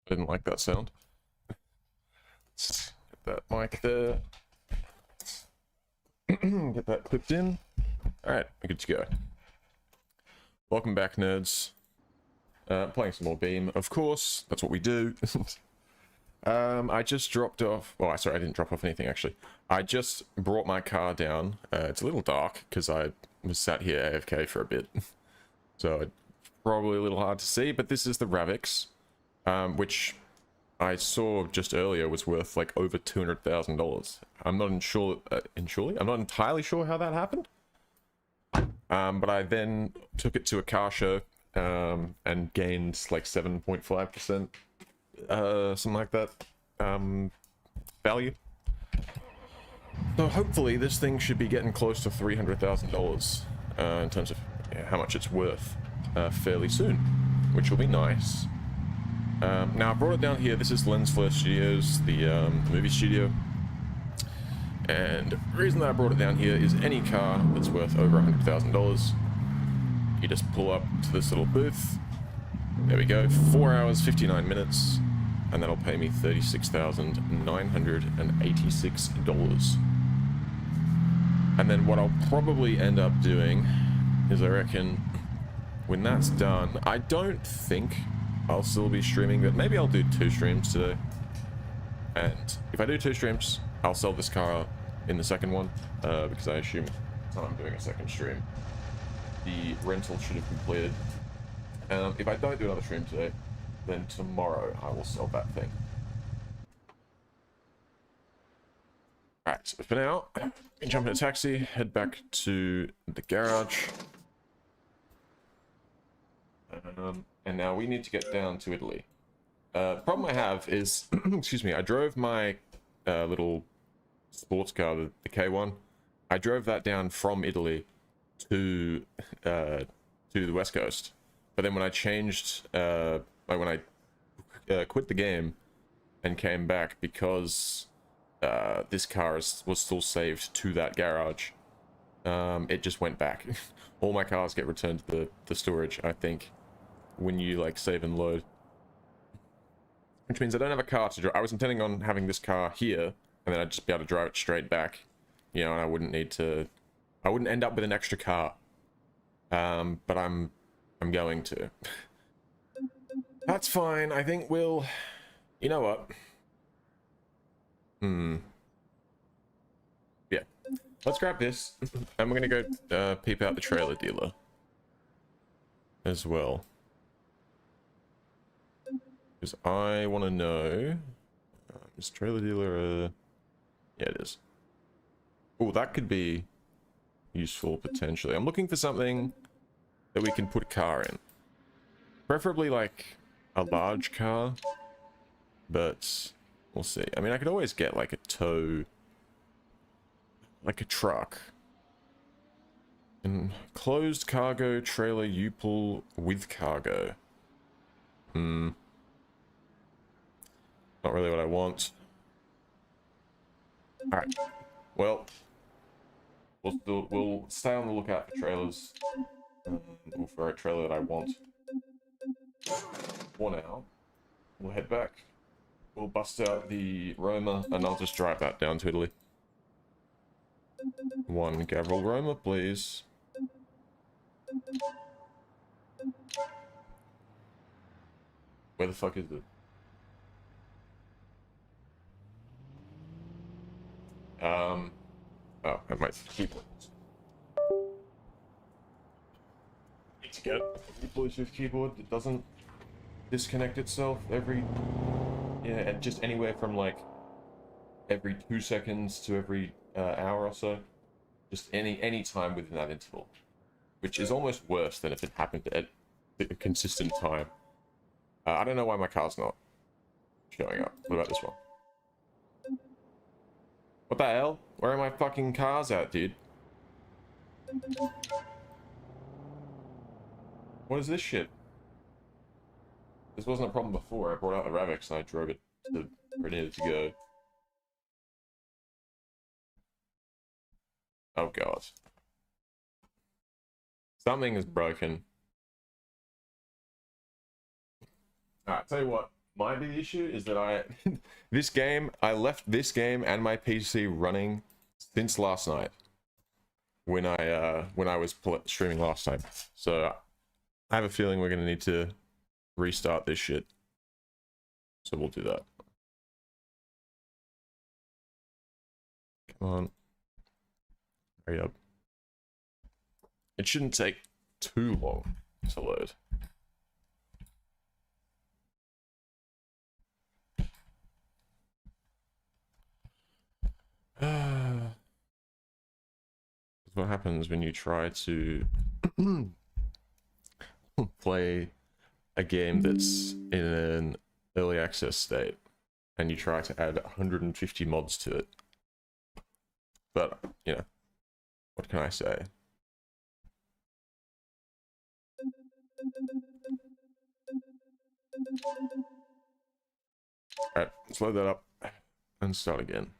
I didn't like that sound. Let's get that mic there. Get that clipped in. Alright, we're good to go. Welcome back, nerds. Playing some more Beam, of course. That's what we do. I just dropped off... Well, sorry, I didn't drop off anything, actually. I just brought my car down. It's a little dark, because I was sat here AFK for a bit. So, it's probably a little hard to see, but this is the Ravix, which I saw just earlier was worth, like, over $200,000. I'm not I'm not entirely sure how that happened. But I then took it to a car show, and gained, like, 7.5%. Something like that, value. So hopefully this thing should be getting close to $300,000 in terms of how much it's worth fairly soon, which will be nice. Now I brought it down here. This is Lens Flare Studios, the movie studio. And the reason that I brought it down here is any car that's worth over $100,000, you just pull up to this little booth. There we go, 4 hours, 59 minutes, and that'll pay me $36,986. And then what I'll probably end up doing is, I reckon, when that's done, I don't think I'll still be streaming, but maybe I'll do 2 streams today. And if I do 2 streams, I'll sell this car in the second one, because I assume I'm doing a second stream, the rental should have completed. If I don't do another stream today, then tomorrow I will sell that thing. Alright, so for now, I can jump in a taxi, head back to the garage. And now we need to get down to Italy. Problem I have is, excuse me, I drove my little sports car, the K1. I drove that down from Italy to the West Coast. But then when I changed, like when I quit the game and came back, because this car was still saved to that garage, it just went back. All my cars get returned to the storage, I think, when you like save and load. Which means I don't have a car to drive. I was intending on having this car here, and then I'd just be able to drive it straight back, you know, and I wouldn't end up with an extra car. But I'm going to. That's fine. I think we'll... You know what? Yeah. Let's grab this. And we're gonna go peep out the trailer dealer as well. Because I want to know... is trailer dealer... Yeah, it is. Oh, that could be useful, potentially. I'm looking for something that we can put a car in. Preferably, like, a large car. But, we'll see. I mean, I could always get, like, a tow... like a truck. And closed cargo trailer U-pull with cargo. Not really what I want. Alright. Well, we'll stay on the lookout for trailers. Or for a trailer that I want. For now, we'll head back. We'll bust out the Roma, and I'll just drive that down to Italy. 1 Gavril Roma, please. Where the fuck is it? Oh, I might keyboard. Need to get a Bluetooth keyboard that doesn't disconnect itself every... Yeah, just anywhere from like every 2 seconds to every hour or so. Just any time within that interval. Which is almost worse than if it happened at a consistent time. I don't know why my car's not showing up. What about this one? What the hell? Where are my fucking cars at, dude? What is this shit? This wasn't a problem before. I brought out the Ravix and I drove it to where it needed to go. Oh god. Something is broken. Alright, tell you what. might be the issue is that I left this game and my PC running since last night when I was streaming last time. So I have a feeling we're gonna need to restart this shit. So we'll do that. Come on. Hurry up. It shouldn't take too long to load. What happens when you try to play a game that's in an early access state and you try to add 150 mods to it? But, you know, what can I say? Alright, let's load that up and start again.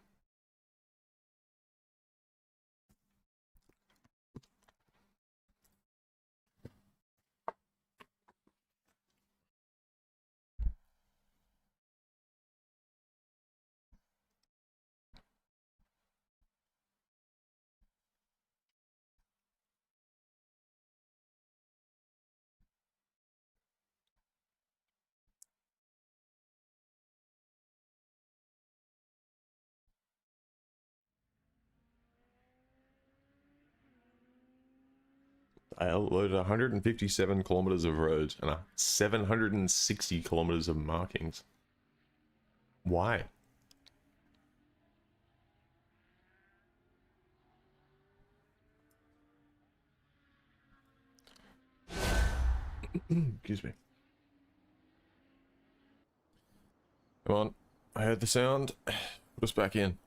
I loaded 157 kilometers of road and 760 kilometers of markings. Why? Excuse me. Come on. I heard the sound. Put us back in.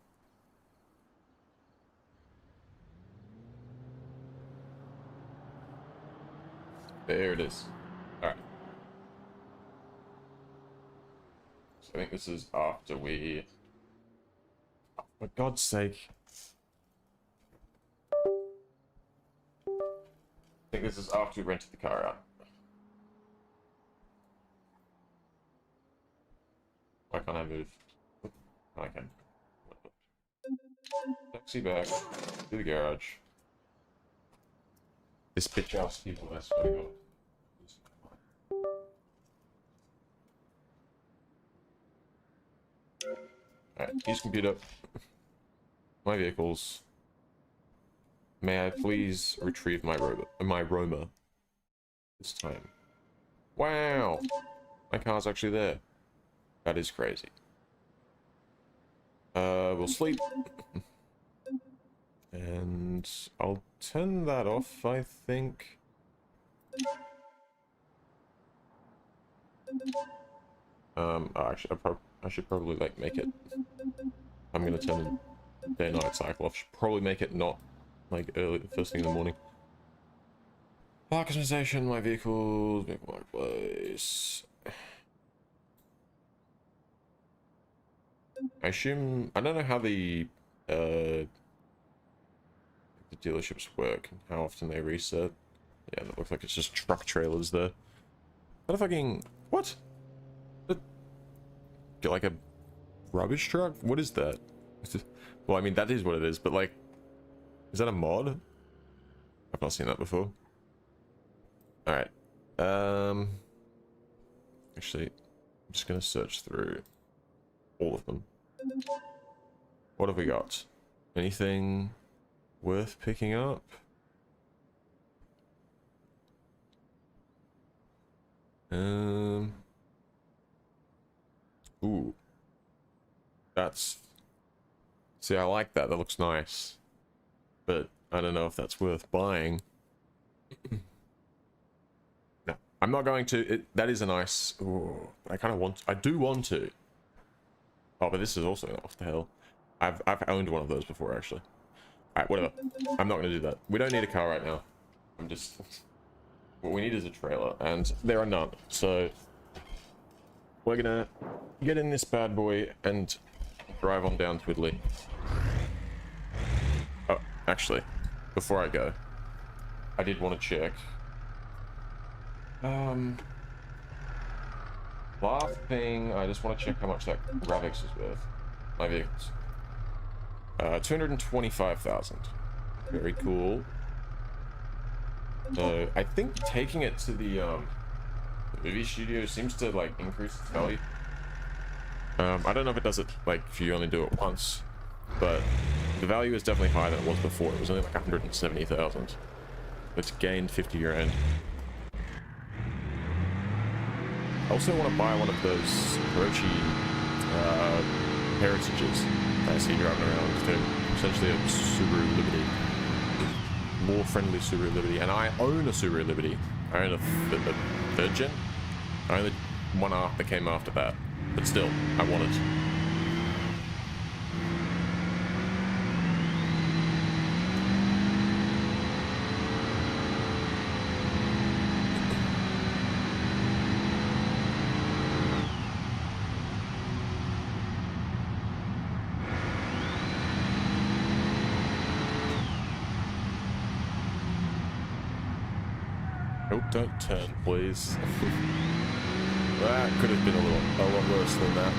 There it is. Alright. So I think this is after we... Oh, for God's sake. I think this is after we rented the car out. Why can't I move? I can. Taxi back to the garage. This bitch ass people, I swear to God. Alright, use computer. My vehicles. May I please retrieve my Roma this time? Wow! My car's actually there. That is crazy. We'll sleep. And I'll turn that off, I think. Actually, I should probably, like, make it... I'm gonna turn the day-night cycle off. Should probably make it not, like, early, first thing in the morning. Park customization, my vehicles, vehicle marketplace. I assume... I don't know how the dealerships work and how often they reset. Yeah, that looks like it's just truck trailers there. What a fucking... What? Get like a rubbish truck? What is that? Well, I mean, that is what it is, but like... Is that a mod? I've not seen that before. Alright. Actually, I'm just gonna search through all of them. What have we got? Anything worth picking up? Ooh. That's... See, I like that. That looks nice. But I don't know if that's worth buying. No, I'm not going to. That is a nice... Ooh, I kind of want... I do want to. Oh, but this is also... What the hell? I've owned one of those before, actually. Alright, whatever. I'm not going to do that. We don't need a car right now. I'm just... What we need is a trailer, and there are none. So... We're gonna get in this bad boy and drive on down Twiddly. Oh, actually, before I go, I did want to check. Last thing, I just want to check how much that Ravix is worth. My vehicles. 225,000. Very cool. So I think taking it to the movie studio seems to like increase its value. I don't know if it does it like if you only do it once, but the value is definitely higher than it was before. It was only like 170,000. It's gained 50 grand. I also want to buy one of those Hirochi Heritages that I see driving around. They're essentially a Subaru Liberty. More friendly Subaru Liberty. And I own a Subaru Liberty. I own a third gen. I own the one that came after that. But still, I want it. Oh, don't turn, please. That could have been a lot worse than that.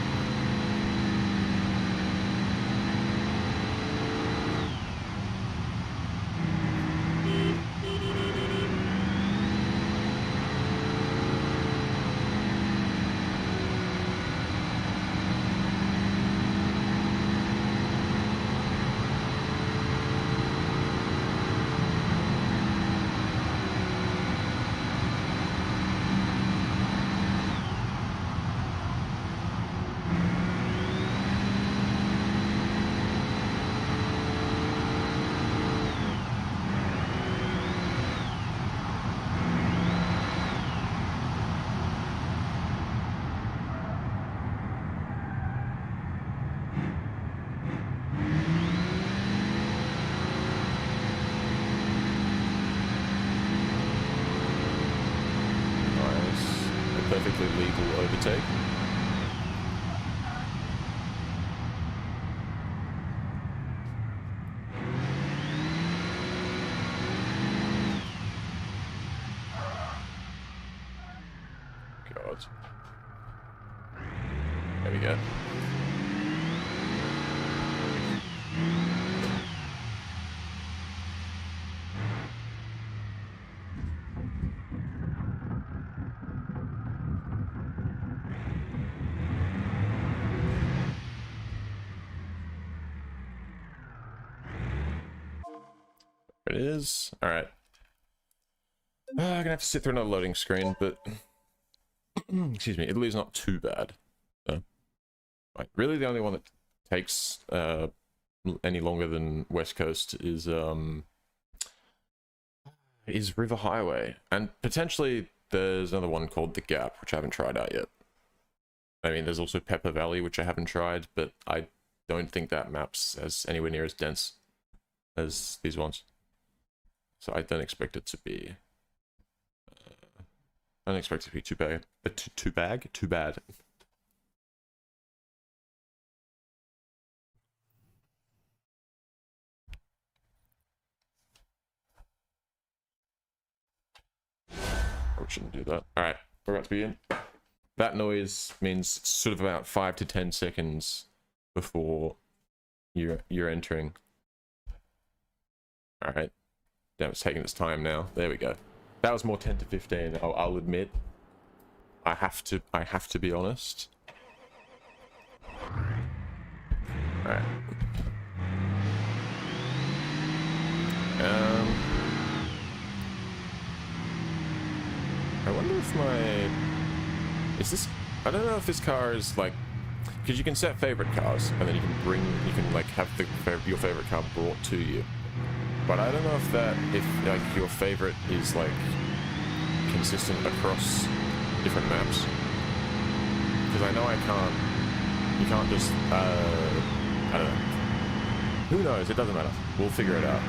Perfectly legal overtake. God. There we go. There it is. All right. I'm gonna have to sit through another loading screen, but excuse me, Italy's not too bad. Right. Really, the only one that takes any longer than West Coast is River Highway, and potentially there's another one called The Gap, which I haven't tried out yet. I mean, there's also Pepper Valley, which I haven't tried, but I don't think that map's as anywhere near as dense as these ones. So I don't expect it to be. I don't expect it to be too bad. Too bad. Probably shouldn't do that. All right, we're about to be in. That noise means it's sort of about 5 to 10 seconds before you're entering. All right. Damn, it's taking its time now. There we go. That was more 10 to 15. I'll admit. I have to be honest. All right. I wonder if I don't know if this car is like, because you can set favorite cars and then you can like have your favorite car brought to you. But I don't know if like your favorite is like consistent across different maps. Because I know you can't just, I don't know. Who knows? It doesn't matter. We'll figure it out.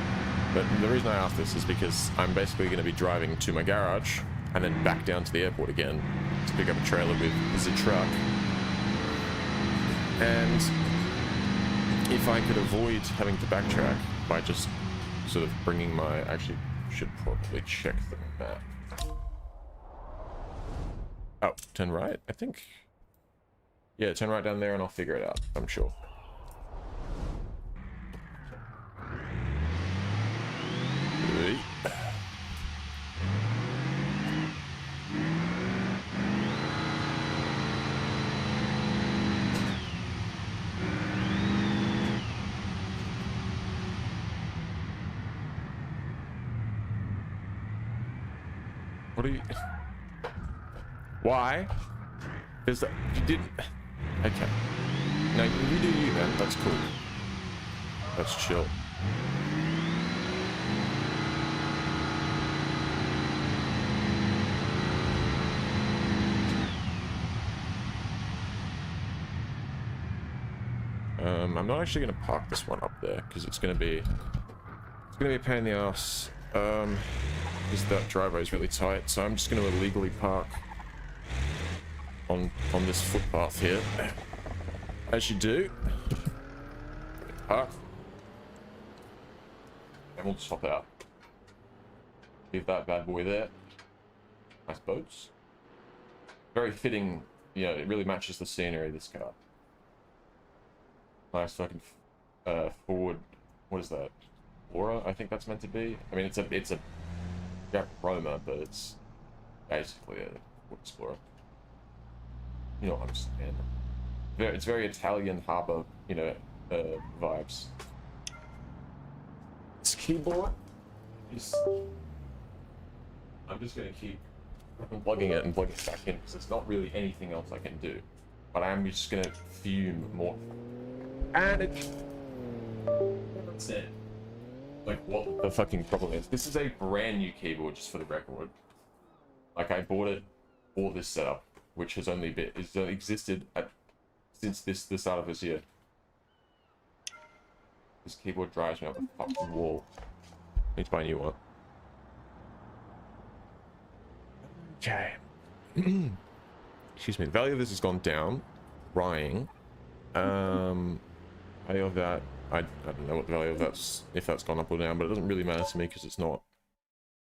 But the reason I ask this is because I'm basically going to be driving to my garage and then back down to the airport again to pick up a trailer with the truck. And if I could avoid having to backtrack by just sort of bringing my... Actually, should probably check the map. Oh, turn right, I think. Yeah, turn right down there and I'll figure it out, I'm sure. Hey. What are you... Why? Is that... You didn't... Okay. No, you do you, man. That's cool. That's chill. I'm not actually going to park this one up there because it's going to be a pain in the ass. Because that driveway is really tight, so I'm just going to illegally park on this footpath here, as you do. Park, and we'll just hop out. Leave that bad boy there. Nice boats. Very fitting. You know, it really matches the scenery of this car. Nice fucking forward. What is that? Aura, I think that's meant to be. I mean, it's a Jack Roma, but it's basically a Ford Explorer. You know what I'm saying? It's very Italian harbor, you know, vibes. This keyboard is... I'm just gonna keep unplugging it and plugging it back in because there's not really anything else I can do. But I am just gonna fume more. And that's it. Like, what the fucking problem is. This is a brand new keyboard, just for the record. Like, I bought it for this setup, which has only existed since the start of this year. This keyboard drives me up the fucking wall. Need to buy a new one. Okay. Excuse me. The value of this has gone down. Rying. Value of that, I don't know what the value of that's, if that's gone up or down, but it doesn't really matter to me because it's not.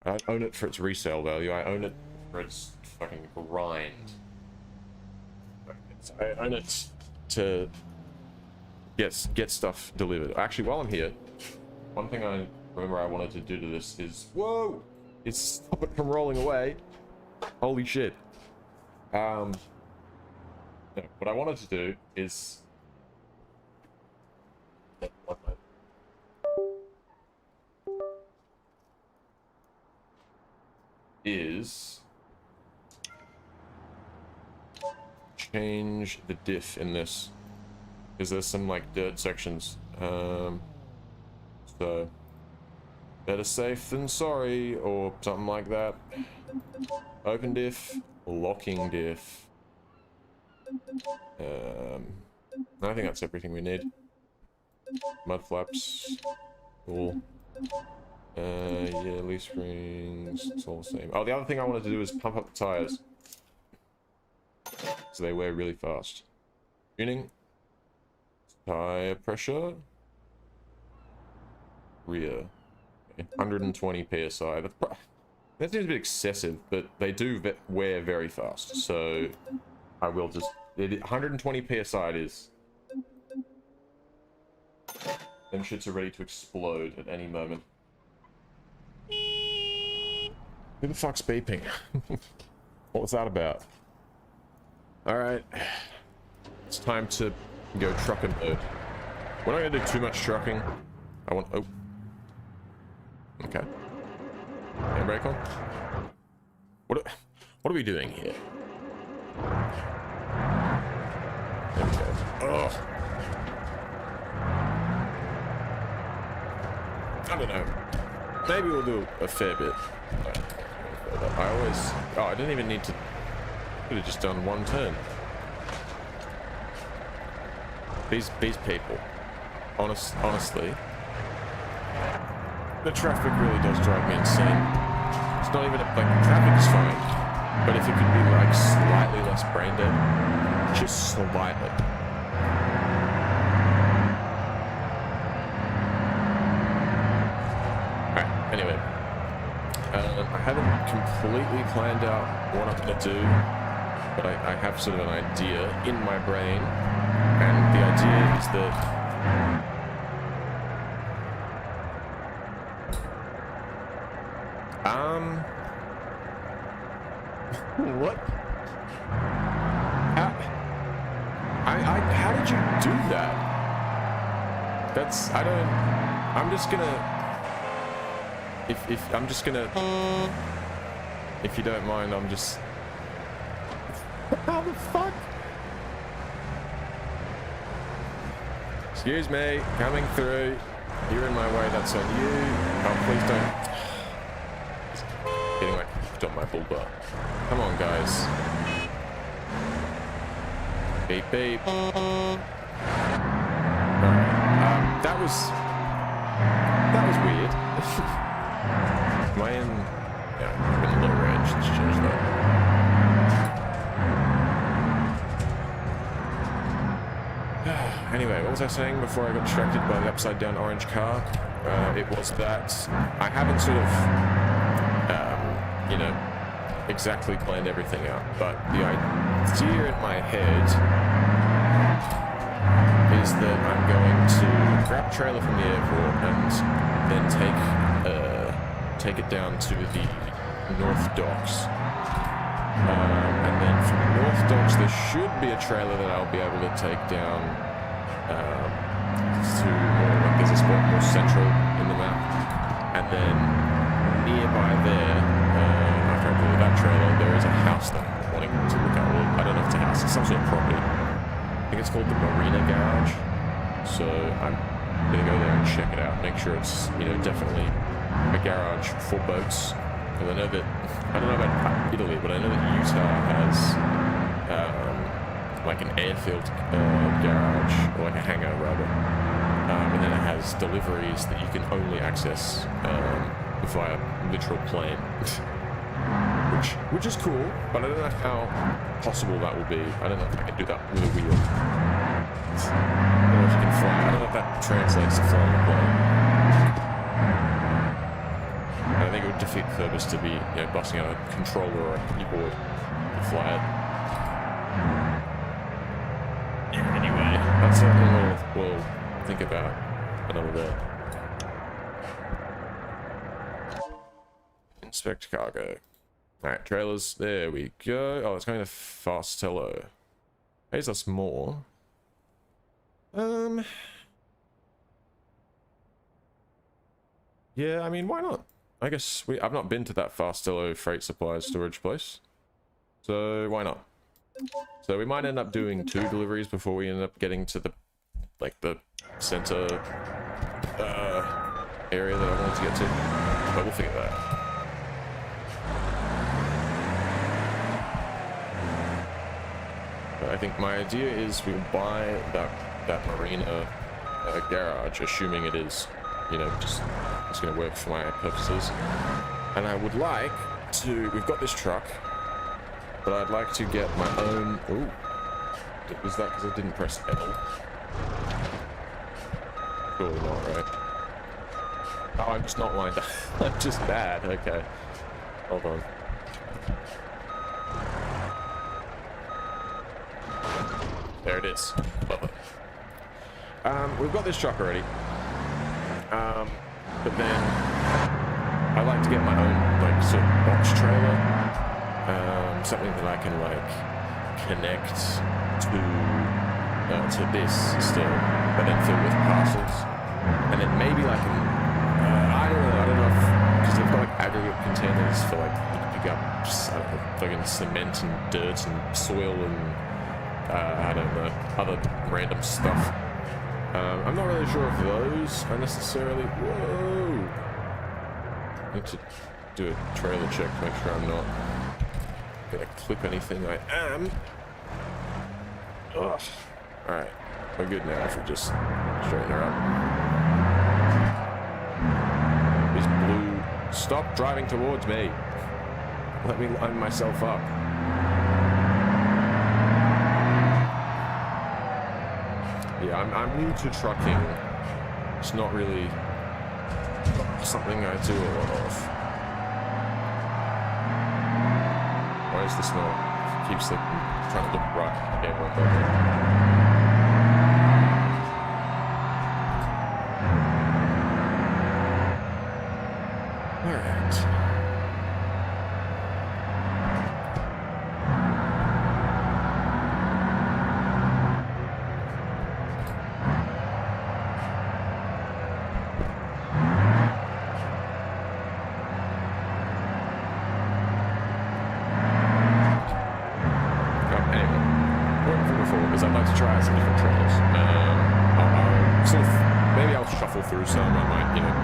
I own it for its resale value. I own it for its fucking grind. I own it to get stuff delivered. Actually, while I'm here, one thing I remember I wanted to do to this is, whoa, is stop it from rolling away. Holy shit. No, what I wanted to do is change the diff in this because there's some like dirt sections, so better safe than sorry or something like that. Open diff, locking diff. I think that's everything we need. Mud flaps, cool. Yeah, leaf springs, it's all the same. Oh, the other thing I wanted to do is pump up the tires so they wear really fast. Tuning, tire pressure, rear, okay. 120 psi. That seems a bit excessive, but they do wear very fast, so I will just... 120 psi it is. Them shits are ready to explode at any moment. Who the fuck's beeping? What was that about? Alright. It's time to go trucking mode. We're not gonna do too much trucking. I want... Oh. Okay. Handbrake on? What are we doing here? There we go. Ugh. I don't know. Maybe we'll do a fair bit. I always... Oh, I didn't even need to... Could have just done one turn. These people. Honestly. The traffic really does drive me insane. It's not even... Like, traffic is fine. But if it could be, like, slightly less brain dead. Just slightly. Anyway, I haven't completely planned out what I'm gonna do but I have sort of an idea in my brain, and the idea is that what? How did you do that? That's, I'm just gonna, if you don't mind, I'm just, how the fuck? Excuse me, coming through. You're in my way, that's on you. Oh, please don't. Getting my foot on my bull bar. Come on, guys. Beep, beep. Alright, that was weird. Am I in? Yeah, I'm in the low range. Let's change that. Anyway, what was I saying before I got distracted by the upside down orange car? It was that I haven't sort of, you know, exactly planned everything out, but the idea in my head is that I'm going to grab a trailer from the airport and then take it down to the North Docks. And then from the North Docks there should be a trailer that I'll be able to take down to more, like, there's a spot more central in the map, and then nearby there, after I pull that trailer, there is a house that I'm wanting to look at. Well, I don't know if it's a house, it's some sort of property. I think it's called the Marina Garage, so I'm gonna go there and check it out, make sure it's, you know, definitely a garage for boats. Because I know that, I don't know about Italy, but I know that Utah has like an airfield garage, or like a hangar rather, and then it has deliveries that you can only access via literal plane, which is cool, but I don't know how possible that will be. I don't know if I can do that with a wheel. I don't know if you can fly. I don't know if that translates to flying a plane. I think it would defeat the purpose to be, you know, busting out a controller or a keyboard to fly it. Anyway, that's something we'll think about another day. Inspect cargo. Alright, trailers. There we go. Oh, it's going to Fastello. Pays us more. Yeah, I mean, why not? I guess I've not been to that Fastello freight supplies storage place, so why not? So we might end up doing 2 deliveries before we end up getting to the, like, the center area that I wanted to get to, but we'll figure that out. But I think my idea is we'll buy that marina garage, assuming it is, you know, just it's going to work for my purposes. And I would like to, we've got this truck, but I'd like to get my own, ooh, was that because I didn't press L? Surely not, right? Oh, I'm just not lined up. I'm just bad, okay. Hold on. There it is. Love it. We've got this truck already. But then I like to get my own, like, sort of box trailer, something that I can, like, connect to this still, but then fill with parcels, and then maybe like I don't know if, because they've got like aggregate containers for, like, you can pick up just, I don't know, fucking cement and dirt and soil and I don't know, other random stuff. I'm not really sure if those are necessarily... Whoa! I need to do a trailer check to make sure I'm not gonna clip anything. I am. Ugh. Alright, we're good now if we just straighten her up. This blue... Stop driving towards me! Let me line myself up. Yeah, I'm new to trucking. It's not really something I do a lot of. Why is this not keeps like trying to look right. Okay, right. Because I'd like to try out some different trails. Maybe I'll shuffle through some. I might, you know,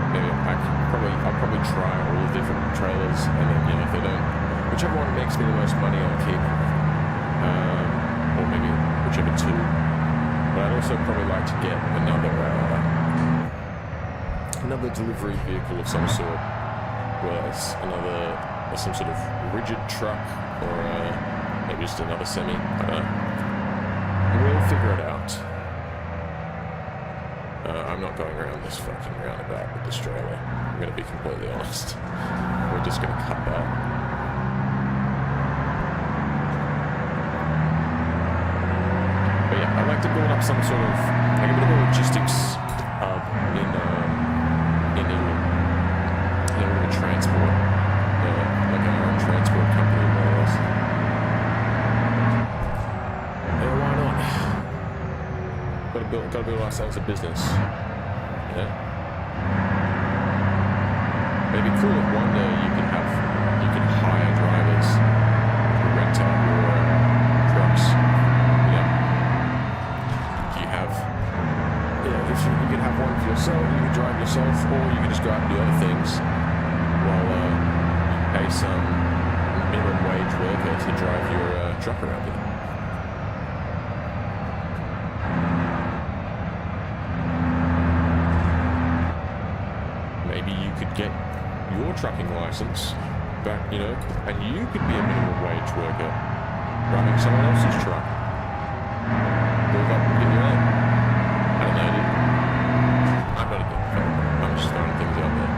maybe I'll probably try all the different trailers, and then, you know, if they don't, whichever one makes me the most money, I'll keep, or maybe whichever two. But I'd also probably like to get another delivery vehicle of some sort, whether it's some sort of rigid truck or maybe just another semi. I don't know. We'll figure it out. I'm not going around this fucking roundabout with this trailer. I'm going to be completely honest. We're just going to cut that. But yeah, I'd like to build up some sort of, like a bit of a logistics hub in Italy. You know, with a transport, like our own transport company, more or less. Got to build ourselves a business. Yeah. It'd be cool if one day you could hire drivers to rent out your trucks. Yeah. If you could have one for yourself, you could drive yourself, or you could just go out and do other things while you pay some minimum wage worker to drive your truck around here. Get your trucking license back, you know, and you could be a minimum wage worker driving someone else's truck. Build up and get your own. I don't know, dude. I'm not a good fan. I'm just throwing things out there.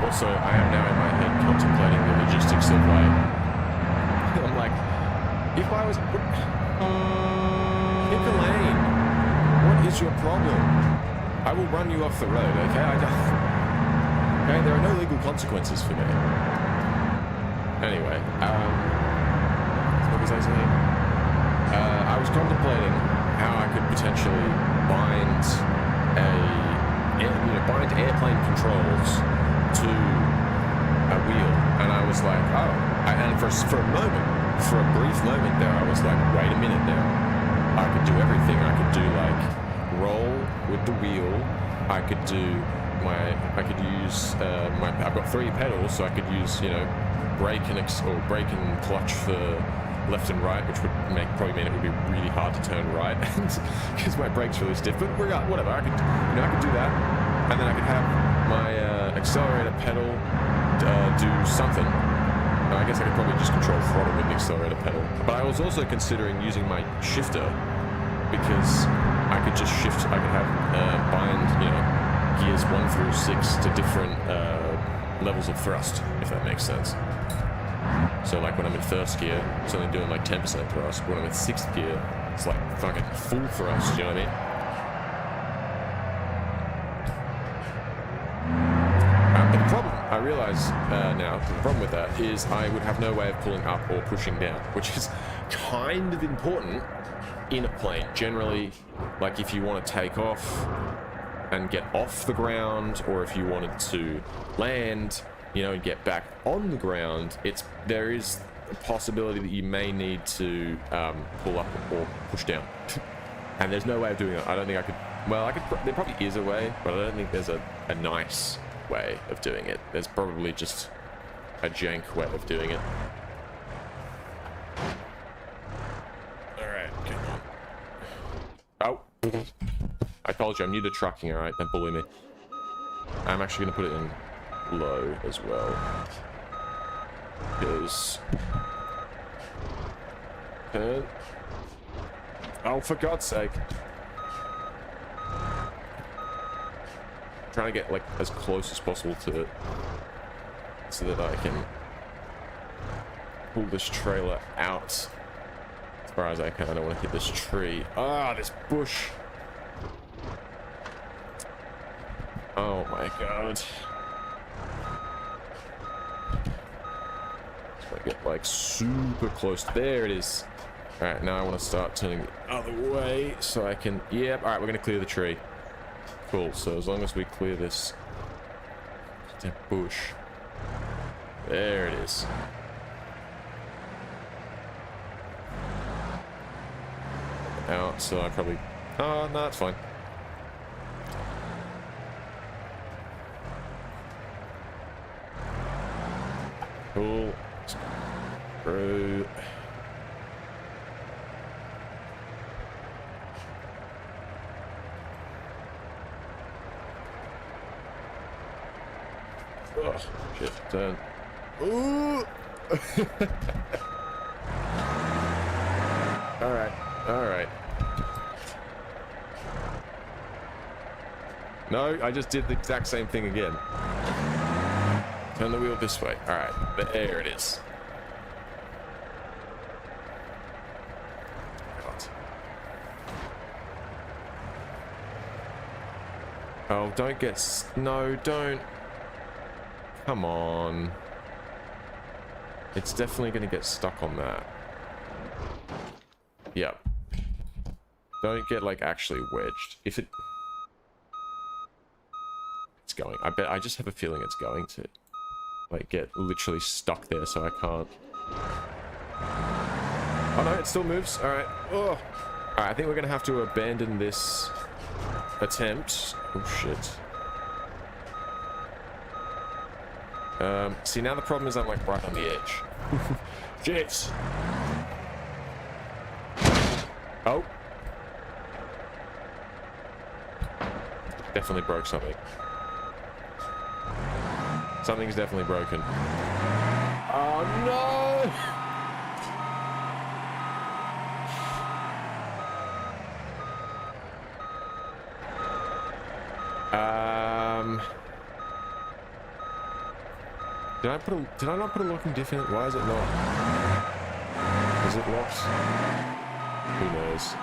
Also, I am now in my head contemplating the logistics of like, I'm like, if I was, pick a lane, what is your problem? I will run you off the road, okay? Okay, there are no legal consequences for me. Anyway, what was I saying? I was contemplating how I could potentially bind airplane controls to a wheel, and I was like, oh, and for a brief moment there, I was like, wait a minute now, I could do everything. I could do like roll with the wheel. I could use I've got 3 pedals, so I could use, you know, brake and clutch for left and right, which would probably mean it would be really hard to turn right because my brake's really stiff. But whatever, I could do that, and then I could have my accelerator pedal do something. I guess I could probably just control throttle with the accelerator pedal. But I was also considering using my shifter, because I could just shift. I could have bind, you know, gears 1 through 6 to different levels of thrust, if that makes sense. So like when I'm in 1st gear, it's only doing like 10% thrust. When I'm in 6th gear, it's like fucking full thrust, you know what I mean? But the problem I realized realize now, the problem with that is I would have no way of pulling up or pushing down, which is kind of important in a plane. Generally, like if you want to take off and get off the ground, or if you wanted to land, you know, and get back on the ground, there is a possibility that you may need to pull up or push down. And there's no way of doing it. I don't think I could. Well, I could. There probably is a way, but I don't think there's a nice way of doing it. There's probably just a jank way of doing it. Alright, come on. Oh! I told you, I'm new to trucking, alright? Don't bully me. I'm actually going to put it in low as well. Because... Turn. Oh, for God's sake. Trying to get like as close as possible to it so that I can pull this trailer out as far as I can. I don't want to hit this tree. Ah, this bush. Oh my God. So I get like super close. There it is. All right, now I want to start turning the other way so I can. Yep. All right, we're gonna clear the tree. Cool, so as long as we clear this bush. There it is. Out, so I probably... Oh, no, it's fine. Cool. Through. Oh, shit, turn. Ooh! Alright, alright. No, I just did the exact same thing again. Turn the wheel this way. Alright, there it is. God. Oh, don't get... No, don't. Come on. It's definitely going to get stuck on that. Yep. Don't get, like, actually wedged. If it... It's going. I just have a feeling it's going to, like, get literally stuck there, so I can't... Oh, no, it still moves. Alright. Oh. Alright, I think we're going to have to abandon this attempt. Oh, shit. See, now the problem is I'm like right on the edge. Shit! Oh! Definitely broke something. Something's definitely broken. Oh no! Did I not put a locking diff in it? Why is it not? Is it locked? Who knows?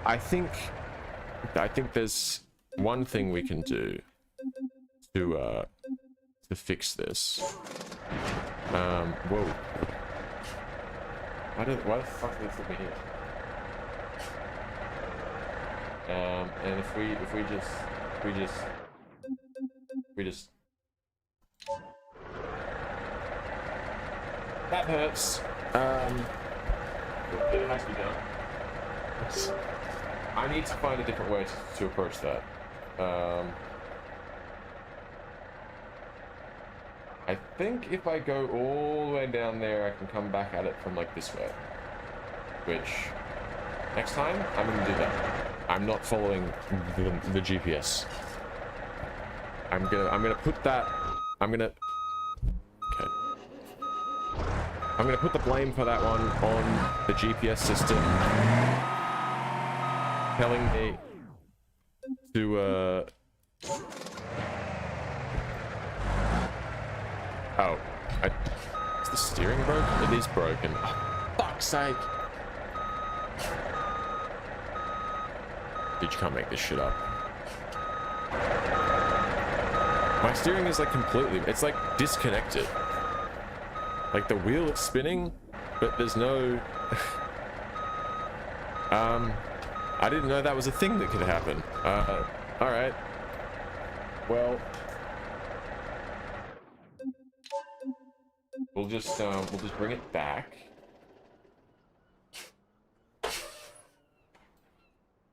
I think there's one thing we can do to fix this. Whoa. Why the fuck did they put me here? And if we just that hurts. It has to be done. I need to find a different way to approach that. I think if I go all the way down there, I can come back at it from like this way. Which, next time, I'm gonna do that. I'm not following the GPS. I'm gonna put that. Okay. I'm gonna put the blame for that one on the GPS system, telling me to Oh, is the steering broken? It is broken. Oh, fuck's sake. Dude, you can't make this shit up. My steering is like completely, it's like disconnected. Like the wheel is spinning, but there's no... I didn't know that was a thing that could happen. Alright. Well... We'll just bring it back.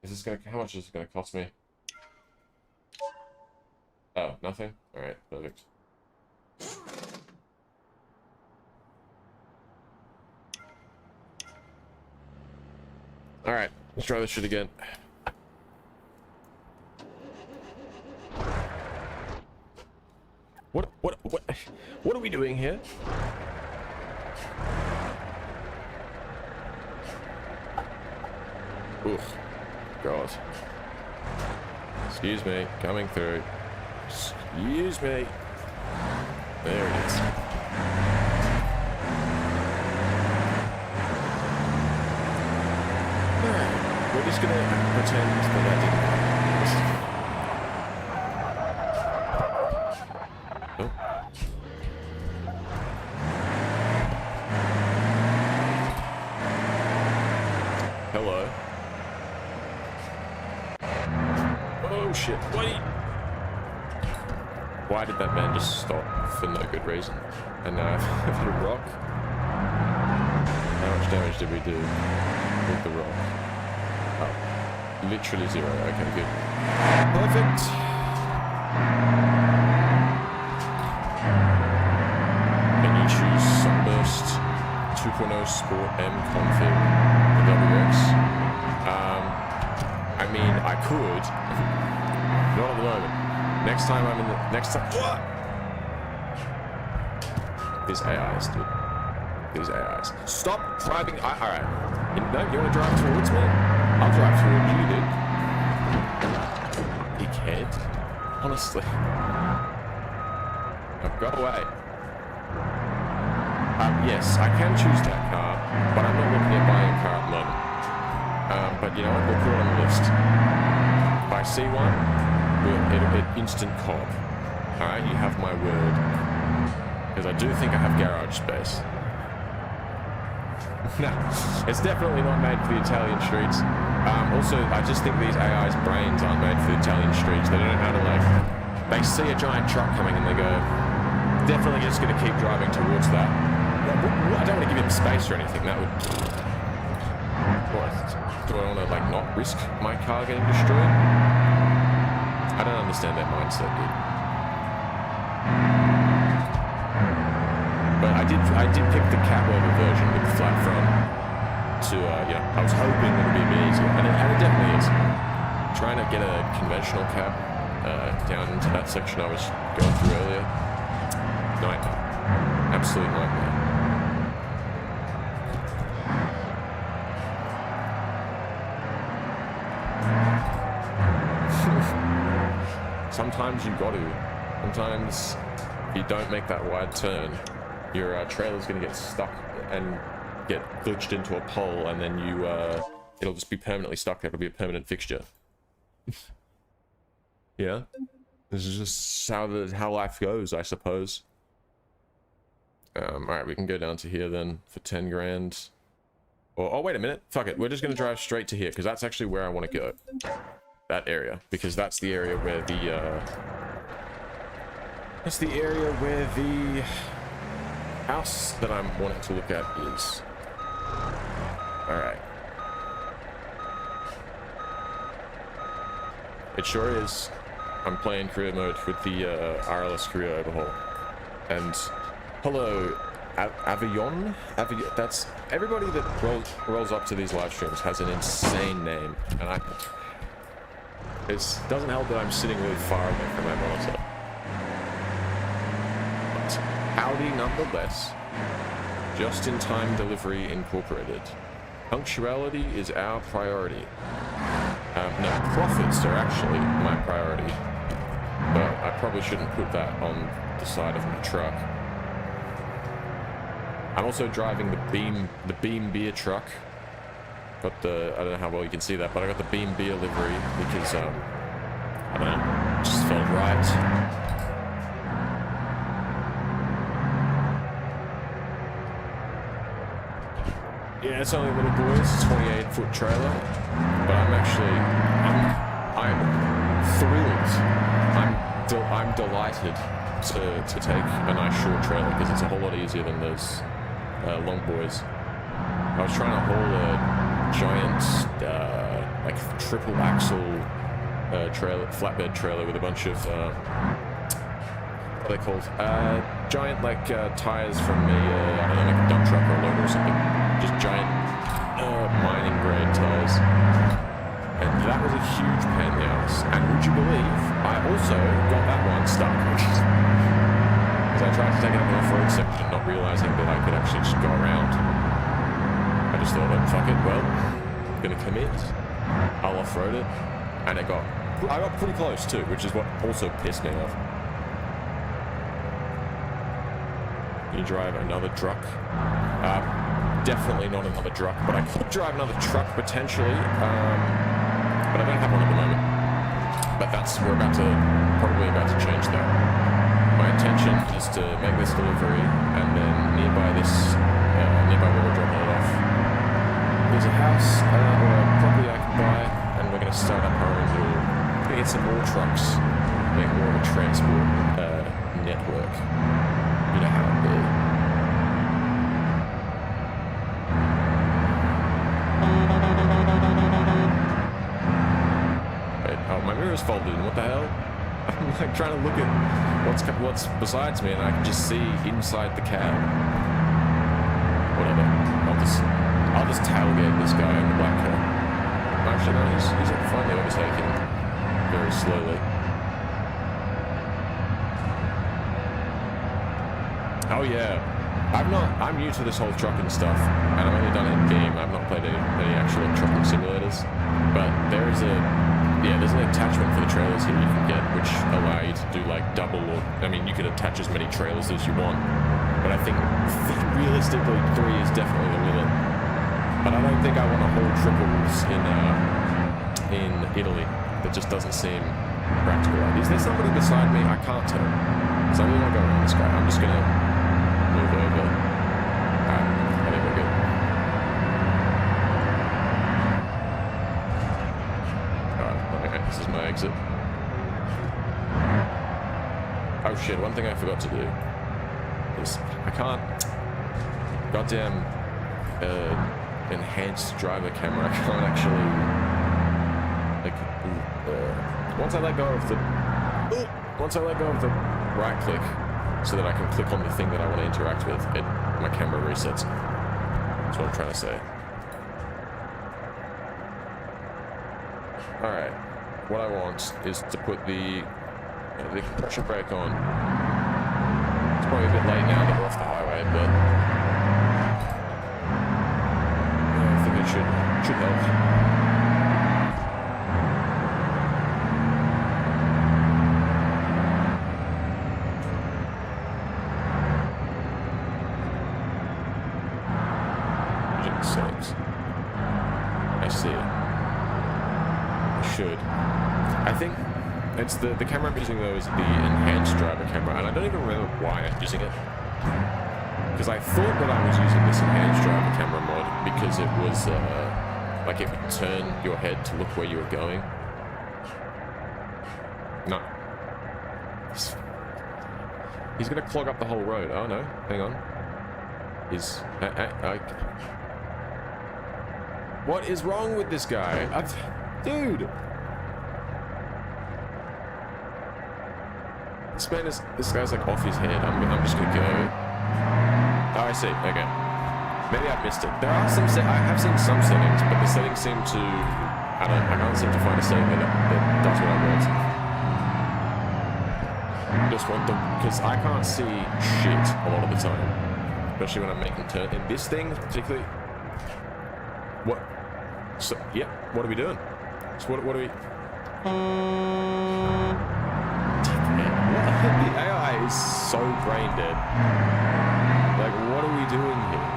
Is this gonna, how much is it gonna cost me? Oh, nothing? Alright, perfect. Alright, let's try this shit again. What are we doing here? Oof. God. Excuse me, coming through. Excuse me. There it is. Alright, we're just gonna pretend that didn't happen. Oh. Hello. Oh shit, wait! Why did that man just stop for no good reason? And now I've hit a rock. How much damage did we do with the rock? Oh, literally 0. Okay, good. Perfect! Can you choose Sunburst 2.0 Sport M config for WX? I mean, I could. Not at the moment. Next time I'm in the... Next time... What? These AIs, dude. These AIs. Stop driving... Alright. No, you want to drive towards me? I'll drive towards you, dude. You can't. Honestly. Now, go away. Yes, I can choose that car, but I'm not looking at buying a car at the moment. But you know what? We'll put it on the list. If I see one, it'll be instant cop. Alright, you have my word. Because I do think I have garage space. No, it's definitely not made for the Italian streets. Also, I just think these AI's brains aren't made for the Italian streets. They don't know how to, like... They see a giant truck coming and they go, definitely just going to keep driving towards that. I don't want to give him space or anything. That would... What? Do I want to, like, not risk my car getting destroyed? I don't understand that mindset, dude. But I did pick the cab over version with the flat front to, you know, I was hoping it would be a bit easier, and it definitely is. Trying to get a conventional cab down into that section I was going through earlier, nightmare. Absolute nightmare. Sometimes you got to. Sometimes if you don't make that wide turn, your trailer's going to get stuck and get glitched into a pole, and then you it'll just be permanently stuck there. It'll be a permanent fixture. Yeah, this is just how life goes, I suppose. All right, we can go down to here then for 10 grand. Or, oh wait a minute, fuck it. We're just going to drive straight to here because that's actually where I want to go. That area, because that's the area where the house that I'm wanting to look at is. Alright. It sure is. I'm playing career mode with the RLS career overhaul. And hello, Avion? That's everybody that rolls up to these live streams has an insane name, and it doesn't help that I'm sitting really far away from my monitor. But howdy nonetheless. Just-in-time delivery incorporated. Punctuality is our priority. No, profits are actually my priority. But I probably shouldn't put that on the side of my truck. I'm also driving the Beam beer truck. Got the, I don't know how well you can see that, but I got the BeamNG livery because, I don't know, just felt right. Yeah, it's only little boys, 28-foot trailer, but I'm thrilled. I'm delighted to take a nice short trailer because it's a whole lot easier than those long boys. I was trying to haul a giant, like triple axle trailer, flatbed trailer with a bunch of what are they called? Giant like tires from a I don't know, like a dump truck or a loader or something. Just giant mining grade tires, and that was a huge pain in the ass. And would you believe I also got that one stuck because I tried to take it up an off-road section, not realizing that I could actually just go around. I just thought, oh, fuck it, well, I'm gonna commit. I'll off-road it, and I got pretty close too, which is what also pissed me off. You drive another truck. Definitely not another truck, but I could drive another truck potentially, but I don't have one at the moment. But we're probably about to change that. My intention is to make this delivery, and then nearby where we're dropping it off, there's a house or a property I can buy, and we're going to start up our own little, we're going to get some more trucks, make more of a transport network. You know how it be. My mirror's folded in, what the hell? I'm like trying to look at what's besides me and I can just see inside the cab. Whatever. I'll just tailgate this guy in the black car. Actually no, he's finally overtaking very slowly. Oh yeah. I'm new to this whole trucking stuff, and I've only done it in Beam. I've not played any actual trucking simulators, but there's an attachment for the trailers here you can get, which allow you to do like double, or I mean, you could attach as many trailers as you want. But I think realistically, 3 is definitely the limit. But I don't think I want to hold triples in Italy. That just doesn't seem practical. Is there somebody beside me? I can't tell. So I really want to go around this guy. I'm just gonna move over. Alright, I think we're good. This is my exit. Oh shit, one thing I forgot to do is I can't goddamn enhanced driver camera. I can't actually like once I let go of the right click so that I can click on the thing that I want to interact with, my camera resets. That's what I'm trying to say. Alright. What I want is to put the compression brake on. It's probably a bit late now that we're off the highway, but I think it should help. Settings. I see it. I should. I think it's the camera I'm using though is the enhanced driver camera, and I don't even remember why I'm using it. Because I thought that I was using this enhanced driver camera mod because it was like it would turn your head to look where you were going. No. He's gonna clog up the whole road. Oh no, hang on. What is wrong with this guy? Dude! This guy's like off his head. I'm just gonna go. Oh, I see. Okay. Maybe I've missed it. There are some. I have seen some settings, but the settings seem to. I can't seem to find a setting that does what I want. Just want them because I can't see shit a lot of the time, especially when I'm making turn. In this thing, particularly. What? So yeah. What are we doing? So what are we? The AI is so brain dead. Like, what are we doing here?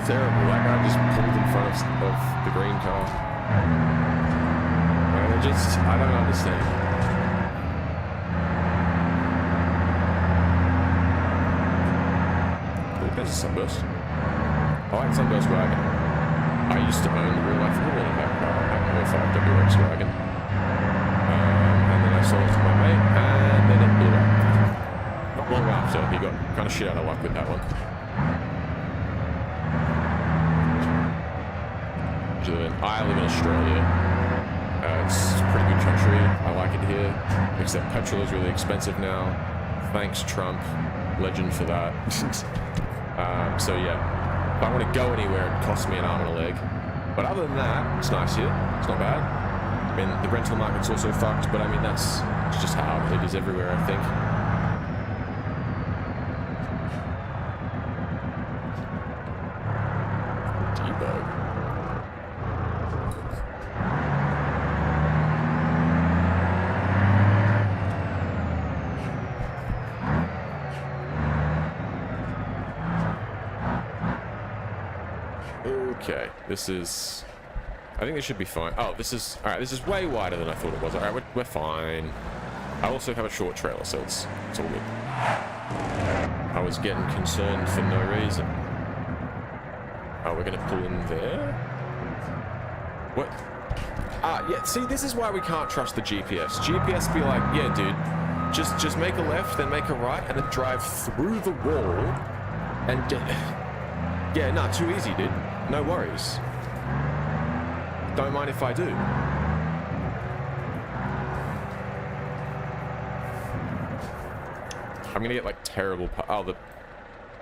terrible. That guy just pulled in front of the green car. And I don't understand. There's a sunburst. I like sunburst wagon. I used to own the real life equivalent of that car. I had an 05 WX wagon. And then I sold it to my mate, and then it blew up. Not long after, he got kind of shit out of luck with that one. I live in Australia. It's a pretty good country. I like it here, except petrol is really expensive now. Thanks, Trump. Legend for that. So yeah, if I want to go anywhere, it costs me an arm and a leg. But other than that, it's nice here. It's not bad. I mean, the rental market's also fucked, but I mean, it's just how it is everywhere, I think. Debug. Okay, this is... I think this should be fine. Oh, this is... Alright, this is way wider than I thought it was. Alright, we're fine. I also have a short trailer, so it's all good. I was getting concerned for no reason. Oh, we're gonna pull in there? What? Ah, yeah, see, this is why we can't trust the GPS. GPS be like, yeah, dude, just make a left, then make a right, and then drive through the wall, and... Yeah, nah, too easy, dude. No worries. Don't mind if I do. I'm gonna get like terrible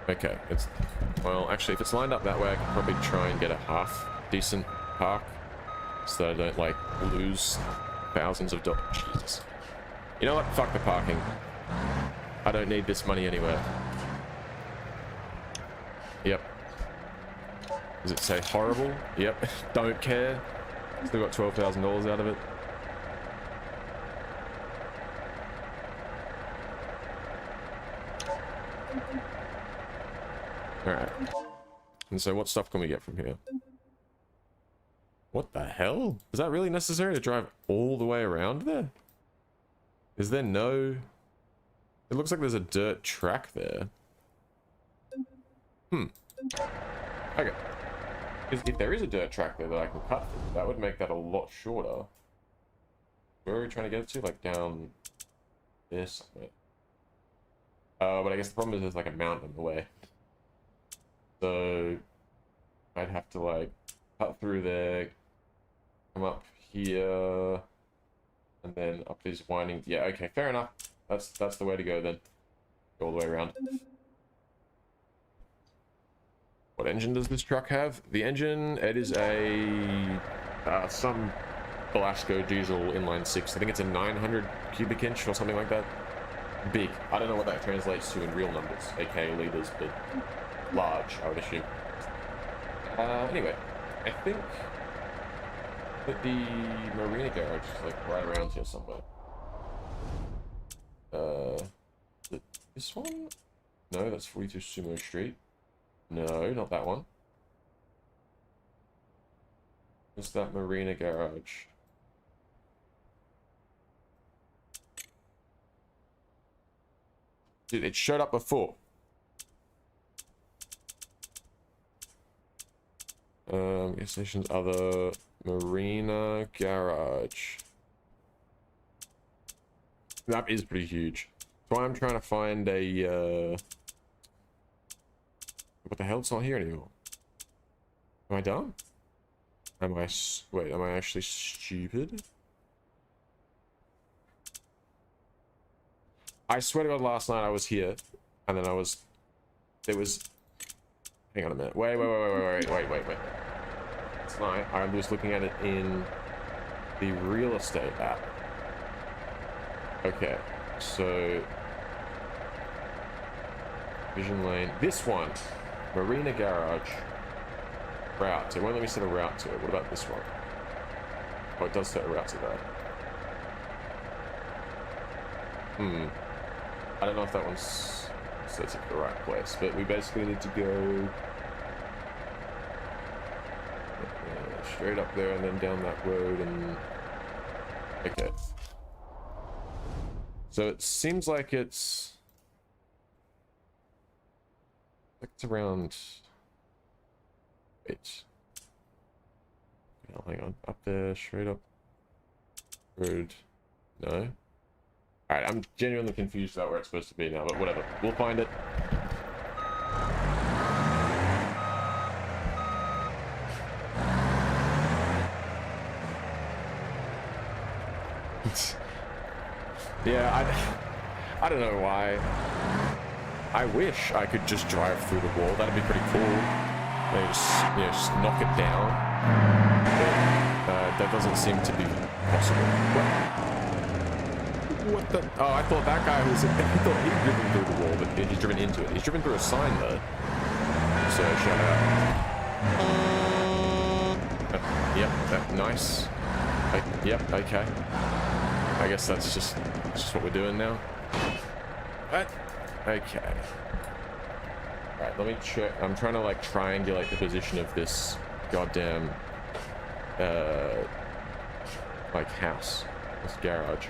okay, it's... Well, actually, if it's lined up that way, I can probably try and get a half decent park so that I don't like lose thousands of dollars. Jesus. You know what? Fuck the parking. I don't need this money anywhere. Yep. Does it say horrible? Yep. Don't care. Still got $12,000 out of it. Alright. And so what stuff can we get from here? What the hell? Is that really necessary to drive all the way around there? Is there no... It looks like there's a dirt track there. Okay. If there is a dirt track there that I can cut through, that would make that a lot shorter. Where are we trying to get to? Like down there somewhere. But I guess the problem is there's like a mountain in the way. So I'd have to like cut through there, come up here, and then up these winding. Yeah, okay, fair enough. That's the way to go then. Go all the way around. What engine does this truck have? The engine, it is a some Belasco diesel inline 6. I think it's a 900 cubic inch or something like that. Big. I don't know what that translates to in real numbers, aka liters, but large, I would assume. Anyway, I think that the Marina garage is like right around here somewhere. This one? No, that's 42 Sumo Street. No, not that one. What's that Marina garage? Dude, it showed up before. Gas stations, other Marina garage. That is pretty huge. That's why I'm trying to find a what the hell? It's not here anymore. Am I dumb? Wait, am I actually stupid? I swear to God, last night I was here, and then there was, hang on a minute, wait. Last night, I was looking at it in the real estate app. Okay, so, Vision Lane, this one, Marina Garage, route, it won't let me set a route to it. What about this one? Oh, it does set a route to that. I don't know if that one's sets it to the right place, but we basically need to go straight up there and then down that road and... Okay. So it seems like it's around... Wait. Oh, hang on. Up there, straight up. Road. No. Alright, I'm genuinely confused about where it's supposed to be now, but whatever. We'll find it. Yeah, I don't know why. I wish I could just drive through the wall. That'd be pretty cool. Maybe just, you know, just knock it down. But that doesn't seem to be possible. What the? Oh, I thought that guy was... I thought he'd driven through the wall, but he's driven into it. He's driven through a sign, though. So, shut up. Yep, nice. Yep, okay. I guess that's just what we're doing now. What? Okay. Alright, let me check. I'm trying to, like, triangulate the position of this goddamn, like, house. This garage.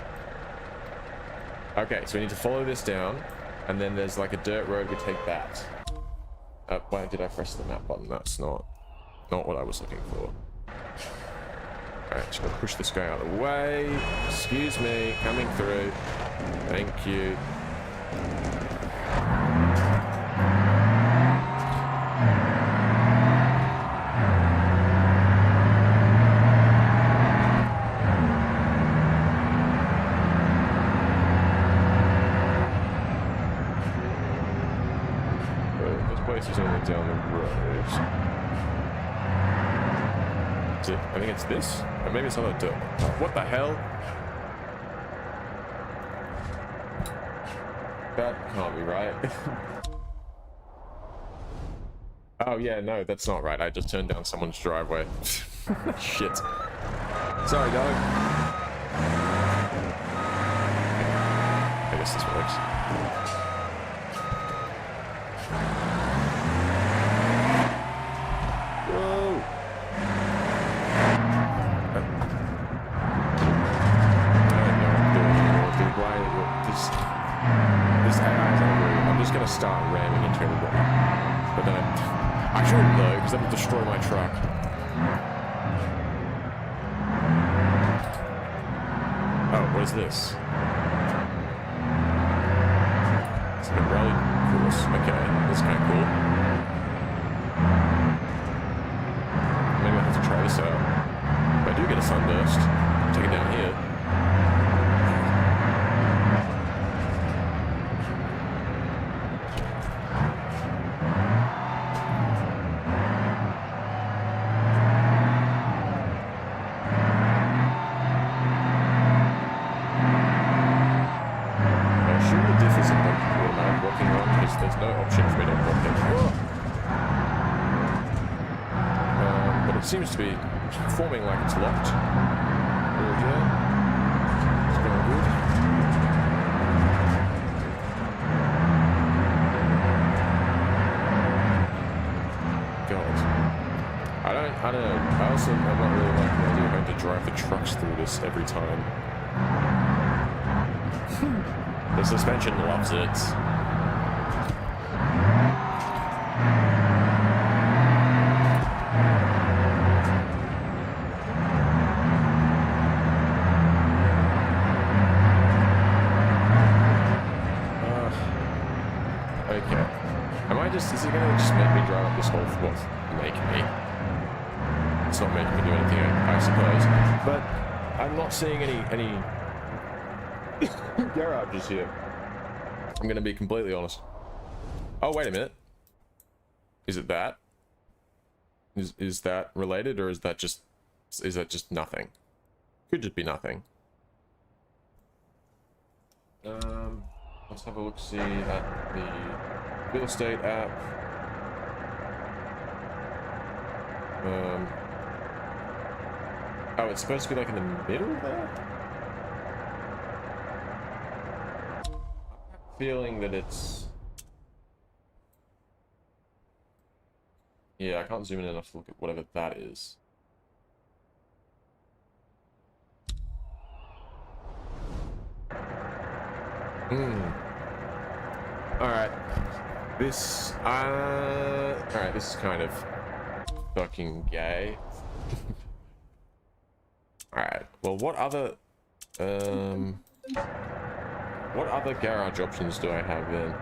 Okay, so we need to follow this down, and then there's, like, a dirt road. We take that. Why did I press the map button? That's not what I was looking for. Alright, just gonna push this guy out of the way. Excuse me, coming through. Thank you. This place is only down the road. Is it? I think it's this? Or maybe it's not a dirt. What the hell? That can't be right. Oh yeah, no, that's not right. I just turned down someone's driveway. Shit. Sorry, darling. I guess this works. I'm just gonna start ramming into everybody, but then I shouldn't though, because that would destroy my truck. Oh, what is this? It's like a rally course. Okay, that's kind of cool. Maybe I'll have to try this out. If I do get a sunburst, take it down here. There's no option for me to block it. But it seems to be forming like it's locked. Over here. It's going good. God. I don't know. I also am not really liking the idea of having to drive the trucks through this every time. The suspension loves it. Is it gonna just make me drive up this whole floor? Make me. It's not making me do anything, I suppose. But I'm not seeing any garages here. I'm gonna be completely honest. Oh, wait a minute. Is it that? Is that related, or is that just nothing? Could just be nothing. Let's have a look, see at the real estate app. Oh, it's supposed to be like in the middle there? I have a feeling that it's... Yeah, I can't zoom in enough to look at whatever that is. Alright. Alright, this is kind of fucking gay. Alright, well, what other garage options do I have then?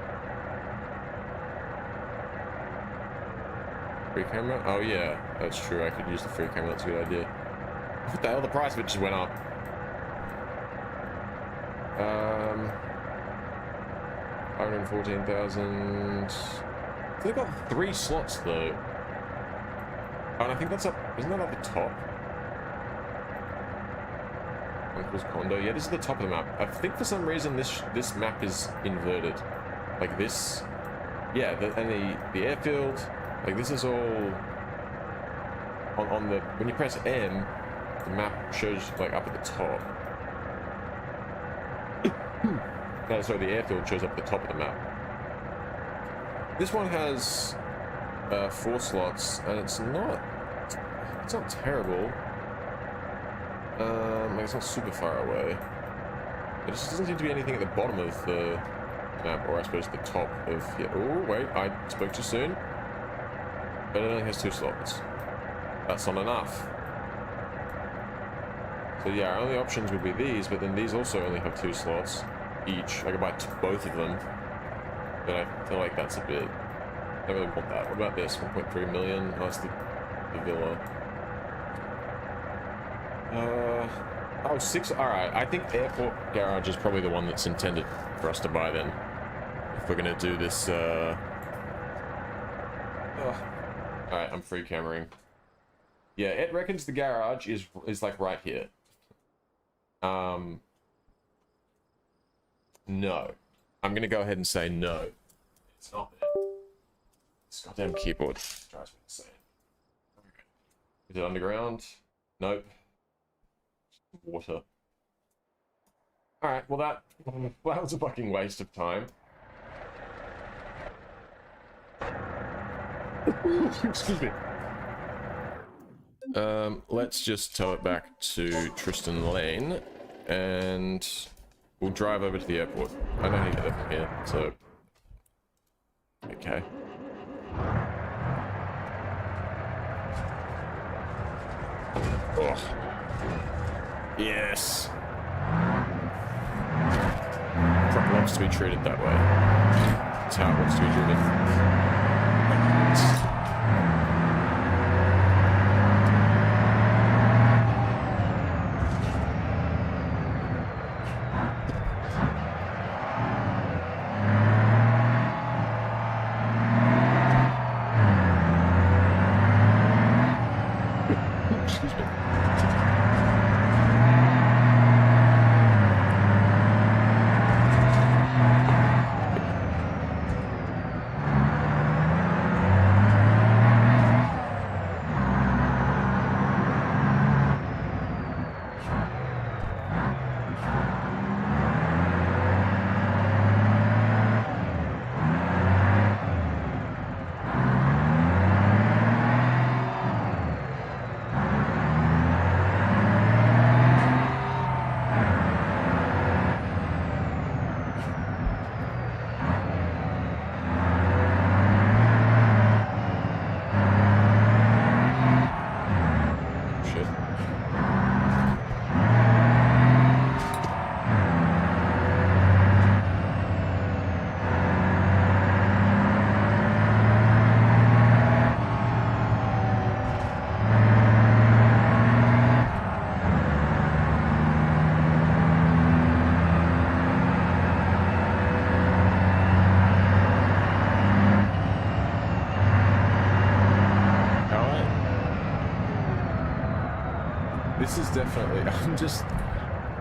Free camera? Oh yeah, that's true, I could use the free camera, that's a good idea. What the hell, the price of it just went up. 114,000. They've got 3 slots though. Oh, and I think that's up, isn't that at the top? Uncle's condo. Yeah, this is the top of the map. I think for some reason this map is inverted. Like this. Yeah, and the airfield. Like this is all on the, when you press M, the map shows like up at the top. No, sorry, the airfield shows up at the top of the map. This one has 4 slots, and it's not terrible. Like it's not super far away. There just doesn't seem to be anything at the bottom of the map, or I suppose the top of here. Oh wait, I spoke too soon. But it only has 2 slots. That's not enough. So yeah, our only options would be these, but then these also only have 2 slots each. I could buy both of them, but I feel like that's a bit. I don't really want that. What about this? 1.3 million. Oh, that's the villa. Oh, 6. All right. I think airport garage is probably the one that's intended for us to buy then, if we're gonna do this. All right, I'm free cameraing. Yeah, Ed reckons the garage is like right here. No. I'm gonna go ahead and say no. It's not there. This goddamn keyboard drives me insane. Is it underground? Nope. Water. Alright, well that was a fucking waste of time. Excuse me. Let's just tow it back to Tristan Lane, and we'll drive over to the airport. I know how to get there from here, so... Okay. Oh. Yes! Truck wants to be treated that way. That's how it wants to be treated.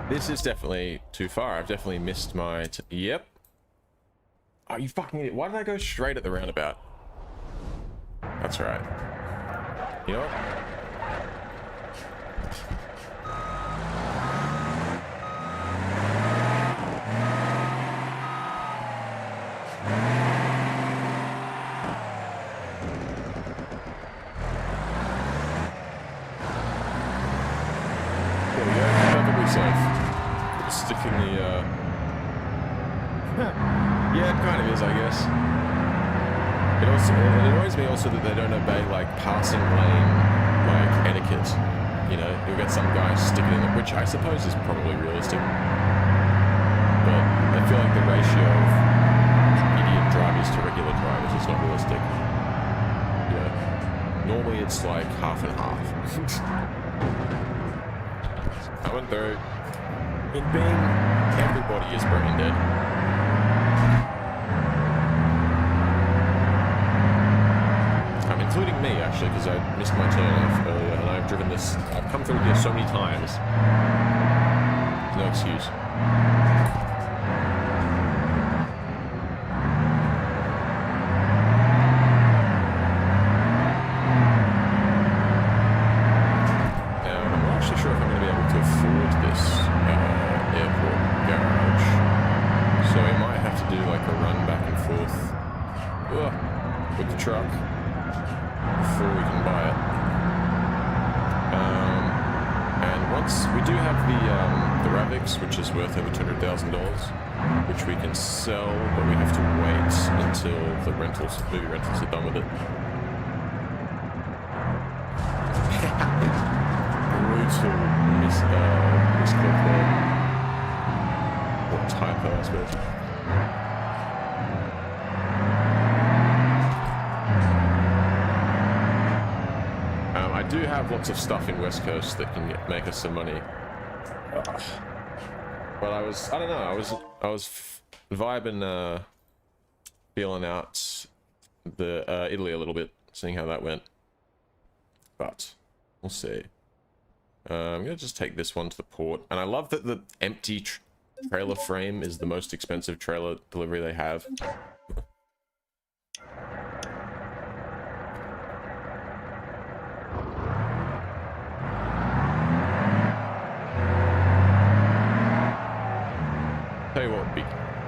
This is definitely too far. I've definitely missed my... Yep. Oh, you fucking idiot. Why did I go straight at the roundabout? That's right. You know what? Yeah, it kind of is, I guess. It annoys me also that they don't obey like passing lane like etiquette. You know, you'll get some guy sticking in it, which I suppose is probably realistic. But I feel like the ratio of idiot drivers to regular drivers is not realistic. You know, normally it's like half and half. Coming through. In Beam, everybody is brain dead. Including me, actually, because I missed my turn off earlier, and I've driven this. I've come through here so many times. No excuse. Now, I'm not actually sure if I'm going to be able to afford this airport garage, so we might have to do like a run back and forth with the truck before we can buy it. And once we do have the Ravix, which is worth over $200,000, which we can sell, but we have to wait until the movie rentals are done with it. Brutal misclick there. Or typo, I suppose. I do have lots of stuff in West Coast that can make us some money. But I don't know, I was vibing, feeling out the Italy a little bit, seeing how that went. But we'll see. I'm gonna just take this one to the port, and I love that the empty trailer frame is the most expensive trailer delivery they have. Tell you what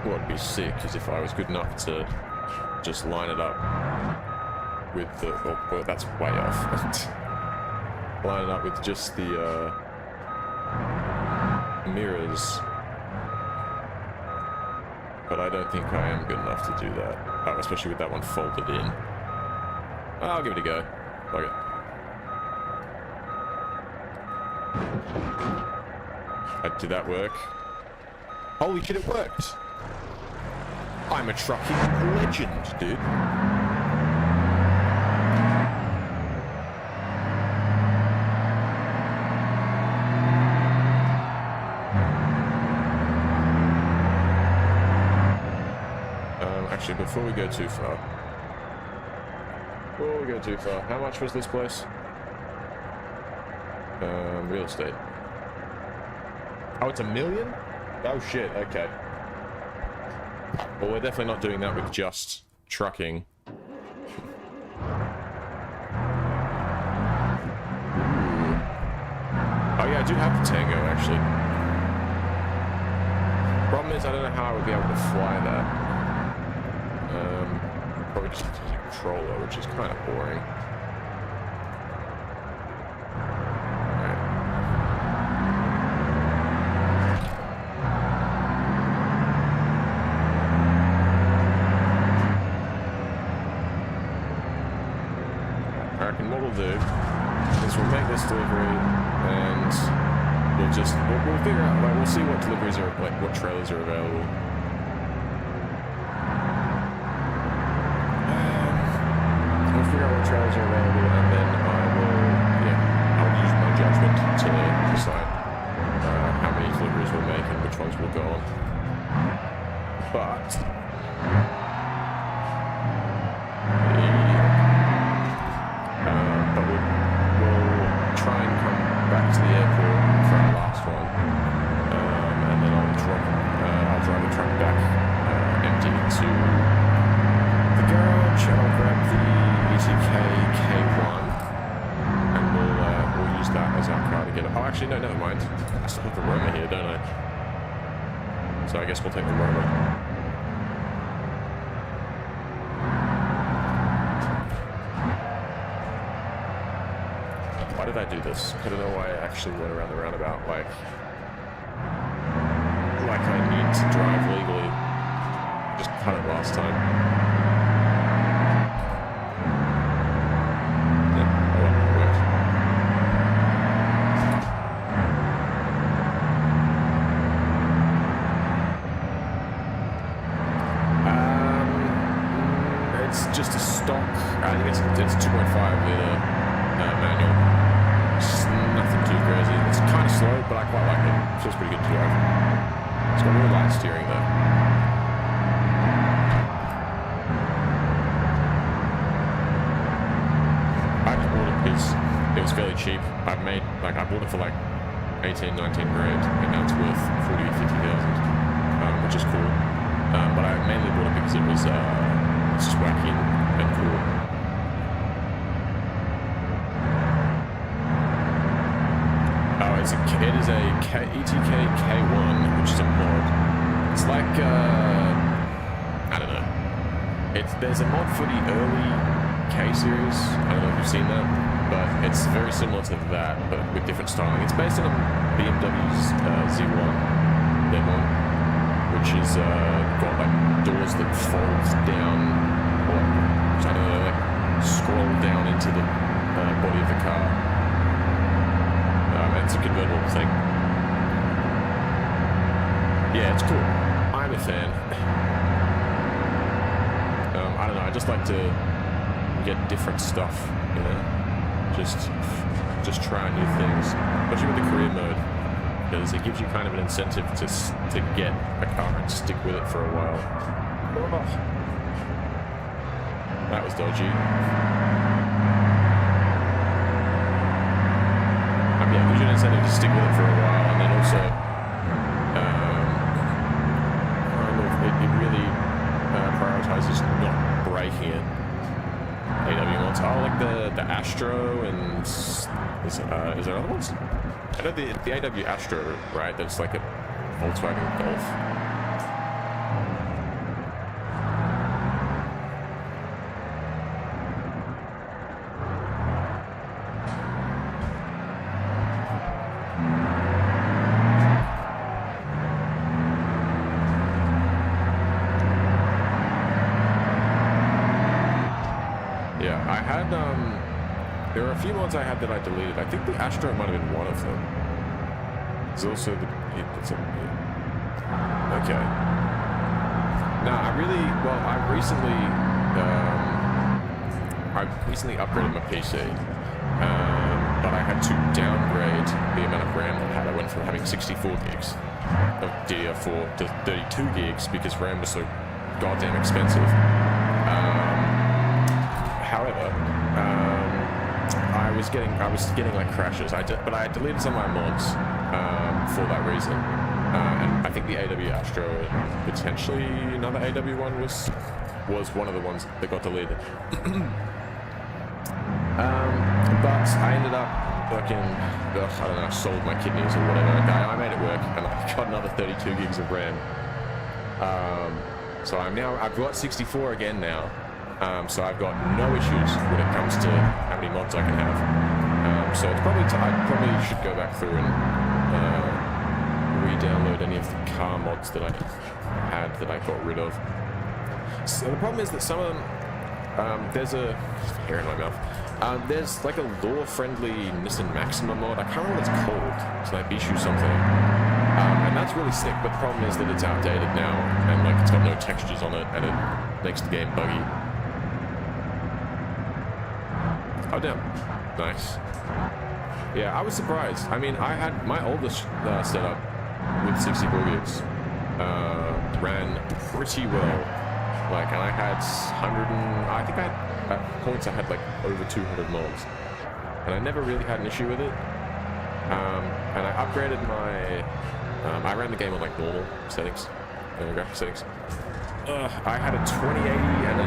would be sick is if I was good enough to just line it up with the, well that's way off. Line it up with just the mirrors, but I don't think I am good enough to do that, especially with that one folded in. I'll give it a go. Okay. Did that work? Holy shit, it worked! I'm a trucking legend, dude. Actually, before we go too far, how much was this place? Real estate. Oh, it's $1 million? Oh shit, okay. Well, we're definitely not doing that with just trucking. Ooh. Oh yeah, I do have the Tango, actually. Problem is, I don't know how I would be able to fly that. Probably just use a controller, which is kind of boring. I reckon what we'll do is we'll make this delivery and we'll figure out, like, we'll see what deliveries are, like, what trailers are available. Figure out what trailers are available, and then I'll use my judgment to decide how many deliveries we'll make and which ones will go on. But we'll try and come back to the airport for our last one, and then I'll drive the truck back empty to the garage. I'll grab the K1, and we'll use that as our car to get it. Oh, actually, no, never mind. I still have the Roma here, don't I? So I guess we'll take the Roma. Why did I do this? I don't know why I actually went around the roundabout like I need to drive legally. Just cut it last time. Yeah, oh well, it worked. It's just a stock. I think it's 2.5 litre manual. It's nothing too crazy. It's kind of slow, but I quite like it. It feels pretty good to drive. It's got really light steering though. I just bought it because it was fairly cheap. I bought it for like 18, 19 grand, and now it's worth 40, 50,000, which is cool. But I mainly bought it because it was it's just wacky and cool. Oh, it is a ETK K1, which is a mod. It's like I don't know. There's a mod for the early K series. I don't know if you've seen that, but it's very similar to that, but with different styling. It's based on a BeamW's Z1 demo, which is got like doors that fold down, or I don't know, like scroll down into the body of the car. It's a convertible thing. Yeah, it's cool. I'm a fan. I don't know. I just like to get different stuff, you know. Just try new things, especially with the career mode, because it gives you kind of an incentive to get a car and stick with it for a while. Oh, that was dodgy. Yeah, it gives you an incentive to stick with it for a while, and then also it really prioritizes not breaking it. AW mods. Oh, like the Astro, and is there other ones? I know the AW Astro, right? That's like a Volkswagen Golf. There were a few mods I had that I deleted. I think the Astro might have been one of them. There's also the... Okay. No, I recently upgraded my PC, but I had to downgrade the amount of RAM I had. I went from having 64 gigs of DDR4 to 32 gigs because RAM was so goddamn expensive. However, I was getting like crashes. But I deleted some of my mods for that reason. And I think the AW Astro, potentially another AW one, was one of the ones that got deleted. But I ended up fucking, I don't know, sold my kidneys or whatever. I made it work, and I got another 32 gigs of RAM. So I've got 64 again now. So I've got no issues when it comes to how many mods I can have. So it's probably I probably should go back through and re-download any of the car mods that I had that I got rid of. So the problem is that some of them, there's a hair in my mouth. There's like a law-friendly Nissan Maxima mod. I can't remember what it's called. It's like Bishu something. And that's really sick, but the problem is that it's outdated now, and like it's got no textures on it, and it makes the game buggy. Oh damn, nice. Yeah, I was surprised. I mean, I had my oldest setup with 64 gigs, ran pretty well. Like, and I had I think at points I had like over 200 mods, and I never really had an issue with it. And I upgraded my, I ran the game on like normal settings, graphic settings. I had a 2080 and a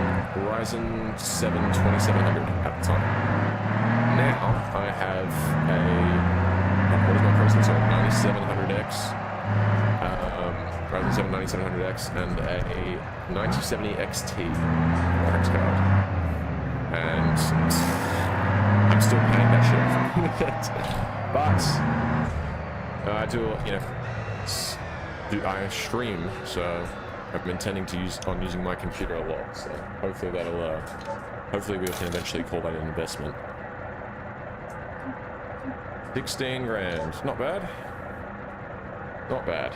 Ryzen 7 2700 at the time. Now I have what is my processor? 9700X, Ryzen 7 9700X, and a 9070 XT graphics card. And I'm still paying that shit. But I do, I stream, so I'm intending to use using my computer a lot, so hopefully that'll hopefully we can eventually call that an investment. 16 grand, not bad. Not bad.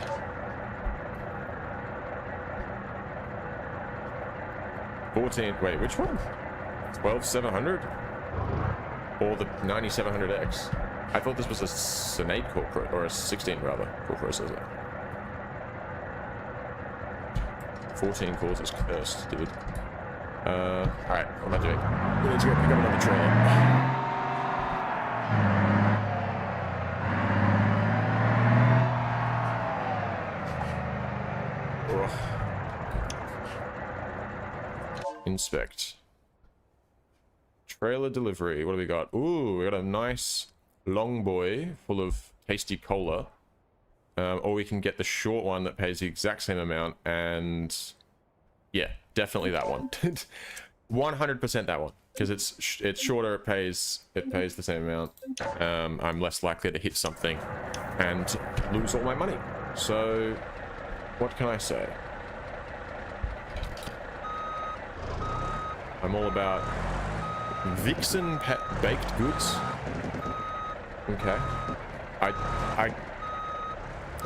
Wait, which one? 12700 or the 9700X? I thought this was an 8 core or a 16 rather core processor. 14 cores is cursed, dude. Alright, what am I doing? We need to go pick up another trailer. Inspect. Trailer delivery. What do we got? Ooh, we got a nice long boy full of tasty cola. Or we can get the short one that pays the exact same amount, and yeah, definitely that one. 100% that one, because it's shorter. It pays the same amount. I'm less likely to hit something and lose all my money. So, what can I say? I'm all about Vixen baked goods. Okay. I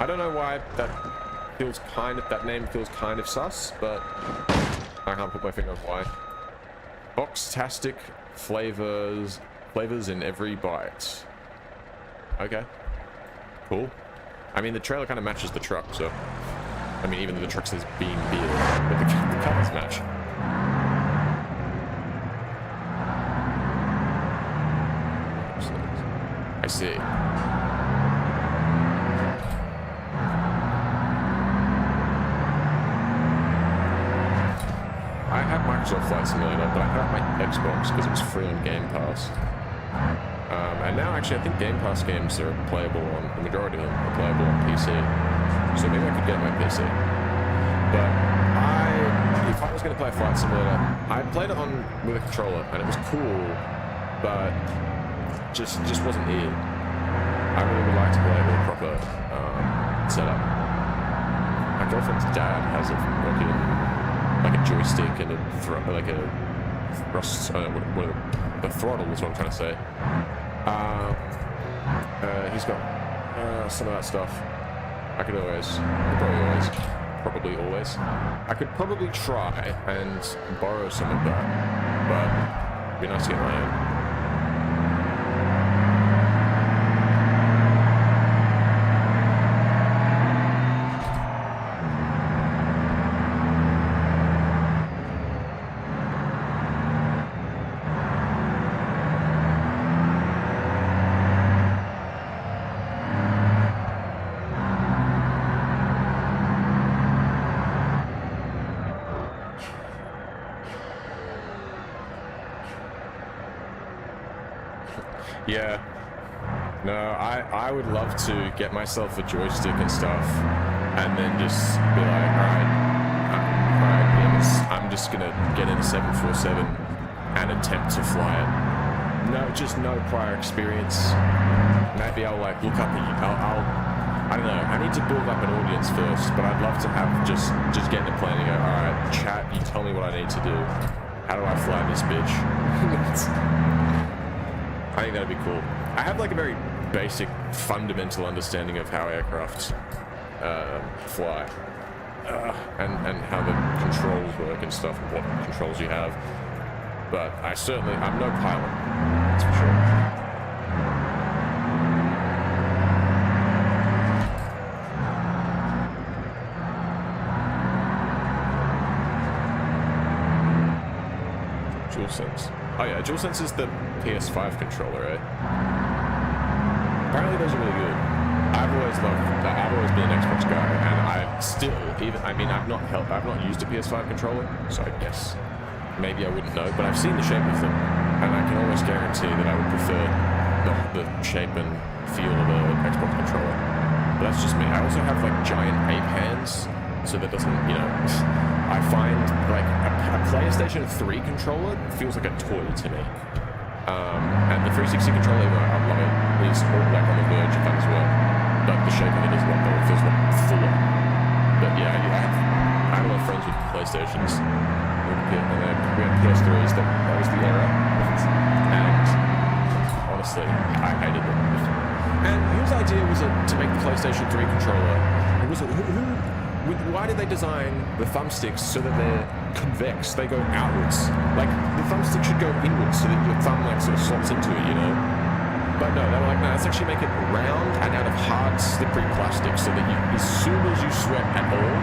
don't know why that name feels kind of sus, but I can't put my finger on why. Box-tastic flavors in every bite. Okay. Cool. I mean, the trailer kind of matches the truck, so I mean, even though the truck says Beam Beer, but the colors match. I see. I had Microsoft Flight Simulator, but I got my Xbox because it was free on Game Pass. And now, actually, I think Game Pass games are playable on, the majority of them are playable on PC. So maybe I could get my PC. But if I was going to play Flight Simulator, I played it with a controller, and it was cool, but just wasn't it. I really would like to play it with a proper setup. My girlfriend's dad has a working, like a joystick and a thrust, the throttle is what I'm trying to say. He's got some of that stuff. I could probably always. I could probably try and borrow some of that, but it'd be nice to get my own. Yeah, no, I would love to get myself a joystick and stuff, and then just be like, alright, I'm just gonna get in a 747 and attempt to fly it. No, just no prior experience. Maybe I'll like look up I don't know, I need to build up an audience first, but I'd love to have just get in the plane and go, alright, chat, you tell me what I need to do. How do I fly this bitch? I think that'd be cool. I have like a very basic, fundamental understanding of how aircraft fly, and how the controls work and stuff, and what controls you have. But I'm no pilot, that's for sure. DualSense. Oh yeah, DualSense is the PS5 controller, right? Apparently those are really good. I've always been an Xbox guy, and I've not used a PS5 controller, so I guess maybe I wouldn't know, but I've seen the shape of them, and I can almost guarantee that I would prefer the shape and feel of an Xbox controller. But that's just me. I also have like giant ape hands, so that doesn't, I find like a PlayStation 3 controller feels like a toy to me. And the 360 controller, I love it, is like on the verge of that as well. But the shape of it is what though, it feels like fuller. But yeah, I have I had a lot of friends with PlayStations. We had PS3s, that was the era. And honestly, I hated them. And whose idea was it to make the PlayStation 3 controller? Was it why did they design the thumbsticks so that they're convex? They go outwards. Like, the thumbstick should go inwards so that your thumb like sort of slots into it, you know? But no, they were like, no, let's actually make it round and out of hard, slippery plastic so that as soon as you sweat at all,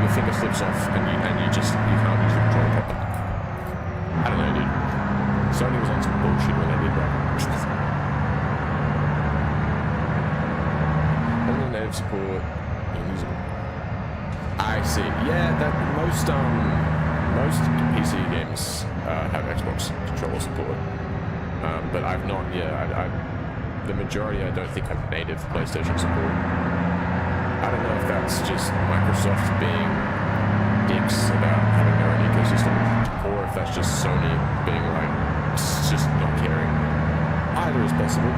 your finger slips off and you can't use the controller properly. I don't know, dude. Sony was on some bullshit when they did that. Native support. I see. Yeah, that most PC games have Xbox controller support. But I've not. Yeah, the majority I don't think have native PlayStation support. I don't know if that's just Microsoft being dicks about having their own ecosystem, or if that's just Sony being like just not caring. Either is possible.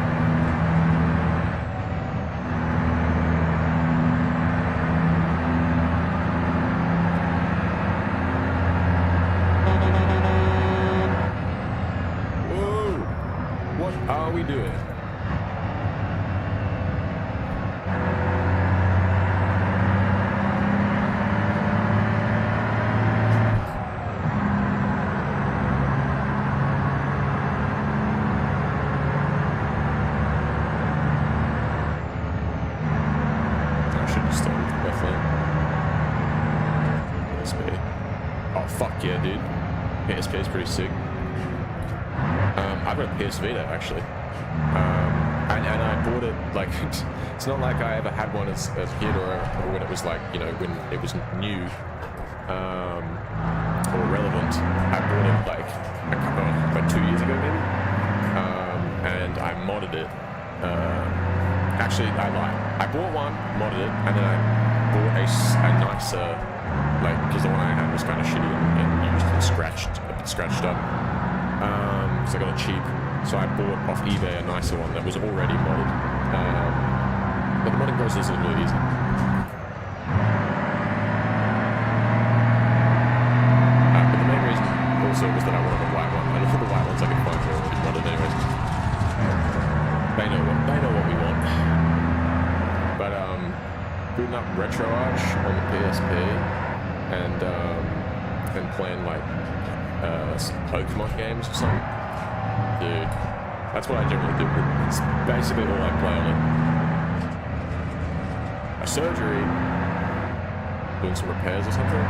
What are we doing? I should have started with definitely. PSP. Oh fuck yeah, dude. PSP is pretty sick. I've got a PS Vita actually, and I bought it like it's not like I ever had one as a kid or when it was like, you know, when it was new or relevant. I bought it like 2 years ago maybe, and I modded it. Actually, I lied. I bought one, modded it, and then I bought a nicer, like, because the one I had was kind of shitty and used and scratched up. So I got it cheap, so I bought off eBay a nicer one that was already modded. But the modding process is really easy. But the main reason also was that I wanted a white one, and all the white ones I could find were already modded anyways. They know what we want. But booting up RetroArch on the PSP and playing like some Pokemon games or something. Dude, that's what I generally do. It's basically all I play on it. A surgery, doing some repairs or something.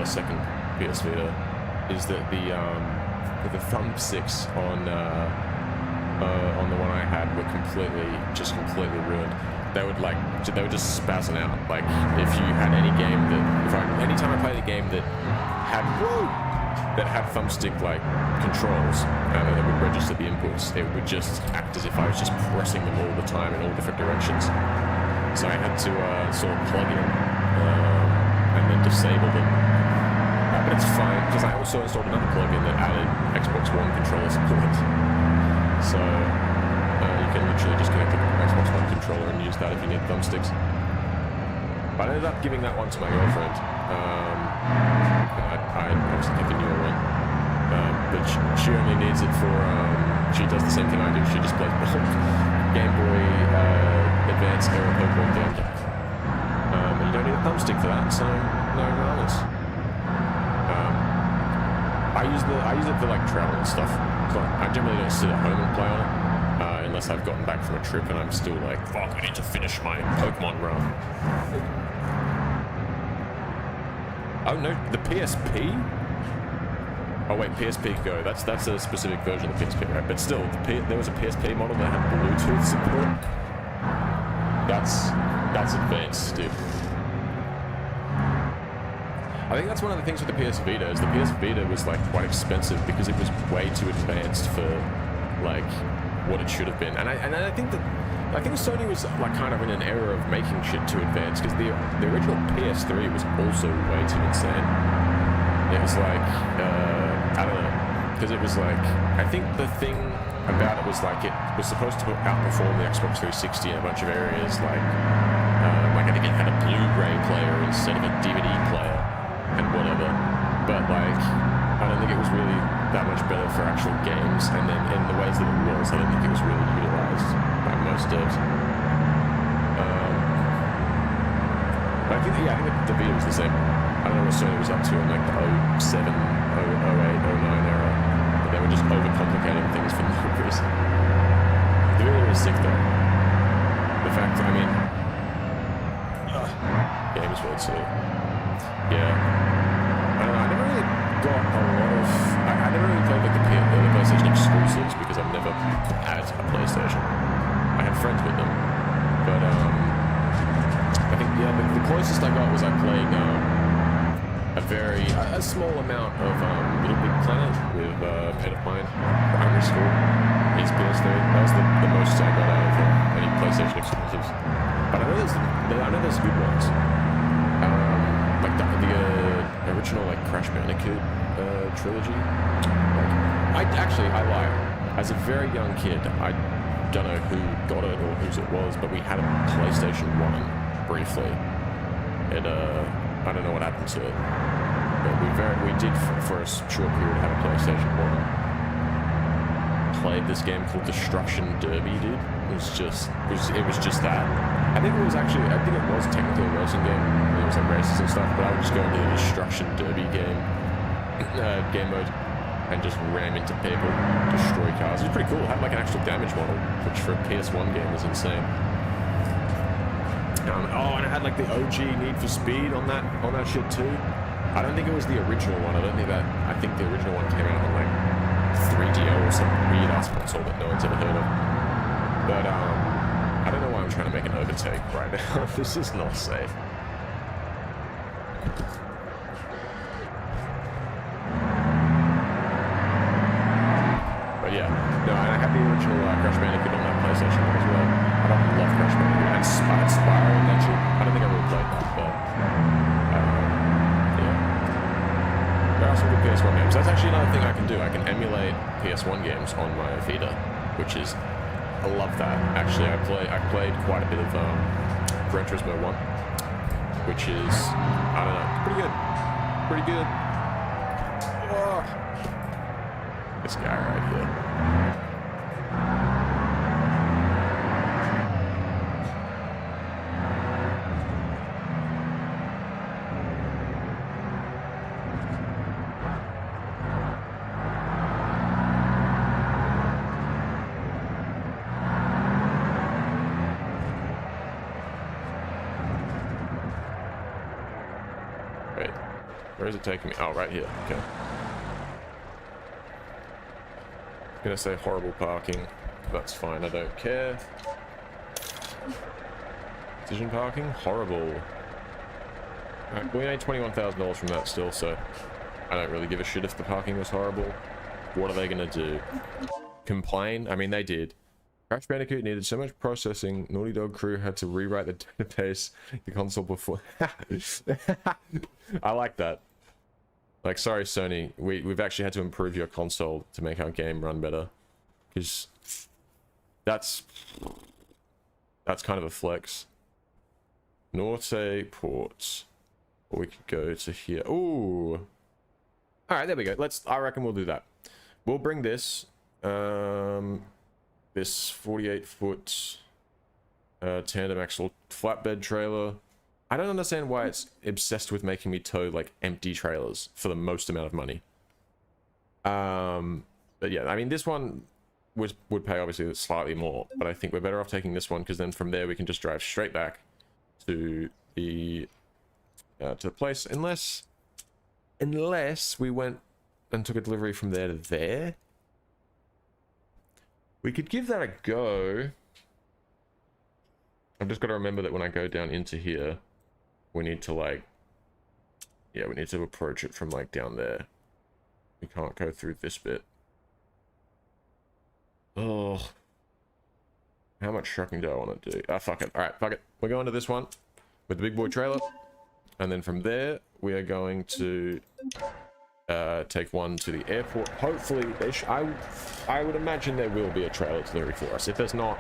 Second PS Vita is that the thumbsticks on the one I had were completely ruined. They were just spazzing out. Like if you had any game anytime I played a game that had thumbstick like controls that would register the inputs, it would just act as if I was just pressing them all the time in all different directions. So I had to sort of plug in and then disable them. But it's fine, because I also installed another plugin that added Xbox One controller support. So you can literally just connect the Xbox One controller and use that if you need thumbsticks. But I ended up giving that one to my girlfriend. I obviously picked a newer one. But she only needs it for, she does the same thing I do. She just plays Game Boy Advance era Pokemon games. And you don't need a thumbstick for that, so no dramas. I use it for like travel and stuff. So I generally don't sit at home and play on it unless I've gotten back from a trip and I'm still like, fuck, I need to finish my Pokemon run. Oh no, the PSP? Oh wait, PSP Go. That's a specific version of the PSP, right? But still, there was a PSP model that had Bluetooth support. That's advanced, dude. I think that's one of the things with the PS Vita is the PS Vita was like quite expensive because it was way too advanced for like what it should have been. And I think Sony was like kind of in an era of making shit too advanced because the original PS3 was also way too insane. It was like I don't know, because it was like I think the thing about it was like it was supposed to outperform the Xbox 360 in a bunch of areas, like I think it had a Blu-ray player instead of a DVD player and whatever. But like I don't think it was really that much better for actual games, and then in the ways that it was, I don't think it was really utilized by most devs. But I think the Vita was the same. I don't know what Sony was up to in like the 07, 08, 09 era, but they were just overcomplicating things for no reason. The Vita was sick though. The fact, I mean, games were too. Yeah. I don't know, I never really got a lot of... I never really played like the PlayStation exclusives because I've never had a PlayStation. I had friends with them. But, I think, yeah, the closest I got was I played a small amount of Little Big Planet with a mate of mine, primary school. His PS3. That was the most I got out of any PlayStation exclusives. But I know there's good ones. Like the original like Crash Bandicoot trilogy. Like, I lie. As a very young kid, I don't know who got it or whose it was, but we had a PlayStation 1 briefly. And I don't know what happened to it. But we did for a short period have a PlayStation 1. Played this game called Destruction Derby, dude. It was just that. I think it was technically a racing game. There was like races and stuff, but I would just go into the Destruction Derby game mode and just ram into people, destroy cars. It was pretty cool. It had like an actual damage model, which for a PS1 game was insane. And it had like the OG Need for Speed on that shit too. I don't think it was the original one. I think the original one came out on like 3DO or some weird ass console that no one's ever heard of. But I don't know why I'm trying to make an overtake right now. This is not safe. But yeah, no, and I had the original Crash Bandicoot on that PlayStation 1 as well. I don't love Crash Bandicoot. And Spyro and that shit. I don't think I really played that, but yeah. There are some good PS1 games. That's actually another thing I can do. I can emulate PS1 games on my Vita, which is, I love that. Actually, I played quite a bit of Gran Turismo 1, which is, I don't know, pretty good. Pretty good. Oh. This guy right here. Wait, where is it taking me? Oh, right here. Okay. Gonna say horrible parking. That's fine, I don't care. Decision parking? Horrible. Alright, we made $21,000 from that still, so I don't really give a shit if the parking was horrible. What are they gonna do? Complain? I mean, they did. Crash Bandicoot needed so much processing, Naughty Dog crew had to rewrite the database, the console before. I like that. Like, sorry, Sony, we've actually had to improve your console to make our game run better. Because that's kind of a flex. Norte ports. Or we could go to here. Ooh. Alright, there we go. I reckon we'll do that. We'll bring this. This 48-foot tandem axle flatbed trailer. I don't understand why it's obsessed with making me tow like empty trailers for the most amount of money. But yeah, I mean, this one would pay obviously slightly more, but I think we're better off taking this one because then from there we can just drive straight back to the place, unless we went and took a delivery from there to there. We could give that a go. I've just got to remember that when I go down into here, we need to like, yeah, we need to approach it from like down there. We can't go through this bit. Oh, how much trucking do I want to do? Ah, fuck it. All right, fuck it. We're going to this one with the big boy trailer, and then from there we are going to take one to the airport. Hopefully, I would imagine there will be a trailer delivery for us. If there's not,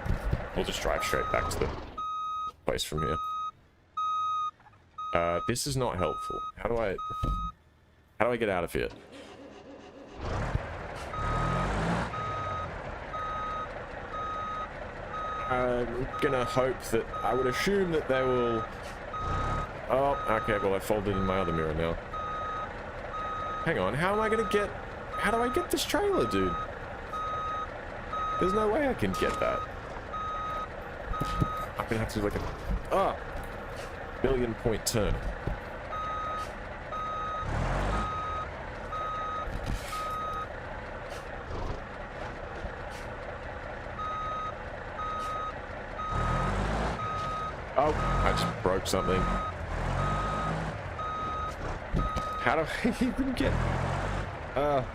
we'll just drive straight back to the place from here. This is not helpful. How do I get out of here? I'm gonna hope that, I would assume that they will... Oh, okay, well I folded in my other mirror now. Hang on, how do I get this trailer, dude? There's no way I can get that. I'm gonna have to do like a... billion point turn. Oh, I just broke something. How do I even get... Alright,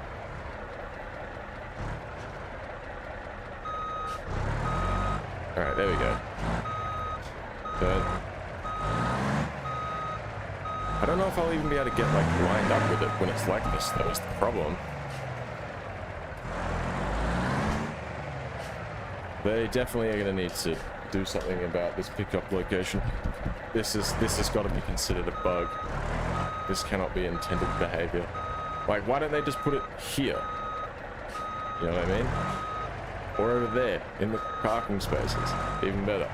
there we go. Good. I don't know if I'll even be able to get, like, lined up with it when it's like this, though, is the problem. They definitely are going to need to do something about this pickup location. This has got to be considered a bug. This cannot be intended behavior. Like, why don't they just put it here? You know what I mean? Or over there, in the parking spaces. Even better.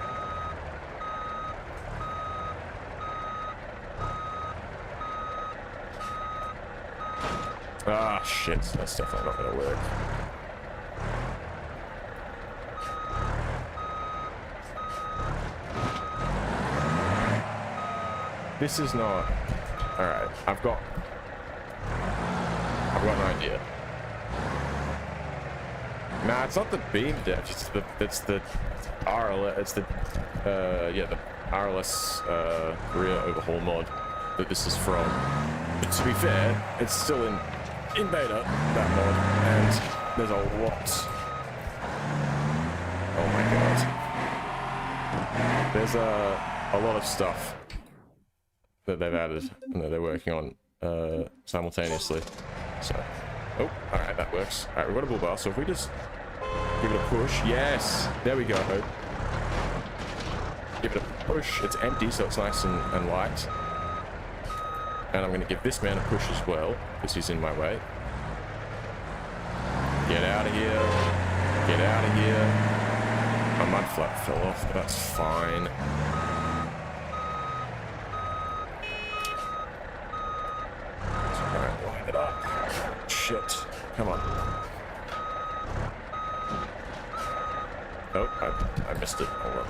Ah, shit. That's definitely not going to work. This is not... Alright, I've got an idea. Nah, it's not the beam depth, it's the RLS, it's the, yeah, the RLS, rear overhaul mod that this is from. But to be fair, it's still in beta, that mod, and there's a lot. Oh my god. There's a lot of stuff that they've added and that they're working on simultaneously. So, oh, alright, that works. Alright, we've got a bull bar, so if we just give it a push, yes, there we go. Give it a push, it's empty, so it's nice and light. And I'm going to give this man a push as well, because he's in my way. Get out of here. Get out of here. My mud flap fell off, but that's fine. Alright, line it up. Shit. Come on. Oh, I missed it. Hold on.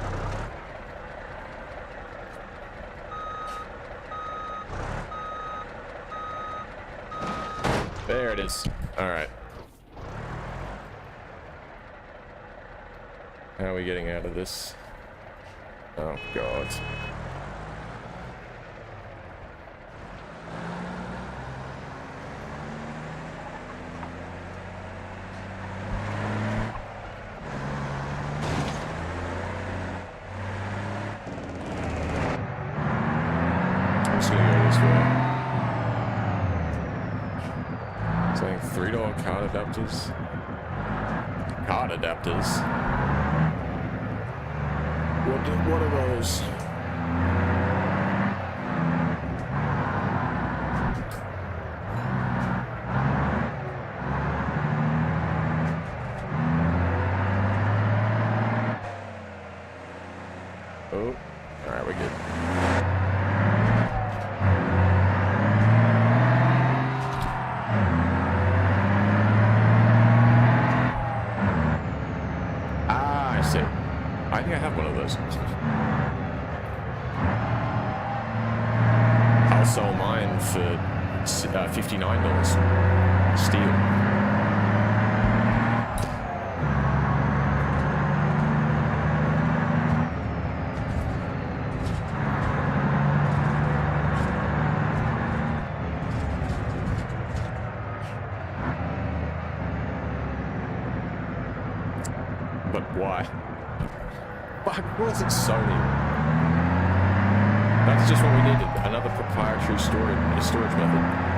There it is. Alright. How are we getting out of this? Oh, God. I'm just gonna go this way. Saying $3 card adapters. Card adapters? What are those? Oh, alright, we're good. Ah, I see. I think I have one of those. I'll sell mine for $59. Steel. But why? Fuck, was it Sony? That's just what we needed. Another proprietary storage method.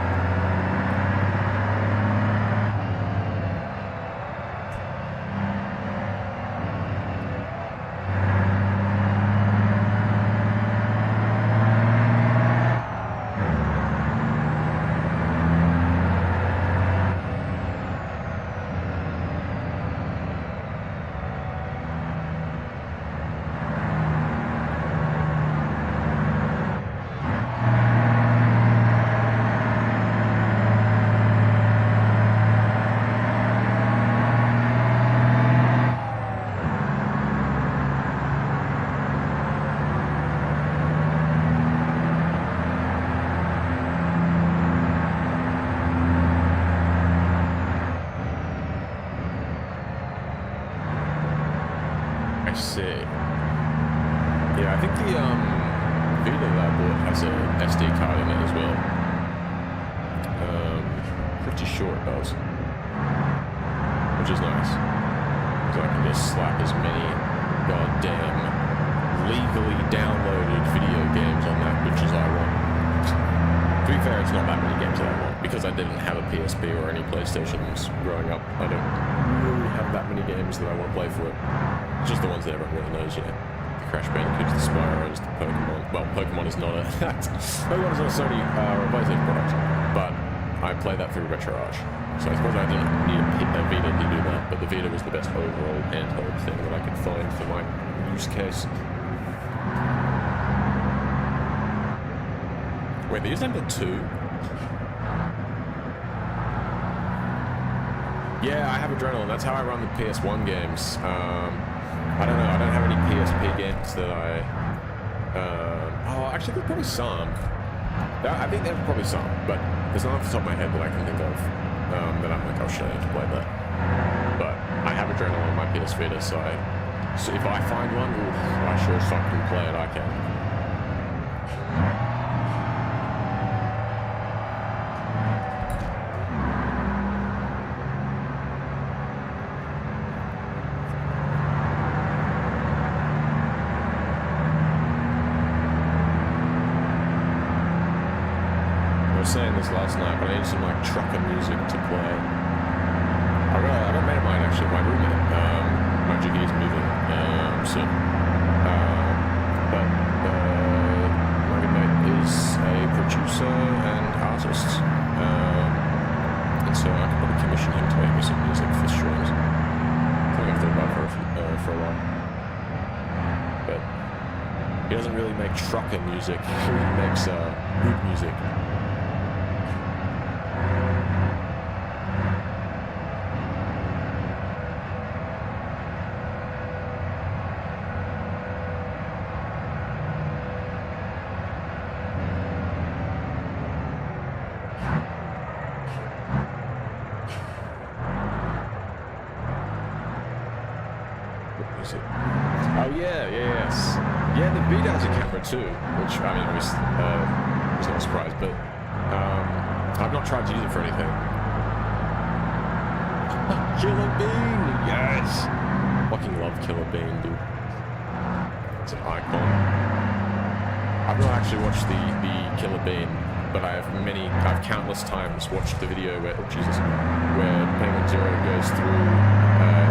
I see. Yeah, I think the Vita that I bought has a SD card in it as well. Pretty sure it does, which is nice, because I can just slap as many goddamn legally downloaded video games on that bitch as I want. To be fair, it's not that many games that I want, because I didn't have a PSP or any PlayStations growing up. I don't really have that many games that I want to play for it. Just the ones that everyone really knows, you know. The Crash Bandicoots, the Spyros, the Pokemon. Well, Pokemon is not a Pokemon is not a Sony or a PlayStation product, but I play that through RetroArch. So I suppose I didn't need a Vita to do that, but the Vita was the best overall handheld thing that I could find for my use case. Wait, they use number 2? Yeah, I have Adrenaline. That's how I run the PS1 games. I don't know. I don't have any PSP games that I... oh, actually, there's probably some. I think there's probably some, but there's none off the top of my head that I can think of that I'm like, oh shit, I need to play that. But I have Adrenaline on my PS Vita, so if I find one, I sure as fuck can play it, I can. I was saying this last night, but I need some like trucker music to play. I got a mate of mine actually, my roommate. My jiggy is moving soon. But my good mate is a producer and artist, and so I could probably commission him to make me some music for streams. Something I've thought about for a while. But he doesn't really make trucker music. He makes good music. Oh yes. Yeah, the Vita has a camera too, which I mean, obviously, is not a surprise, but I've not tried to use it for anything. Killer Bean, yes. Fucking love Killer Bean, dude. It's an icon. I've not actually watched the Killer Bean, but I've countless times watched the video where Penguin Zero goes through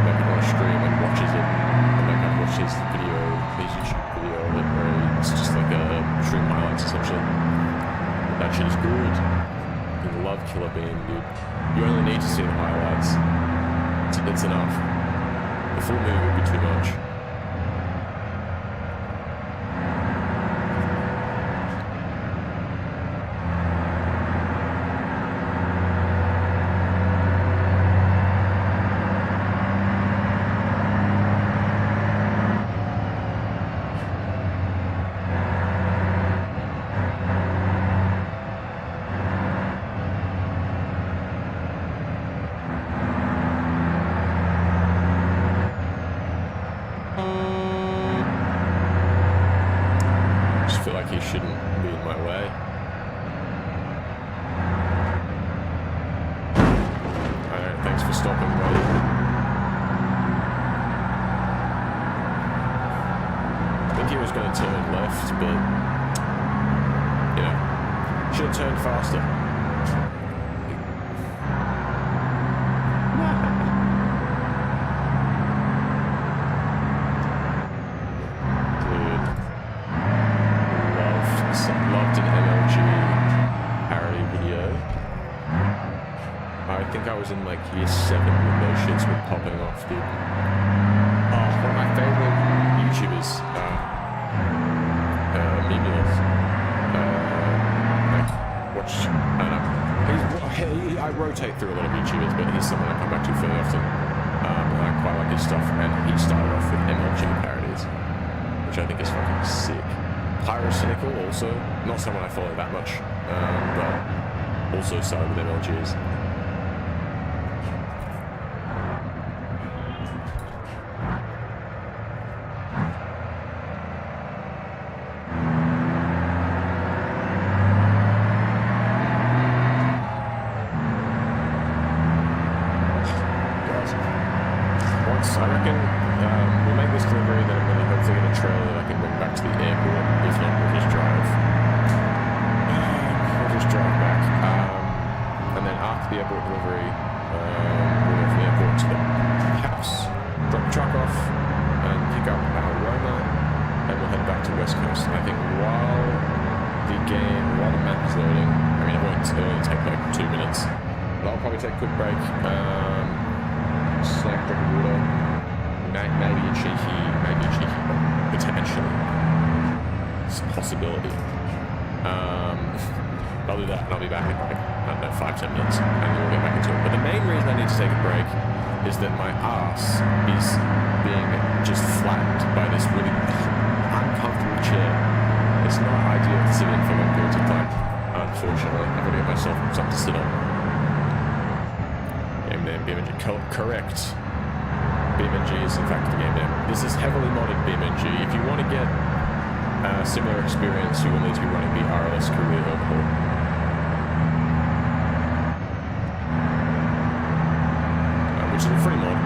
like on a stream and watches it, and like I've watched his YouTube video of it where it's just like a stream highlights essentially. That shit is good. I love Killer Bean, dude. You only need to see the highlights. It's enough. The full movie would be too much. Should have turned faster. Loved an MLG parody video. I think I was in like year 7 when those shits were popping off, dude. Oh, one of my favorite YouTubers, BeamNG. I rotate through a lot of YouTubers, but he's someone I come back to fairly often. And I quite like his stuff, and he started off with MLG parodies, which I think is fucking sick. Pyrocynical also, not someone I follow that much, but also started with MLGs. I reckon we'll make this delivery, then I'm going to hopefully get a trailer that I can bring back to the airport. If not, we'll just drive. We'll just drive back. And then after the airport delivery, we'll go from the airport to the house, drop the truck off, and pick up our Roma, and we'll head back to West Coast. And I think while the map is loading, I mean, it'll only take like 2 minutes, but I'll probably take a quick break. Snack, drink of water, maybe a cheeky, potentially. It's a possibility. I'll do that, and I'll be back in like, I don't know, 5-10 minutes, and then we'll get back into it. But the main reason I need to take a break is that my ass is being just flattened by this really uncomfortable chair. It's not ideal to sit in for long periods of time, unfortunately. I've got to get myself something to sit on. Game name, BeamNG. Correct. BeamNG is in fact the game name. This is heavily modded BeamNG. If you want to get a similar experience, you will need to be running the RLS career overhaul. Which is a free mod.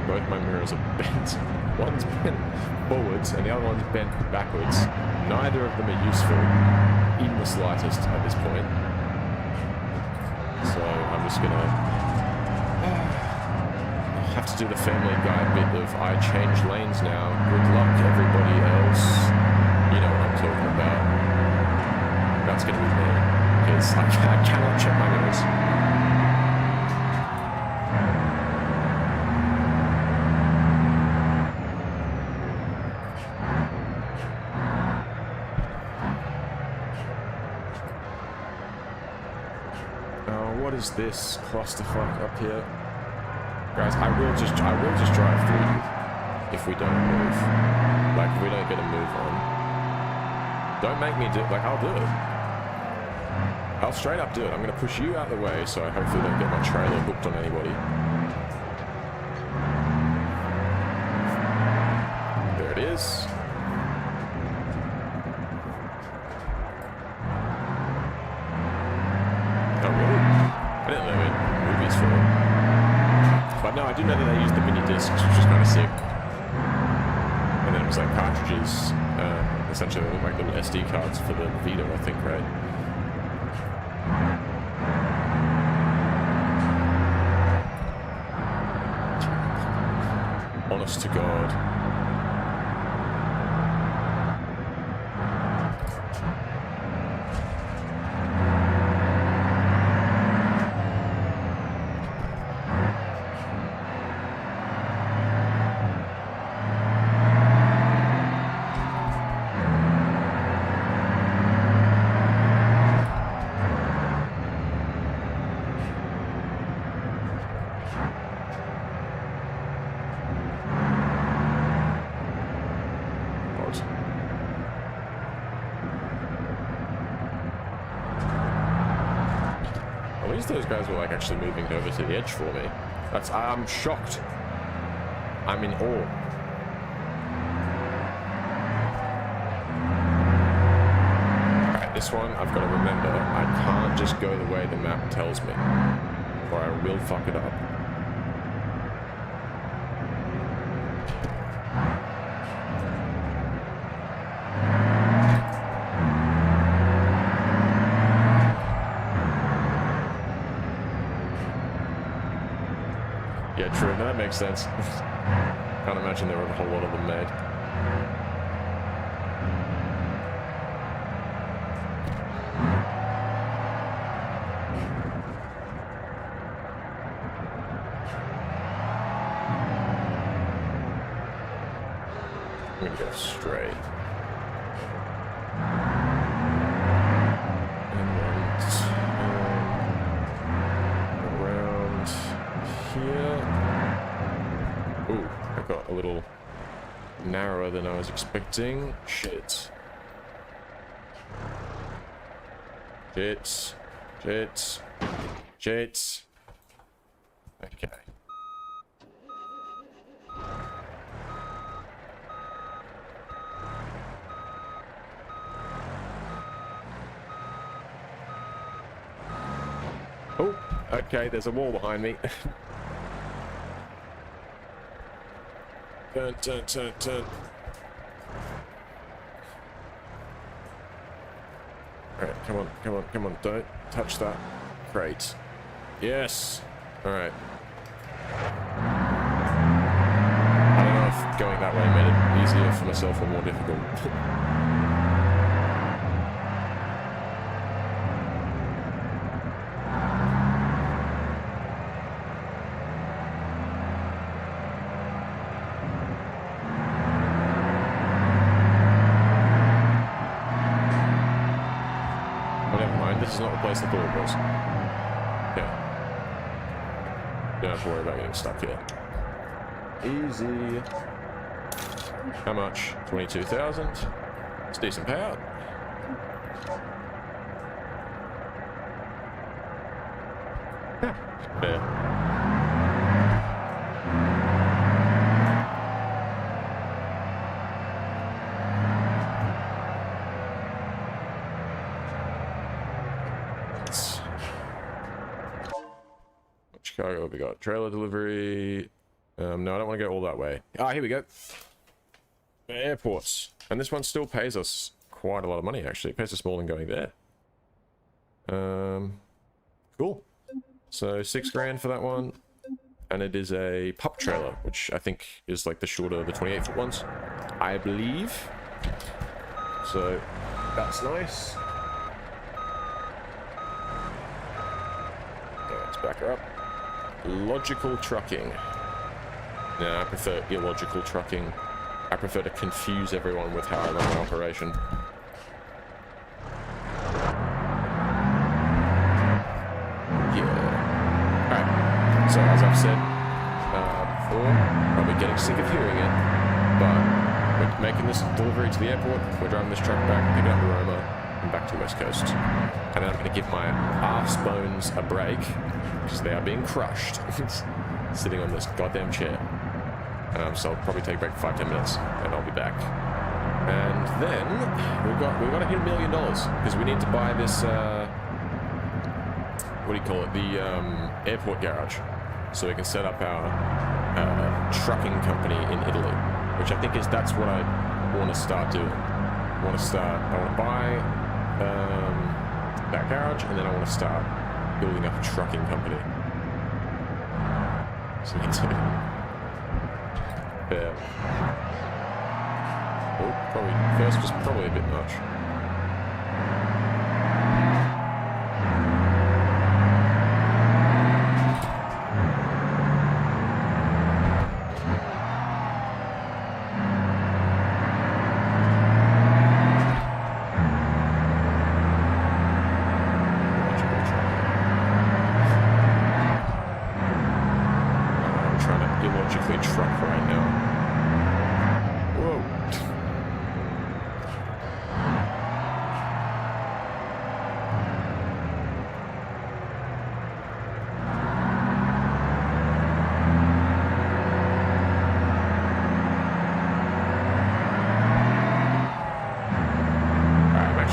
Both my mirrors are bent. One's bent forwards and the other one's bent backwards. Neither of them are useful, even the slightest at this point. So I'm just gonna have to do the Family Guy bit of I change lanes now. Good luck, everybody else. You know what I'm talking about. That's gonna be me, because I cannot check my mirrors. What is this clusterfuck up here? Guys, I will just drive through if we don't move. Like, if we don't get a move on. Don't make me do it. Like, I'll do it. I'll straight up do it. I'm going to push you out the way so I hopefully don't get my trailer hooked on anybody. There it is. Oh, really? I didn't know what movies for. But no, I do know that they used the mini discs, which is kind of sick. And then it was like cartridges. Essentially, they look like little SD cards for the Vita, I think, right? Honest to God. At least those guys were like actually moving over to the edge for me. I'm shocked. I'm in awe. Alright, this one I've got to remember, I can't just go the way the map tells me. or I will fuck it up. Yeah, true. No, that makes sense. Can't imagine there were a whole lot of them made. I'm gonna go straight. And then around here. Ooh, I got a little narrower than I was expecting. Shit. Shit. Shit. Shit. Okay. Oh, okay, there's a wall behind me. Turn, turn, turn, turn. Alright, come on, come on, come on. Don't touch that crate. Yes! Alright. I don't know if going that way made it easier for myself or more difficult. This is not the place I thought it was. Yeah. Don't have to worry about getting stuck here. Easy. How much? 22,000. It's decent payout. Yeah. Fair. Cargo, we got trailer delivery. No, I don't want to go all that way. Ah, here we go. Airports. And this one still pays us quite a lot of money, actually. It pays us more than going there. Cool. So 6 grand for that one. And it is a pup trailer, which I think is like the shorter, the 28-foot ones, I believe. So that's nice. Okay, let's back her up. Logical trucking. No, I prefer illogical trucking. I prefer to confuse everyone with how I run my operation. Yeah. Alright. So, as I've said before, probably getting sick of hearing it, but we're making this delivery to the airport, we're driving this truck back, picking up Roma, and back to the West Coast. And then I'm going to give my arse bones a break, because they are being crushed, sitting on this goddamn chair. So I'll probably take a break for 5-10 minutes, and I'll be back. And then we've got to hit $1 million because we need to buy this. What do you call it? The airport garage, so we can set up our trucking company in Italy, which I think that's what I want to start doing. I want to buy that garage, and then I want to start building up a trucking company. So me too. Yeah. Oh, probably first was probably a bit much.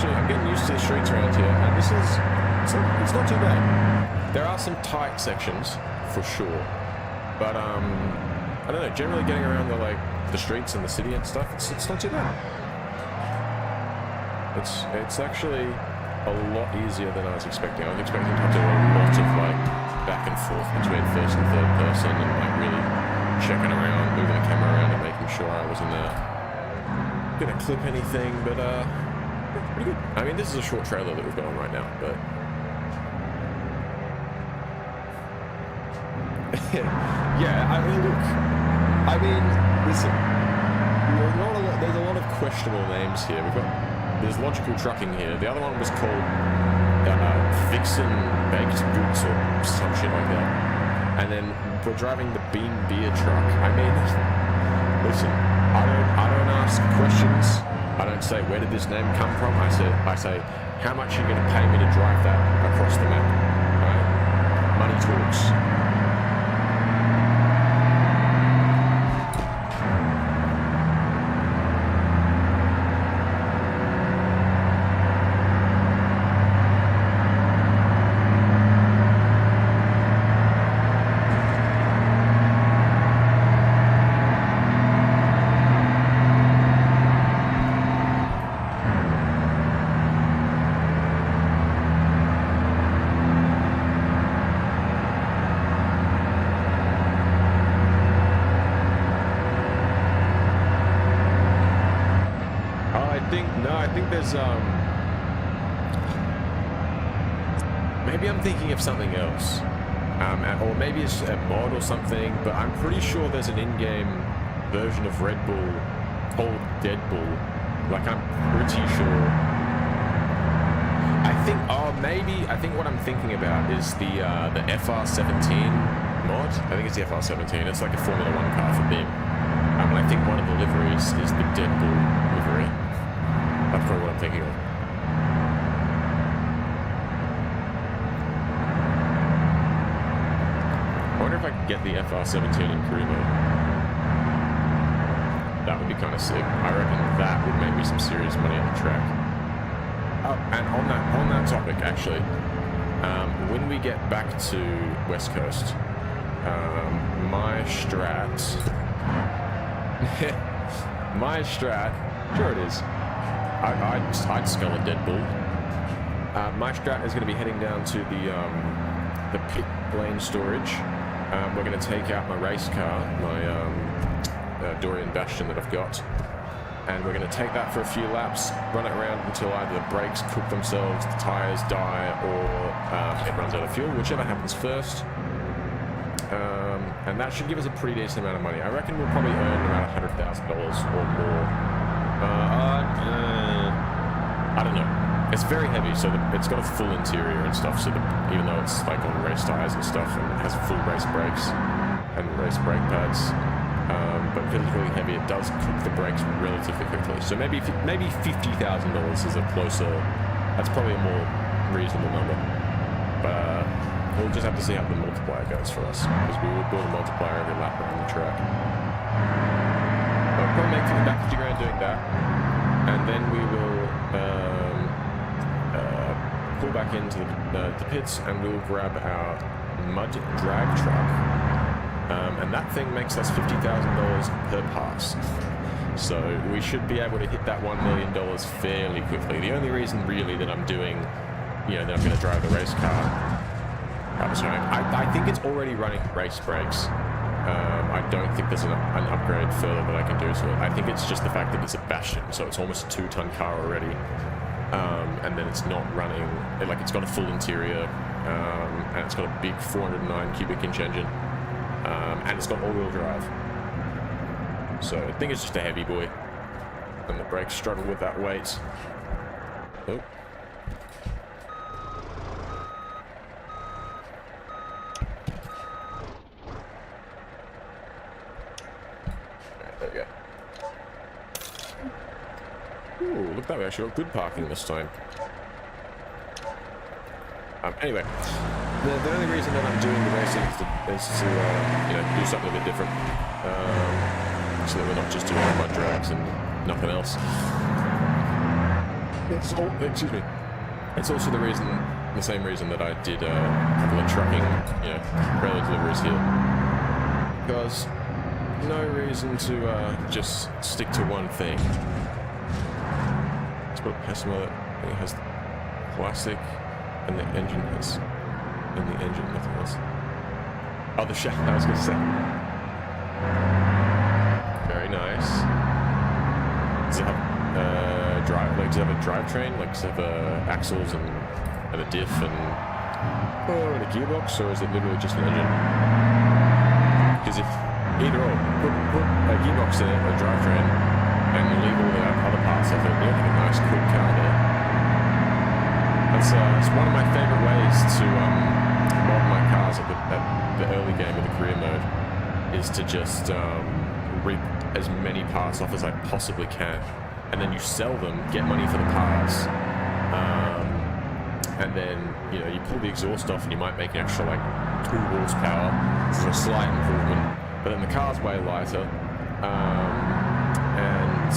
I'm getting used to the streets around here, and it's not too bad. there are some tight sections for sure, but I don't know. Generally, getting around the streets and the city and stuff, it's not too bad. It's actually a lot easier than I was expecting. I was expecting to do a lot of back and forth between first and third person and really checking around, moving the camera around and making sure I wasn't gonna clip anything, but pretty good. I mean, this is a short trailer that we've got on right now, but yeah, I mean, look, listen, there's a lot of questionable names here. There's Logical Trucking here. The other one was called Vixen Baked Goods or some shit like that. And then we're driving the Beam Beer truck. I mean, listen, I don't ask questions. I don't say, where did this name come from? I say, how much are you going to pay me to drive that across the map? Right? Money talks. I think there's maybe I'm thinking of something else, or maybe it's a mod or something, but I'm pretty sure there's an in-game version of Red Bull called Dead Bull. I'm pretty sure. I think what I'm thinking about is the FR17 mod. I think it's the FR17. It's like a Formula 1 car for Beam. I think one of the liveries is the Dead Bull livery. That's probably what I'm thinking of. I wonder if I could get the FR17 in career mode. That would be kind of sick. I reckon that would make me some serious money on the track. Oh, and on that topic, actually, when we get back to West Coast, my strat, sure it is. I'd skull a Dead Bull. My strat is going to be heading down to the pit lane storage. We're going to take out my race car, my Dorian Bastion that I've got, and we're going to take that for a few laps, run it around until either the brakes cook themselves, the tires die, or it runs out of fuel, whichever happens first. And that should give us a pretty decent amount of money. I reckon we'll probably earn around $100,000 or more. I don't know. It's very heavy, so it's got a full interior and stuff, so even though it's on race tires and stuff, and it has full race brakes and race brake pads, but because it's really heavy, it does cook the brakes relatively quickly. So maybe $50,000 is a closer, that's probably a more reasonable number. But we'll just have to see how the multiplier goes for us, because we will build a multiplier every lap around the track. I'll probably make back 50 grand doing that, and then we will pull back into the pits, and we'll grab our mud drag truck, and that thing makes us $50,000 per pass. So we should be able to hit that $1 million fairly quickly. The only reason really that I'm doing, that I'm going to drive the race car, I think it's already running race brakes. I don't think there's an upgrade further that I can do to it. I think it's just the fact that it's a Bastion, so it's almost a 2-ton car already. And then it's not running, it's got a full interior, and it's got a big 409 cubic inch engine, and it's got all-wheel drive. So I think it's just a heavy boy, and the brakes struggle with that weight. Oh. Ooh, look at that, we actually got good parking this time. Anyway, the only reason that I'm doing the racing is to do something a bit different. So that we're not just doing mud drags and nothing else. Excuse me. It's also the reason the same reason that I did a couple of trucking, you know, trailer deliveries here. Because no reason to just stick to one thing. Let's put a pessimer. I think it has plastic, and the engine has, and the engine nothing else. Oh, the shaft. I was gonna say. Very nice. Does it have drive? Like, does it have a drivetrain? Like, does it have axles and a diff and a gearbox, or is it literally just an engine? Because if either or, put a gearbox in it, a drivetrain, and leave all the other parts of it, you have a nice quick car there. That's it's one of my favorite ways to mod my cars at the early game of the career mode, is to just rip as many parts off as I possibly can, and then you sell them, get money for the parts, and then, you know, you pull the exhaust off and you might make an extra like 2 horsepower. This is a slight improvement, but then the car's way lighter, and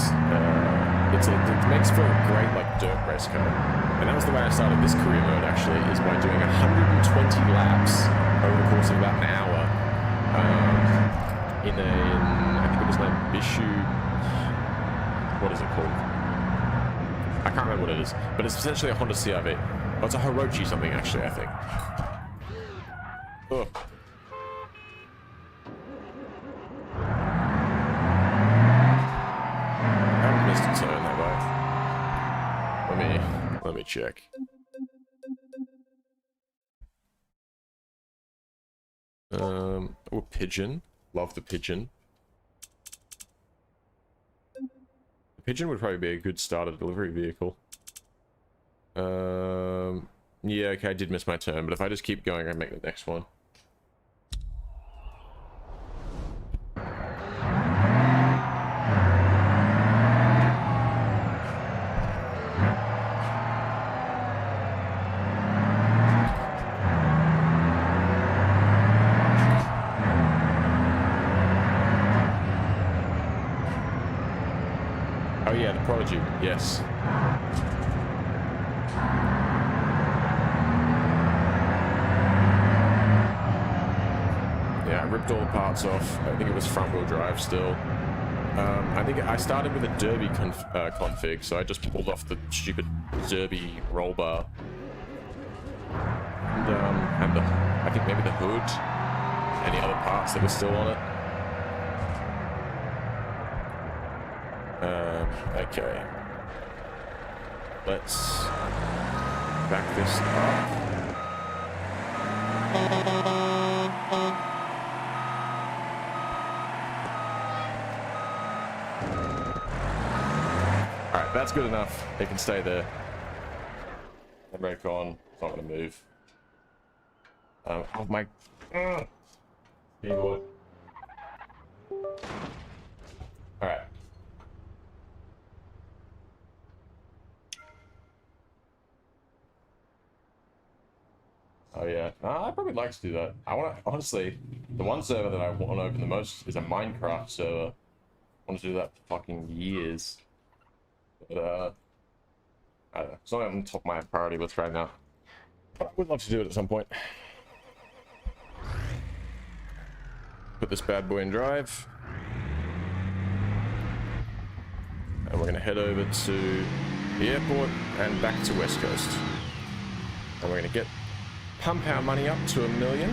it makes for a great like dirt race car. And that was the way I started this career mode, actually, is by doing 120 laps over the course of about an hour in I think it was an Bishu. What is it called? I can't remember what it is, but it's essentially a Honda CR-V. Oh, it's a Hirochi something, actually, I think. Ugh. I haven't missed a turn that way. Let me check. Oh, pigeon. Love the pigeon. The pigeon would probably be a good starter delivery vehicle. Yeah, okay, I did miss my turn, but if I just keep going, I make the next one. Oh yeah, the Prodigy, yes. Yeah, I ripped all the parts off. I think it was front wheel drive still. I think I started with a Derby config, so I just pulled off the stupid Derby roll bar. And I think maybe the hood, any other parts that were still on it. Okay. Let's back this up. Alright, that's good enough. It can stay there. Brake on. It's not going to move. Oh my... keyboard. Alright. Oh yeah, I'd probably like to do that. I want to, honestly, the one server that I want to open the most is a Minecraft server. I want to do that for fucking years. But, I don't know. It's not on top of my priority list right now. But I would love to do it at some point. Put this bad boy in drive. And we're going to head over to the airport and back to West Coast. And we're going to pump our money up to $1 million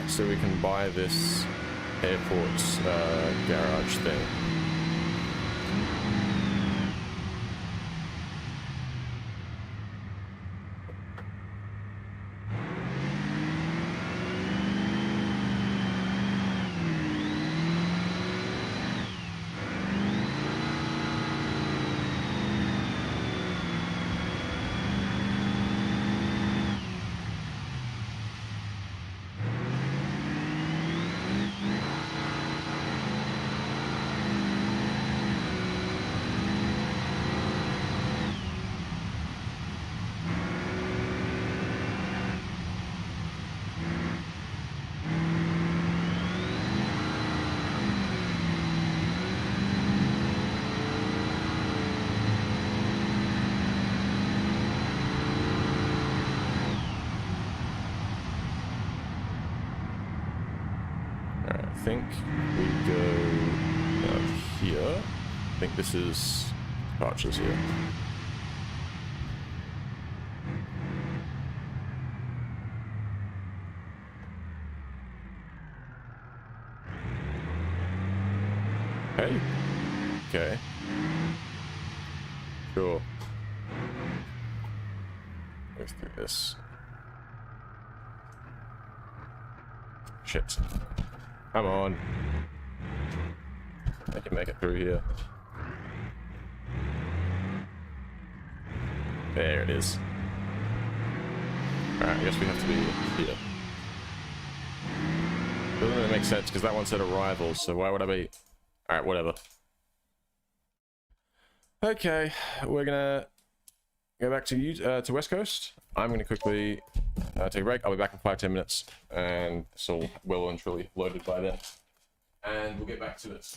so we can buy this airport's garage thing. think we go here. I think this is departures here. Hey. Okay. Sure. Go through this. Shit. Come on. I can make it through here. There it is. Alright, I guess we have to be here. Doesn't really make sense because that one said arrivals, so why would I be... Alright, whatever. Okay, we're gonna go back to West Coast. I'm gonna quickly take a break. I'll be back in 5-10 minutes, and it's all well and truly loaded by then. And we'll get back to it.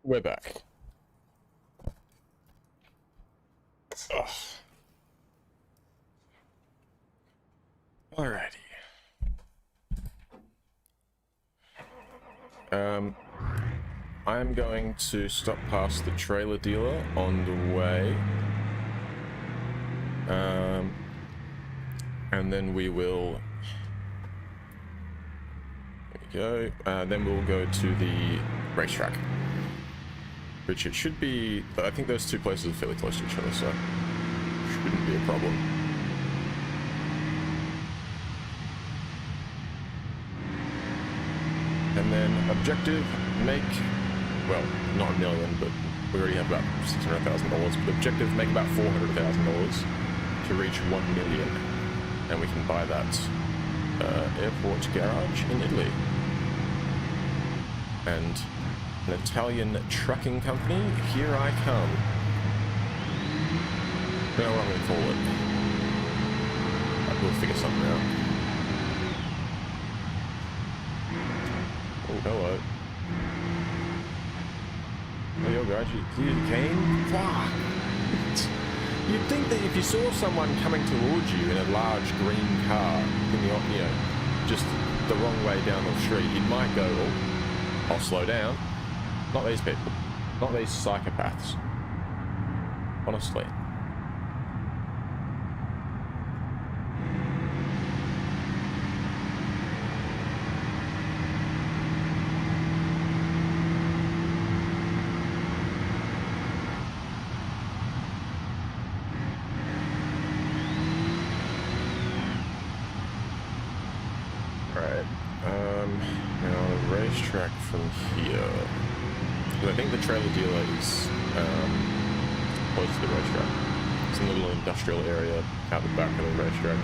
We're back. Ugh. Alrighty. I'm going to stop past the trailer dealer on the way. And then we will... There we go. Then we'll go to the racetrack. Which it should be... I think those two places are fairly close to each other, so... shouldn't be a problem. And then objective, make... well, not $1 million, but we already have about $600,000. But objective, make about $400,000 to reach 1 million. And we can buy that airport garage in Italy. And an Italian trucking company, here I come. I don't know what I'm going to call it. We'll figure something out. Oh, hello. Oh, yo guys, you came? Fuck! You'd think that if you saw someone coming towards you in a large green car, in the, you know, just the wrong way down the street, you might go, oh, I'll slow down. Not these people. Not these psychopaths. Honestly. Track from here. I think the trailer dealer is close to the racetrack. It's a little industrial area out the back of the racetrack.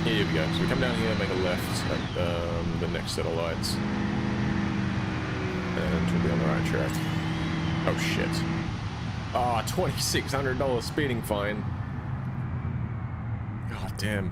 Here we go. So we come down here, make a left at the next set of lights, and we'll be on the right track. Oh shit! Ah, $2,600 speeding fine. God damn.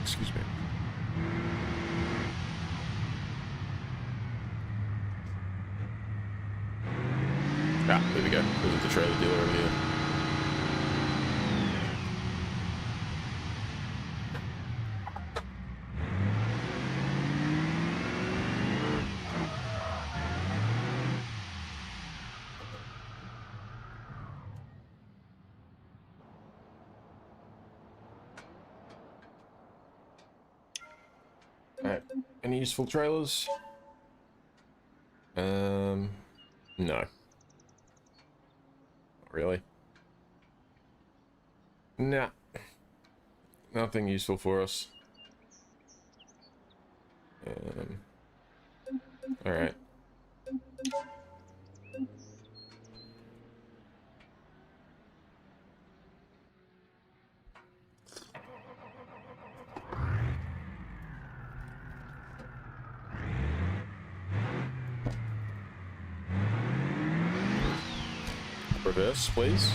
Excuse me. Ah, there we go. There's the trailer dealer over here. Alright, any useful trailers? No. Not really. Nah. Nothing useful for us. Alright. Reverse, please.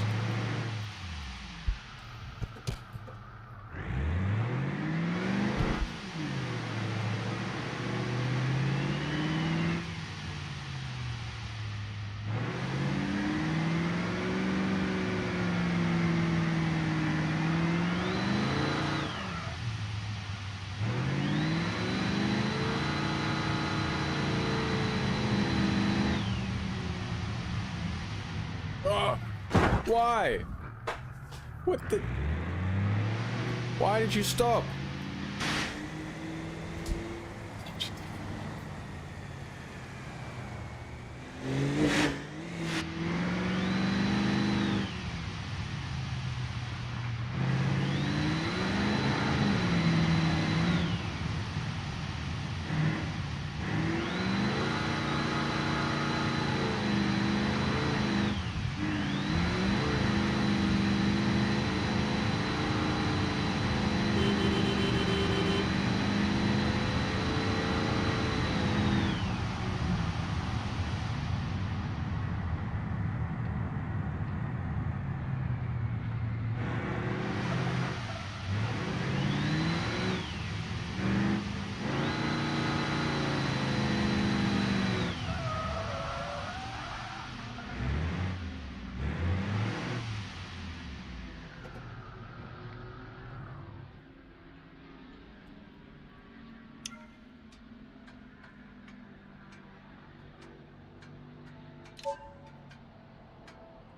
Why? What the? Why did you stop?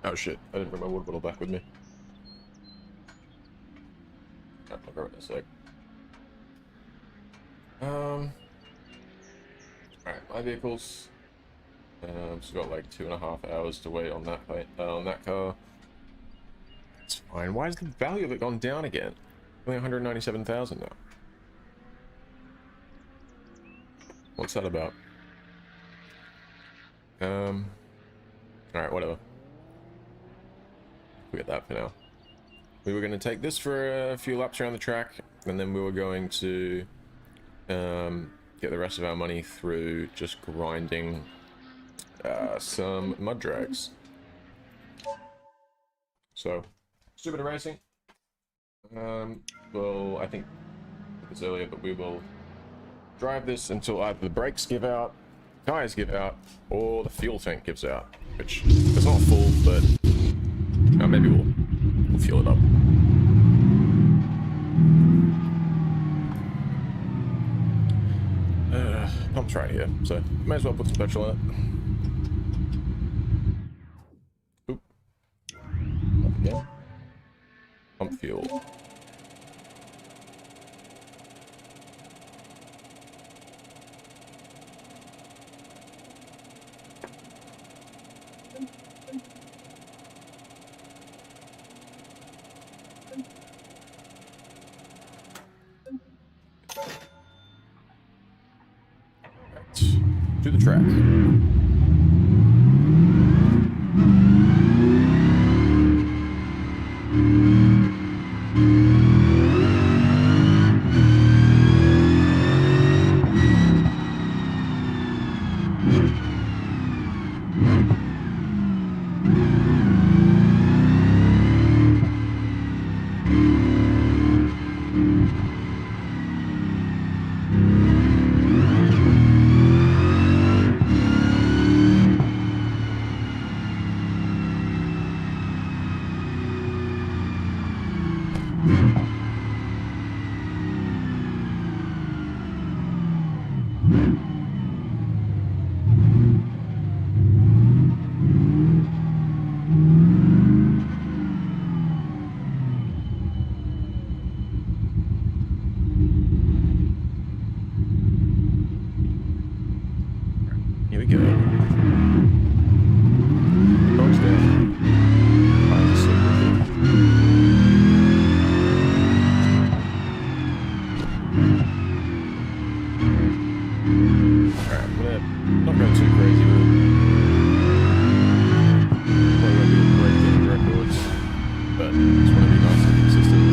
Oh shit, I didn't bring my water bottle back with me. I'll grab it in a sec. Alright, my vehicles. Just got like 2.5 hours to wait on that car. It's fine. Why has the value of it gone down again? Only 197,000 now. What's that about? Alright, whatever. Forget that for now. We were going to take this for a few laps around the track, and then we were going to get the rest of our money through just grinding some mud drags. So, stupid racing. Well, I think it's earlier, but we will drive this until either the brakes give out, tires give out, or the fuel tank gives out. Which it's not full, but maybe we'll fuel it up. Pump's right here, so may as well put some petrol in it. Oop. Up again. Pump fuel. To the track. Here we go. Dogs down. Eyes asleep. Alright, I'm not going too crazy with it. Probably won't be breaking records, but just want to be nice and consistent.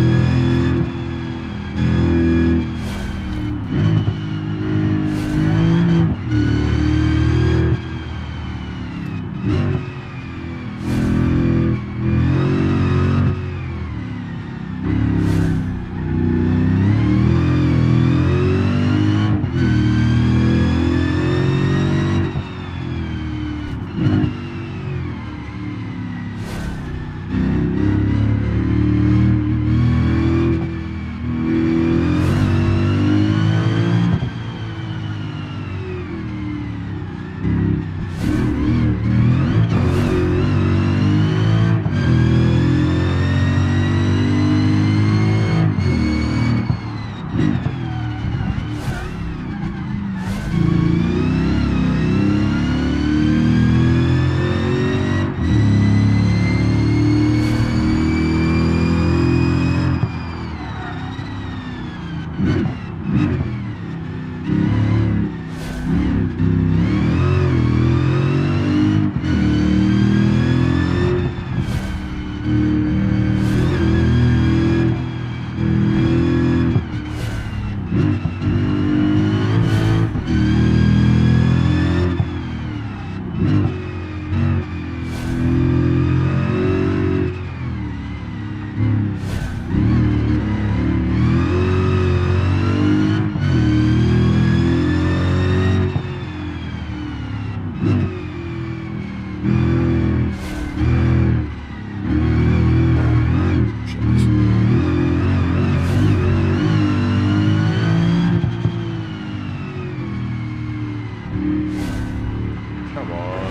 Come on.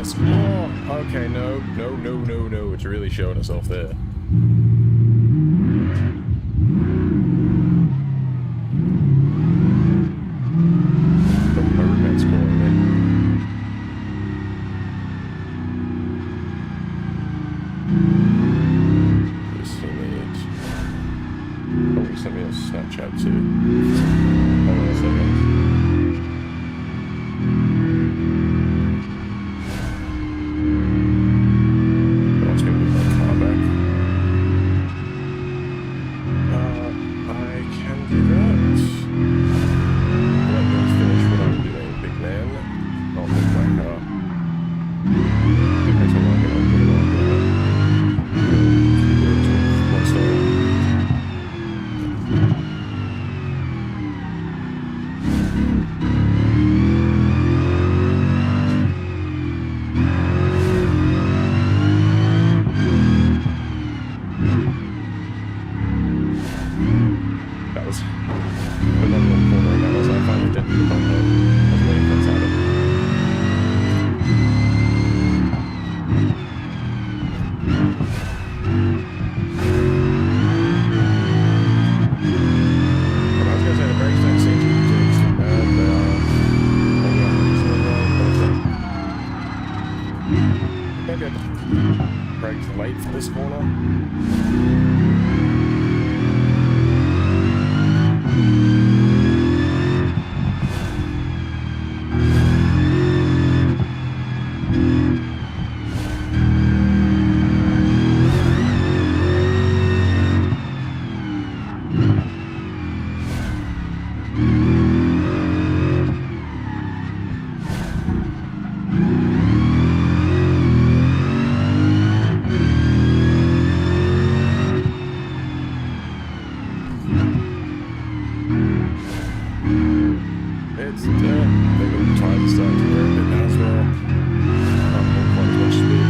this. Oh, okay, no. It's really showing us off there. Send me a Snapchat too. Hold on a second. I was going to move my car back. I can do that. Let me finish what I'm doing, big man. I'll move my car. Depends how long I can put it on. One story. That was phenomenal cornering. That was, I finally did the bump. I was waiting for it to happen. But I was going to say the brakes don't seem to be doing too bad. They are holding up reasonably well. Maybe I braked late for this corner. It's I think the time's starting to wear a bit now as well. Not quite as much speed.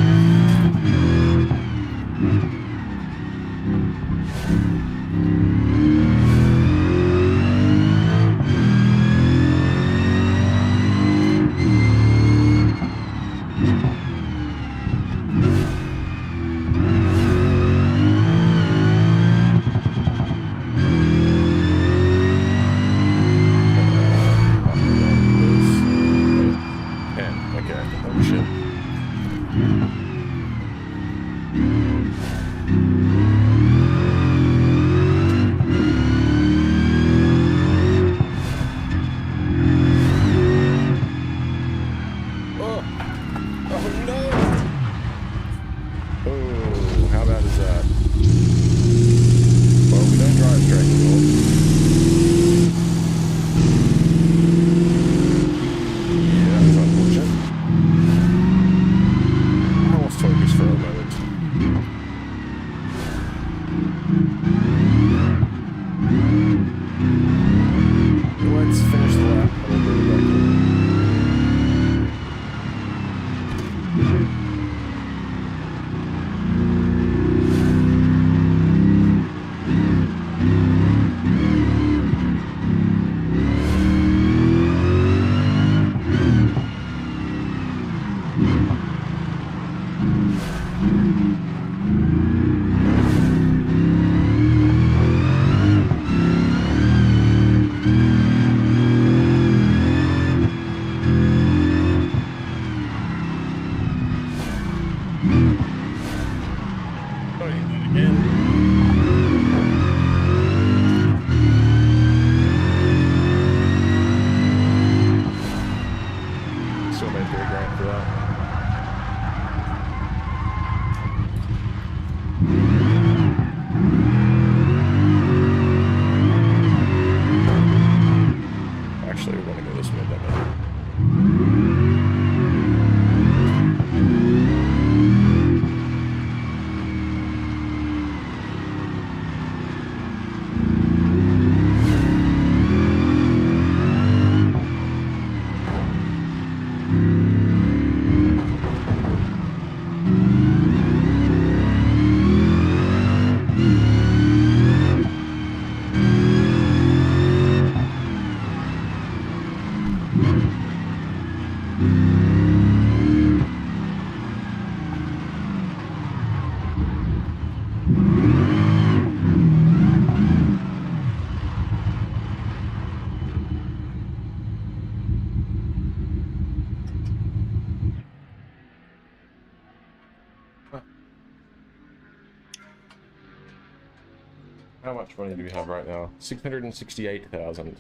How much money do we have right now? 668,000.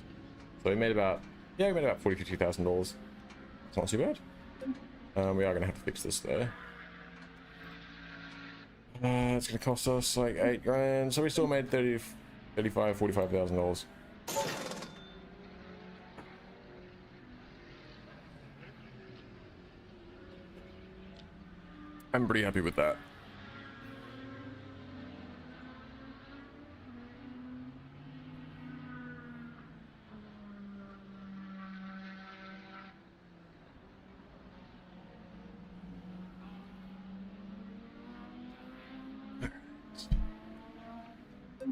So we made about, yeah, we made about $50,000. It's not too bad. We are going to have to fix this though. It's going to cost us like 8 grand. So we still made $45,000. I'm pretty happy with that.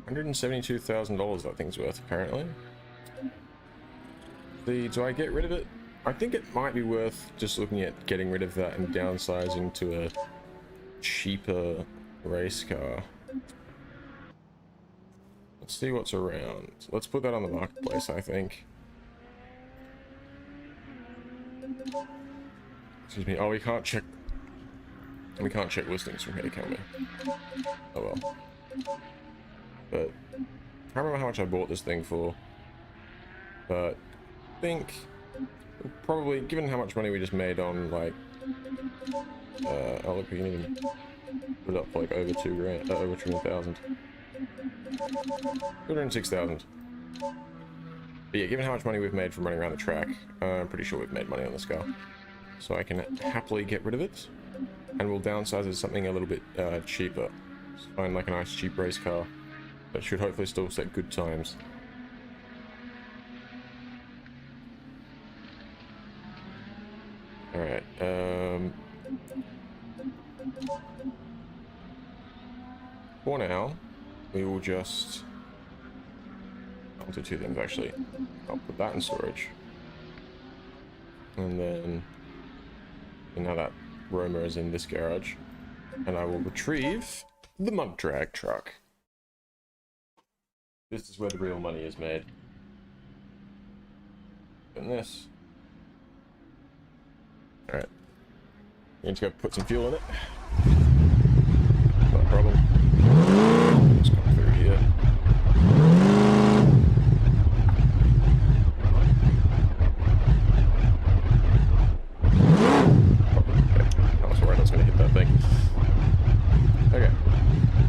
$172,000 that thing's worth apparently. Do I get rid of it? I think it might be worth just looking at getting rid of that and downsizing to a cheaper race car. Let's see what's around. Let's put that on the marketplace, I think. Excuse me. Oh, we can't check listings from here, can we? Oh well. But I can't remember how much I bought this thing for. But I think probably, given how much money we just made on like oh look, we can even put it up for like over 2 grand, over 200,000. 206,000. But yeah, given how much money we've made from running around the track, I'm pretty sure we've made money on this car. So I can happily get rid of it, and we'll downsize it to something a little bit cheaper. Just find like a nice cheap race car that should hopefully still set good times. Alright, for now, we will just... I'll do 2 things actually. I'll put that in storage. And then... And now that Roma is in this garage. And I will retrieve the mud drag truck. This is where the real money is made. And this. Alright. You need to go put some fuel in it. Not a problem. Just come through here. I was worried I was going to hit that thing. Okay.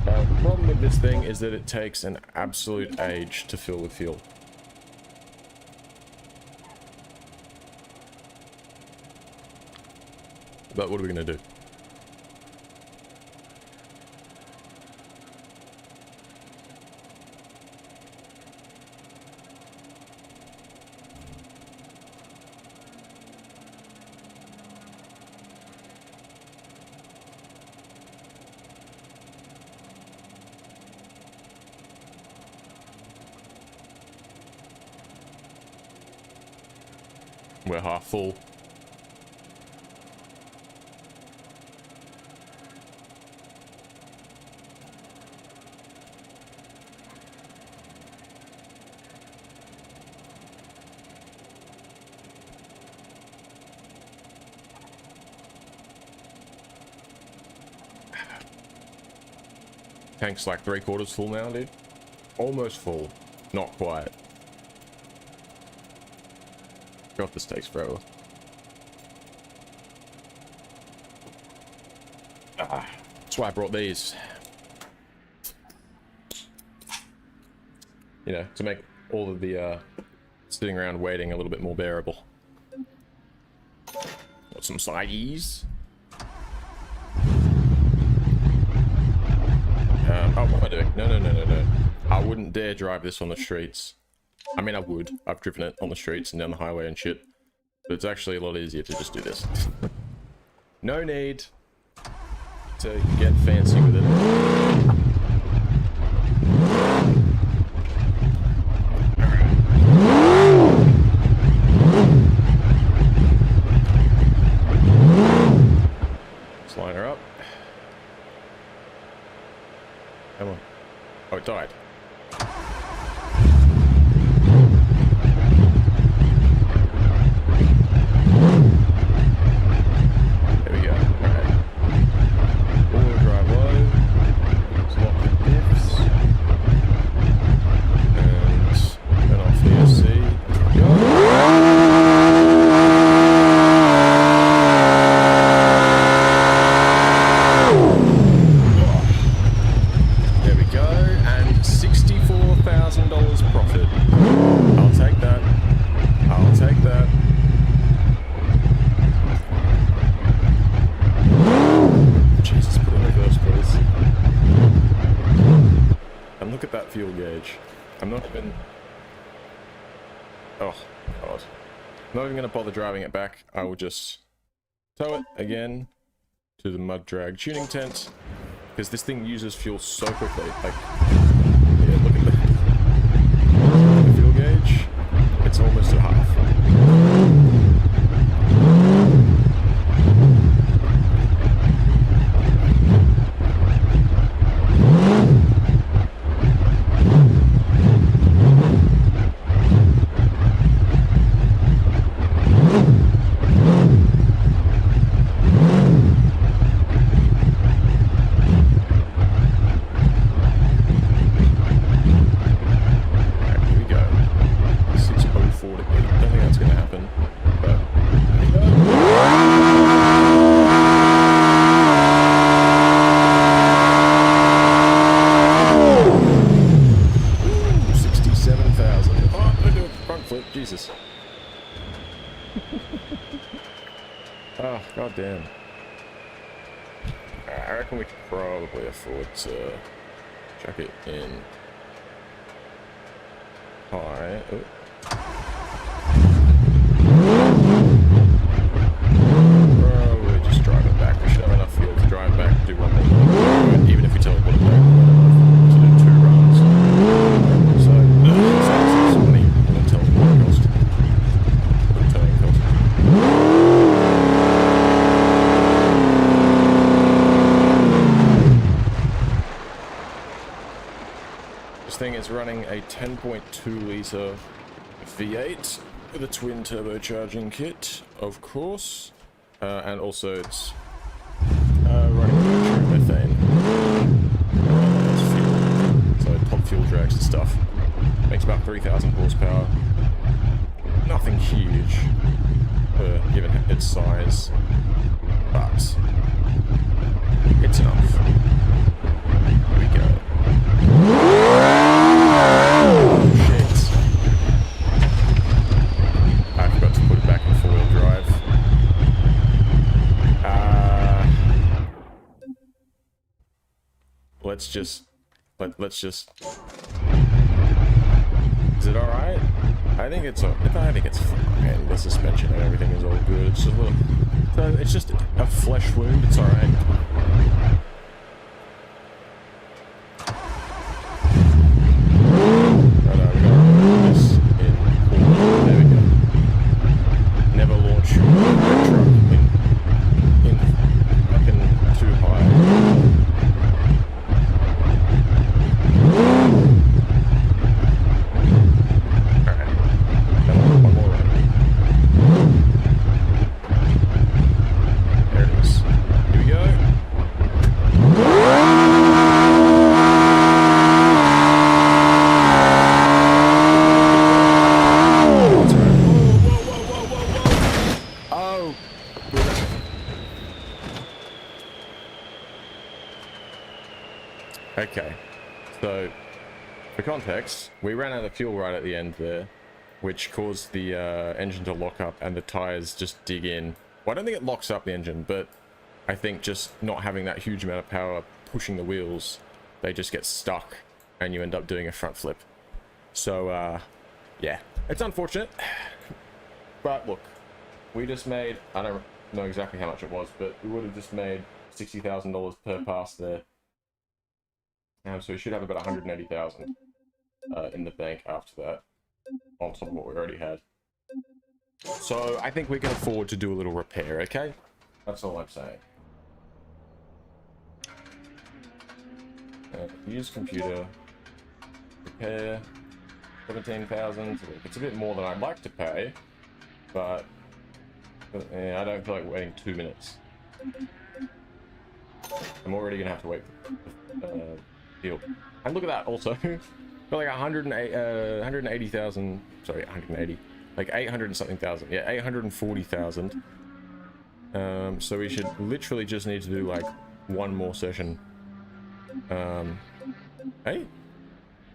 The problem with this thing is that it takes an absolute age to fill with fuel. But what are we going to do? We're half full. Tank's like 3/4 full now, dude. Almost full. Not quite. God, this takes forever. That's why I brought these. You know, to make all of the sitting around waiting a little bit more bearable. Got some sideys. Oh, what am I doing? No. I wouldn't dare drive this on the streets. I mean, I would. I've driven it on the streets and down the highway and shit. But it's actually a lot easier to just do this. No need to get fancy with it. Let's line her up. Come on. Oh, it died. There we go. Alright. All drive low. not even going to bother driving it back. I will just tow it again to the mud drag tuning tent, because this thing uses fuel so quickly. Like, yeah, look at the fuel gauge. It's almost at half. Jesus. Oh, goddamn. I reckon we could probably afford to chuck it in high. Oh. Probably just drive it back. We should have enough fuel to drive back, do one more run. Even if we teleport it back, to do 2 runs. So, saves some money on the teleport cost. The towing cost. This thing is running a 10.2 litre V8 with a twin turbocharging kit, of course, and also it's running true methane. Fuel. So top fuel drags and stuff. Makes about 3,000 horsepower. Nothing huge, given its size, but it's enough. Here we go. Shit. I forgot to put it back in 4-wheel drive. Let's just... Is it alright? I think it's fine. The suspension and everything is all good. It's just a little... So it's just a flesh wound. It's alright. Okay, so for context, we ran out of fuel right at the end there, which caused the engine to lock up and the tires just dig in. Well, I don't think it locks up the engine, but I think just not having that huge amount of power pushing the wheels, they just get stuck and you end up doing a front flip. So, yeah, it's unfortunate, but look, we just made, I don't know exactly how much it was, but we would have just made $60,000 per pass there. So we should have about 180,000 in the bank after that, on top of what we already had. So I think we can afford to do a little repair, okay? That's all I'm saying. Use computer, repair, 17,000. It's a bit more than I'd like to pay, but yeah, I don't feel like waiting 2 minutes. I'm already gonna have to wait for deal. And look at that also. Got like 180,000, sorry, 180, like 800 and something thousand. Yeah, 840,000. So we should literally just need to do like one more session. Hey?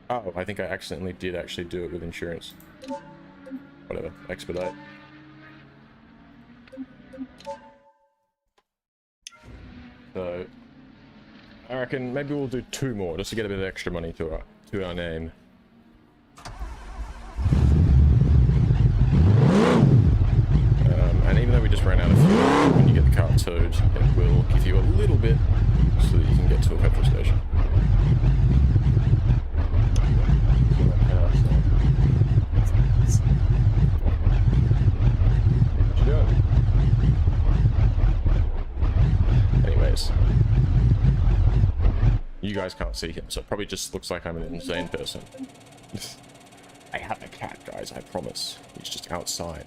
Oh, I think I accidentally did actually do it with insurance. Whatever, expedite. So I reckon maybe we'll do 2 more just to get a bit of extra money to our name. just ran out of fuel. When you get the car towed, it will give you a little bit so that you can get to a petrol station. What you doing? Anyways. You guys can't see him, so it probably just looks like I'm an insane person. I have a cat, guys, I promise. He's just outside.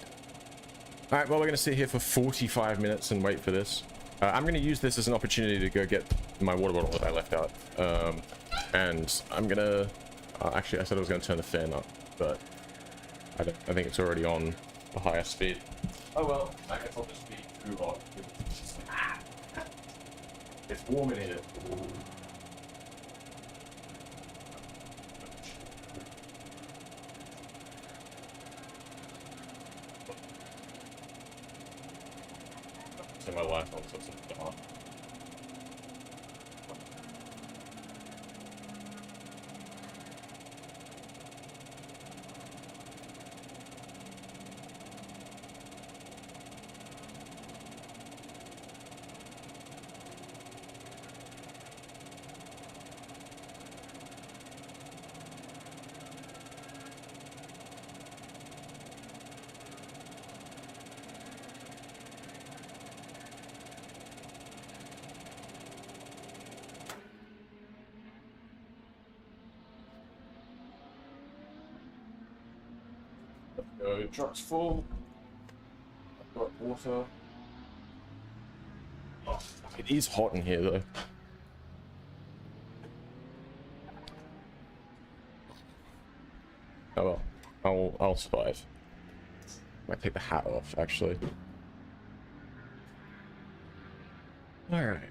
Alright, well, we're going to sit here for 45 minutes and wait for this. I'm going to use this as an opportunity to go get my water bottle that I left out. And I'm going to... actually, I said I was going to turn the fan up, but I think it's already on the highest speed. Oh well, I guess I'll just be too hot. It's warm in here. Turn my light on so it's dark. Go, truck's full. I've got water. Oh, it is hot in here though. Oh well, I'll survive. Might take the hat off actually. All right.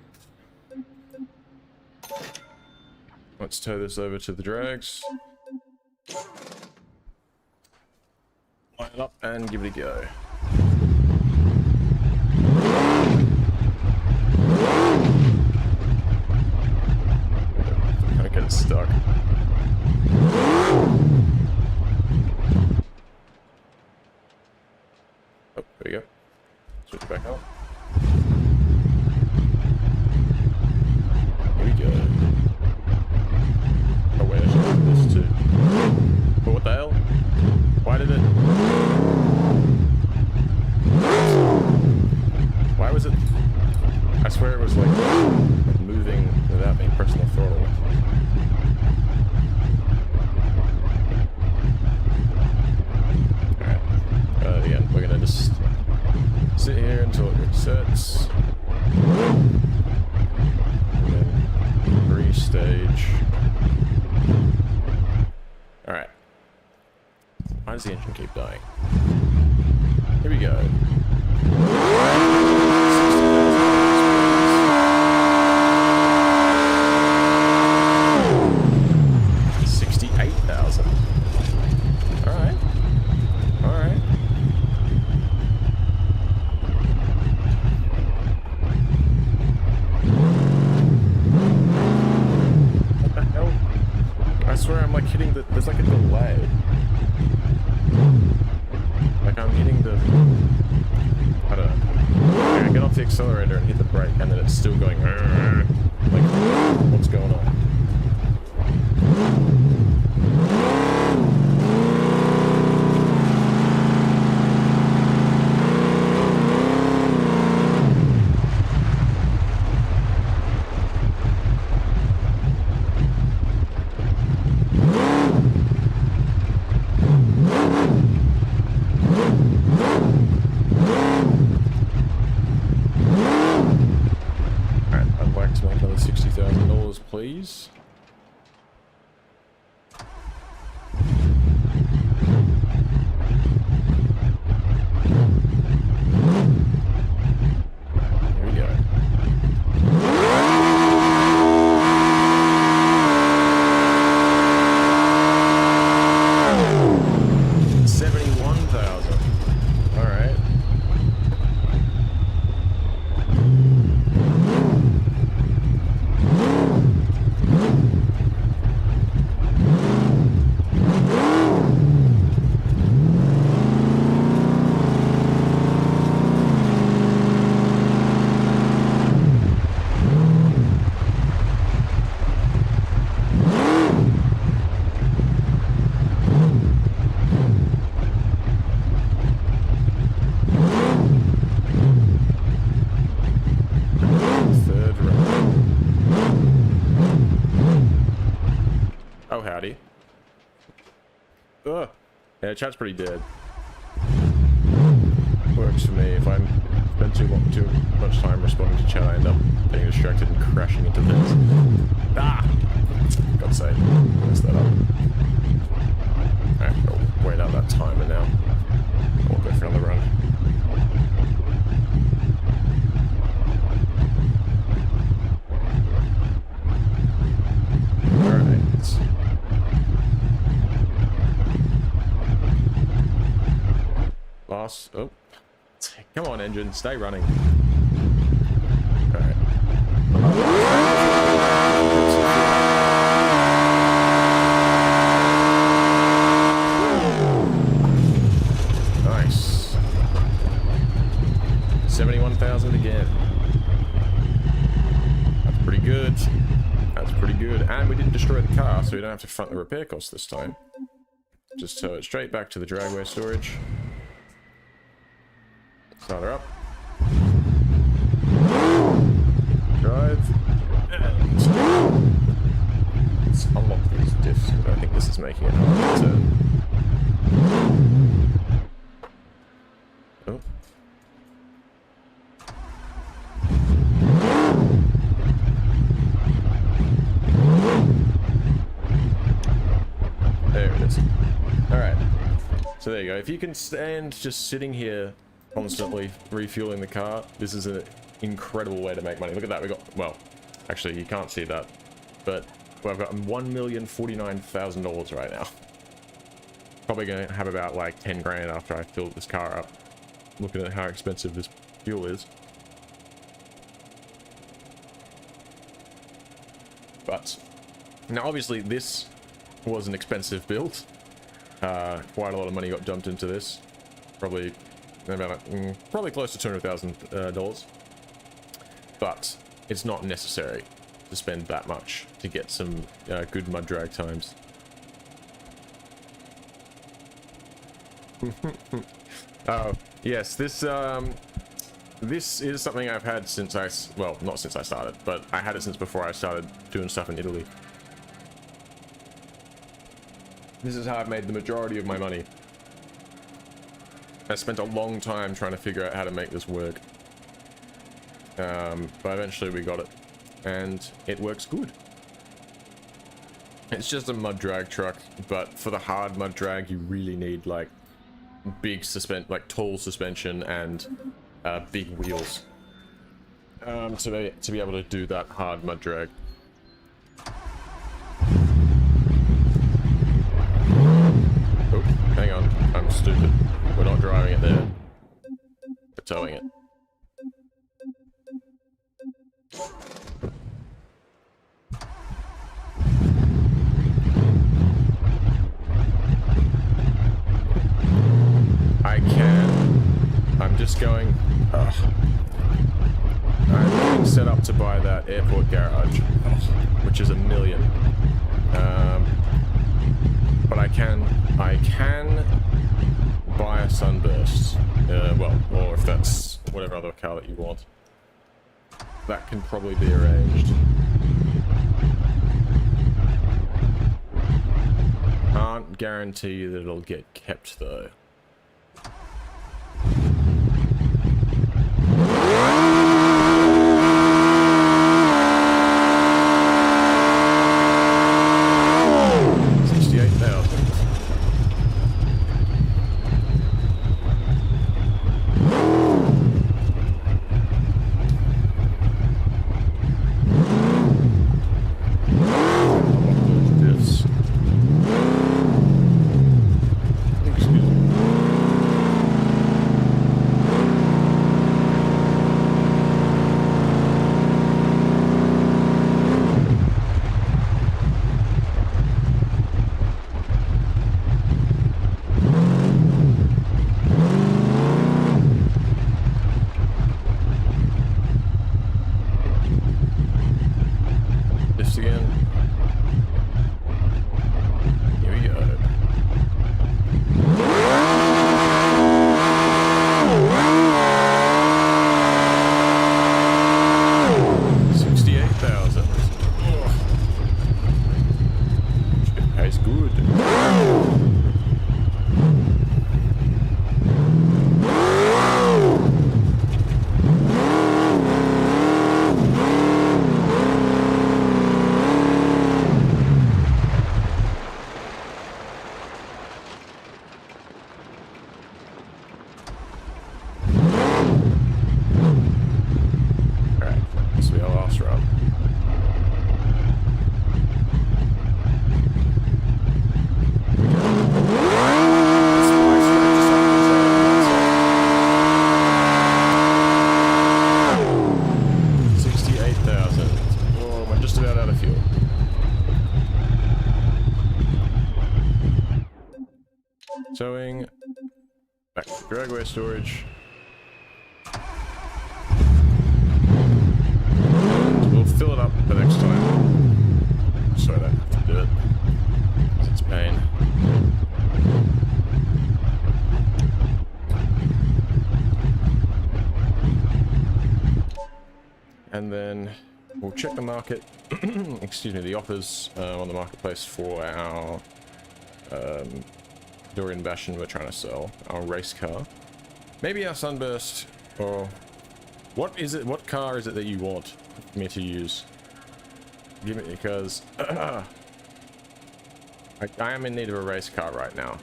Let's tow this over to the drags. Line it up and give it a go. Kind of get stuck. Oh, there we go. Switch back up. Here we go. Oh wait, I should do this too. But what the hell? Why did it? Why was it? I swear it was like moving without me pressing the throttle. Alright. Again, we're gonna just sit here until it resets. And then restage. Alright. Why does the engine keep dying? Here we go. 68,000. Alright. Alright. What the hell? I swear I'm like hitting the... There's like a delay. Like I'm hitting the... I don't know. I get off the accelerator and hit the brake and then it's still going... Like, what's going on? $60,000, please. Here we go. $71,000. All right. Ugh. Yeah, chat's pretty dead. Works for me. If I spend too much time responding to chat, I end up getting distracted and crashing into things. Ah! God's sake. Messed that up. Alright, I'll wait out that timer now. I'll go for another run. Alright. Last. Oh. Come on, engine. Stay running. Alright. Nice. 71,000 again. That's pretty good. That's pretty good. And we didn't destroy the car, so we don't have to front the repair costs this time. Just tow it straight back to the dragway storage. Start her up. Drive. And let's unlock these diffs, but I think this is making it hard to turn. Oh. There it is. Alright. So there you go. If you can stand just sitting here constantly refueling the car, this is an incredible way to make money. Look at that. We got, well, actually you can't see that, but I've got $1,049,000 right now. Probably going to have about like 10 grand after I fill this car up, looking at how expensive this fuel is. But now obviously this was an expensive build. Quite a lot of money got dumped into this. Probably about probably close to $200,000, but it's not necessary to spend that much to get some good mud drag times. Oh yes, this is something I've had since well, not since I started, but I had it since before I started doing stuff in Italy. This is how I've made the majority of my money. I spent a long time trying to figure out how to make this work. But eventually we got it. And it works good. It's just a mud drag truck, but for the hard mud drag, you really need like big tall suspension and big wheels to be able to do that hard mud drag. Oh, hang on, I'm stupid. We're not driving it there. We're towing it. I can. I'm just going. I'm set up to buy that airport garage, which is $1 million. But I can buy a Sunburst. Well, or if that's whatever other car that you want. That can probably be arranged. Can't guarantee that it'll get kept though. Drag away storage. We'll fill it up the next time. So I don't have to do it. It's pain. And then we'll check the market, excuse me, the offers on the marketplace for our Dorian Bastion we're trying to sell, our race car. Maybe our Sunburst, or what is it? What car is it that you want me to use? Give me, because I am in need of a race car right now.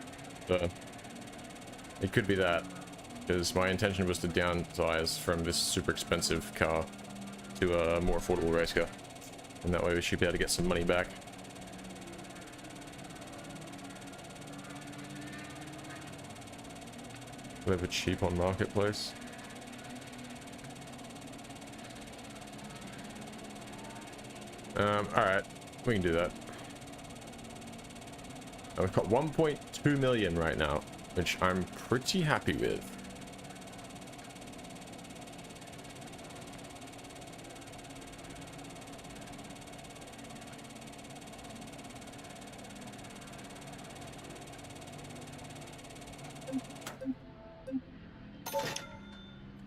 So it could be that, because my intention was to downsize from this super expensive car to a more affordable race car, and that way we should be able to get some money back. Whatever cheap on marketplace. Alright, we can do that. We've got 1.2 million right now, which I'm pretty happy with.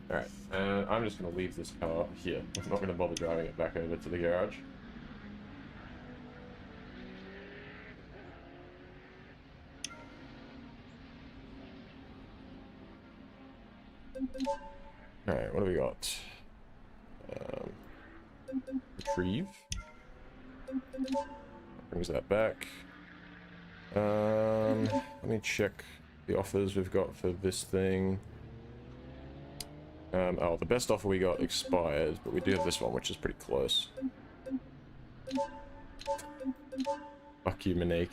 Alright, I'm just going to leave this car here. I'm not going to bother driving it back over to the garage. Alright, what do we got? Retrieve. Brings that back. Let me check the offers we've got for this thing. Oh, the best offer we got expired, but we do have this one, which is pretty close. Fuck you, Monique.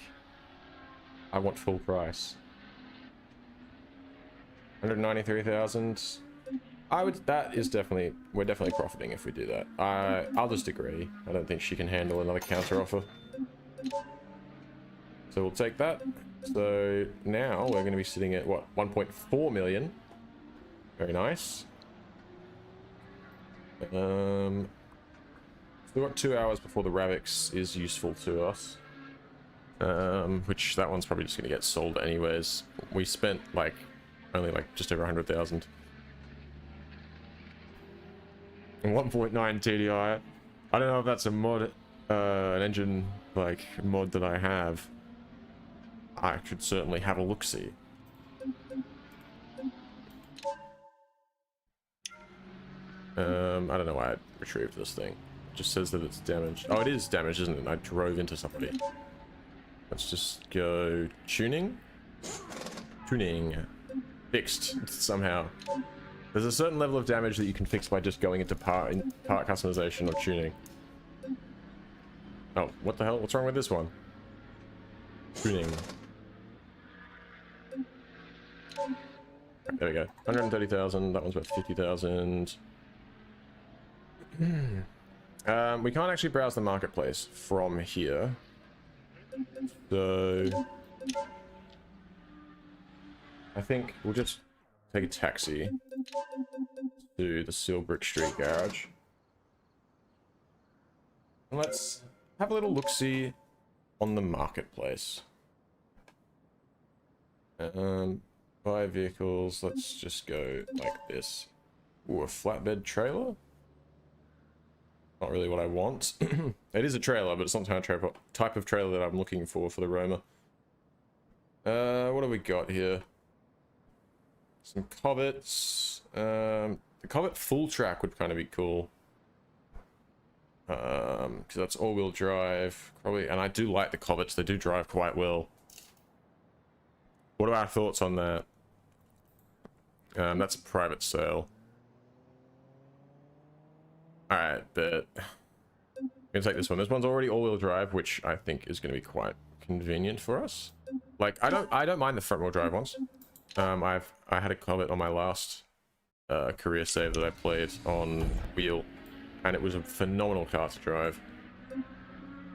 I want full price. 193,000. I would. That is definitely. We're definitely profiting if we do that. I'll just agree. I don't think she can handle another counter offer. So we'll take that. So now we're going to be sitting at what? 1.4 million. Very nice. We've got 2 hours before the Ravix is useful to us. Which that one's probably just going to get sold anyways. We spent like only like just over 100,000. 1.9 TDI. I don't know if that's a mod, an engine like mod that I have. I could certainly have a look-see. I don't know why I retrieved this thing. It just says that it's damaged. Oh, it is damaged, isn't it? I drove into somebody. Let's just go tuning. Tuning. Fixed somehow. There's a certain level of damage that you can fix by just going into part customization or tuning. Oh, what the hell? What's wrong with this one? Tuning. There we go. 130,000. That one's worth 50,000. We can't actually browse the marketplace from here. So I think we'll just take a taxi to the Silbrick Street garage. And let's have a little look-see on the marketplace. Buy vehicles, let's just go like this. Ooh, a flatbed trailer? Not really what I want. It is a trailer, but it's not the type of trailer that I'm looking for the Roma. What do we got here? Some Cobbets. The Cobbet full track would kind of be cool. Because that's all-wheel drive. Probably, and I do like the Cobbets. They do drive quite well. What are our thoughts on that? That's a private sale. Alright, but I'm gonna take this one. This one's already all-wheel drive, which I think is gonna be quite convenient for us. Like, I don't mind the front-wheel drive ones. I had a Comet on my last career save that I played on wheel, and it was a phenomenal car to drive.